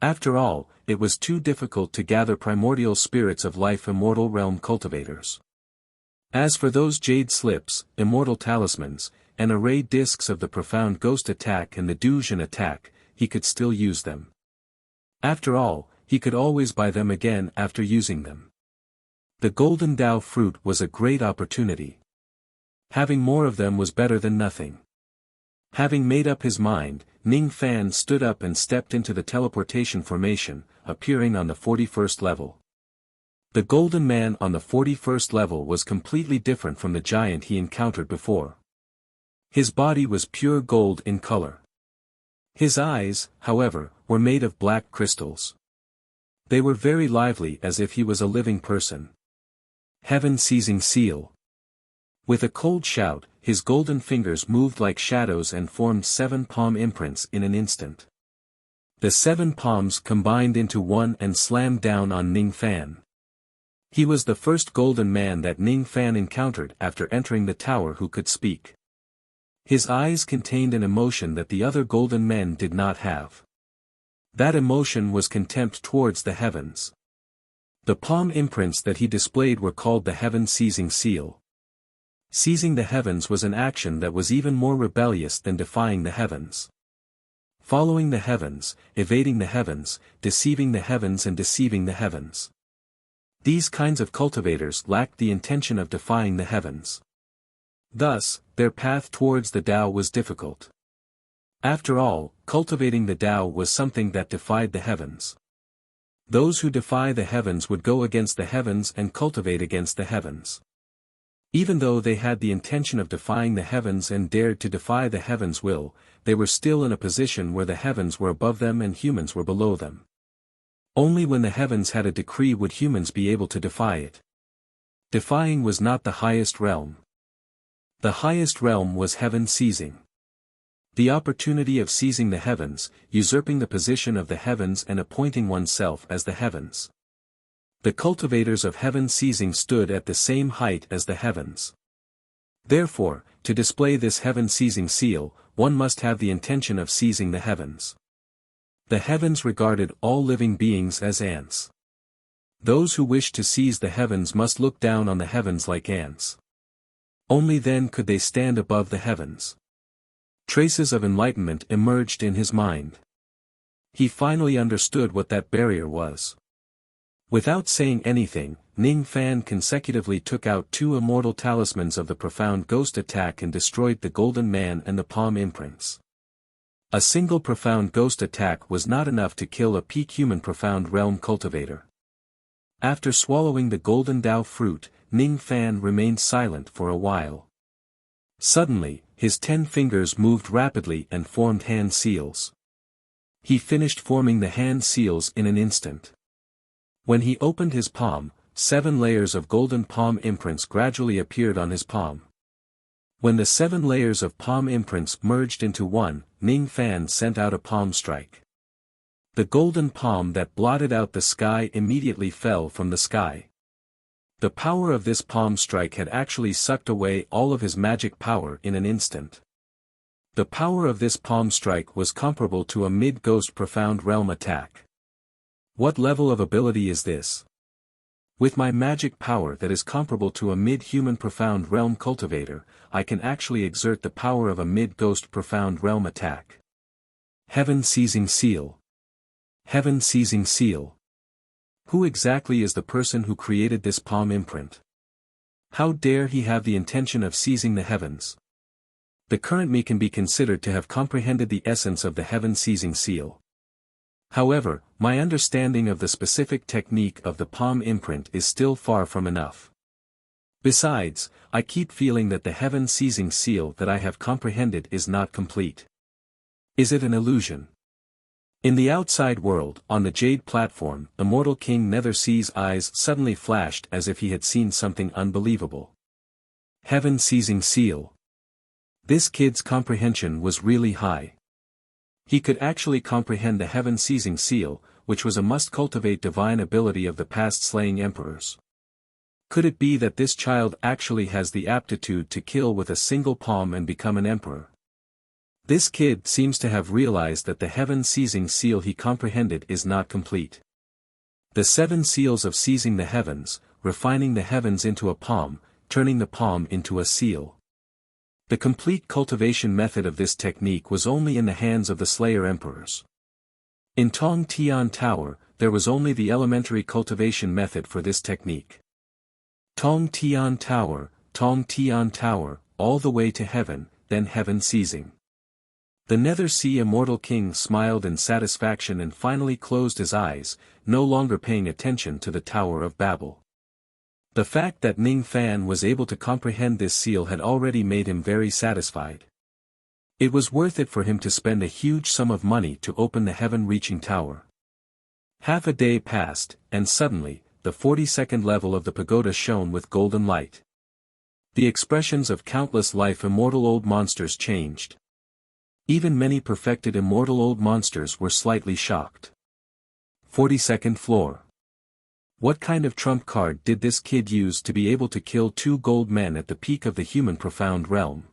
After all, it was too difficult to gather primordial spirits of life immortal realm cultivators. As for those jade slips, immortal talismans, and array discs of the profound ghost attack and the Dujin attack, he could still use them. After all, he could always buy them again after using them. The golden Dao fruit was a great opportunity. Having more of them was better than nothing. Having made up his mind, Ning Fan stood up and stepped into the teleportation formation, appearing on the 41st level. The golden man on the 41st level was completely different from the giant he encountered before. His body was pure gold in color. His eyes, however, were made of black crystals. They were very lively as if he was a living person. Heaven-seizing seal. With a cold shout, his golden fingers moved like shadows and formed 7 palm imprints in an instant. The 7 palms combined into one and slammed down on Ning Fan. He was the first golden man that Ning Fan encountered after entering the tower who could speak. His eyes contained an emotion that the other golden men did not have. That emotion was contempt towards the heavens. The palm imprints that he displayed were called the heaven-seizing seal. Seizing the heavens was an action that was even more rebellious than defying the heavens. Following the heavens, evading the heavens, deceiving the heavens and deceiving the heavens. These kinds of cultivators lacked the intention of defying the heavens. Thus, their path towards the Tao was difficult. After all, cultivating the Tao was something that defied the heavens. Those who defy the heavens would go against the heavens and cultivate against the heavens. Even though they had the intention of defying the heavens and dared to defy the heavens' will, they were still in a position where the heavens were above them and humans were below them. Only when the heavens had a decree would humans be able to defy it. Defying was not the highest realm. The highest realm was heaven-seizing. The opportunity of seizing the heavens, usurping the position of the heavens and appointing oneself as the heavens. The cultivators of heaven-seizing stood at the same height as the heavens. Therefore, to display this heaven-seizing seal, one must have the intention of seizing the heavens. The heavens regarded all living beings as ants. Those who wished to seize the heavens must look down on the heavens like ants. Only then could they stand above the heavens. Traces of enlightenment emerged in his mind. He finally understood what that barrier was. Without saying anything, Ning Fan consecutively took out 2 immortal talismans of the profound ghost attack and destroyed the Golden Man and the palm imprints. A single profound ghost attack was not enough to kill a peak human profound realm cultivator. After swallowing the golden Dao fruit, Ning Fan remained silent for a while. Suddenly, his 10 fingers moved rapidly and formed hand seals. He finished forming the hand seals in an instant. When he opened his palm, 7 layers of golden palm imprints gradually appeared on his palm. When the 7 layers of palm imprints merged into one, Ning Fan sent out a palm strike. The golden palm that blotted out the sky immediately fell from the sky. The power of this palm strike had actually sucked away all of his magic power in an instant. The power of this palm strike was comparable to a mid-ghost profound realm attack. What level of ability is this? With my magic power that is comparable to a mid-human profound realm cultivator, I can actually exert the power of a mid-ghost profound realm attack. Heaven-seizing seal. Heaven-seizing seal. Who exactly is the person who created this palm imprint? How dare he have the intention of seizing the heavens? The current me can be considered to have comprehended the essence of the heaven-seizing seal. However, my understanding of the specific technique of the palm imprint is still far from enough. Besides, I keep feeling that the heaven-seizing seal that I have comprehended is not complete. Is it an illusion? In the outside world, on the Jade platform, Immortal King Nethersea's eyes suddenly flashed as if he had seen something unbelievable. Heaven-seizing seal. This kid's comprehension was really high. He could actually comprehend the heaven-seizing seal, which was a must-cultivate divine ability of the past slaying emperors. Could it be that this child actually has the aptitude to kill with a single palm and become an emperor? This kid seems to have realized that the heaven-seizing seal he comprehended is not complete. The 7 seals of seizing the heavens, refining the heavens into a palm, turning the palm into a seal. The complete cultivation method of this technique was only in the hands of the Slayer Emperors. In Tong Tian Tower, there was only the elementary cultivation method for this technique. Tong Tian Tower, all the way to heaven, then heaven seizing. The Nether Sea Immortal King smiled in satisfaction and finally closed his eyes, no longer paying attention to the Tower of Babel. The fact that Ning Fan was able to comprehend this seal had already made him very satisfied. It was worth it for him to spend a huge sum of money to open the heaven-reaching tower. Half a day passed, and suddenly, the 42nd level of the pagoda shone with golden light. The expressions of countless life immortal old monsters changed. Even many perfected immortal old monsters were slightly shocked. 42nd floor. What kind of trump card did this kid use to be able to kill 2 gold men at the peak of the human profound realm?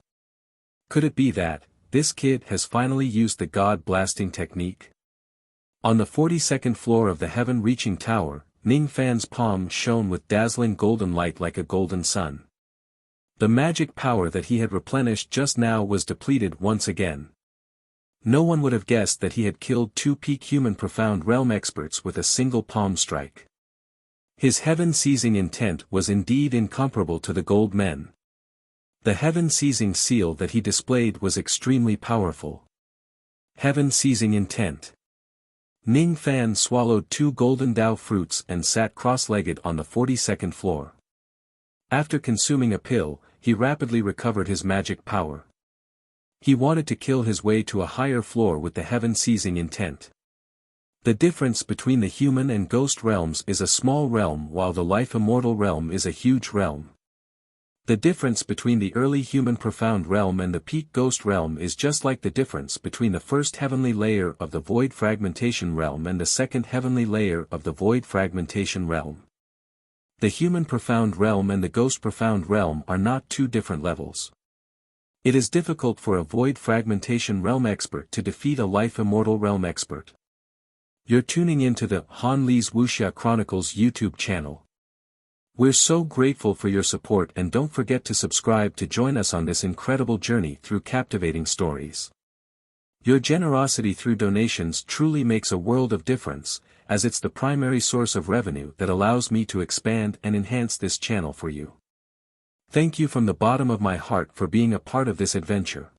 Could it be that, this kid has finally used the god-blasting technique? On the 42nd floor of the heaven-reaching tower, Ning Fan's palm shone with dazzling golden light like a golden sun. The magic power that he had replenished just now was depleted once again. No one would have guessed that he had killed 2 peak human profound realm experts with a single palm strike. His heaven-seizing intent was indeed incomparable to the gold men. The heaven-seizing seal that he displayed was extremely powerful. Heaven-seizing intent. Ning Fan swallowed 2 golden Dao fruits and sat cross-legged on the 42nd floor. After consuming a pill, he rapidly recovered his magic power. He wanted to kill his way to a higher floor with the heaven-seizing intent. The difference between the human and ghost realms is a small realm while the life immortal realm is a huge realm. The difference between the early human profound realm and the peak ghost realm is just like the difference between the first heavenly layer of the void fragmentation realm and the second heavenly layer of the void fragmentation realm. The human profound realm and the ghost profound realm are not 2 different levels. It is difficult for a void fragmentation realm expert to defeat a life immortal realm expert. You're tuning into the Han Li's Wuxia Chronicles YouTube channel. We're so grateful for your support and don't forget to subscribe to join us on this incredible journey through captivating stories. Your generosity through donations truly makes a world of difference, as it's the primary source of revenue that allows me to expand and enhance this channel for you. Thank you from the bottom of my heart for being a part of this adventure.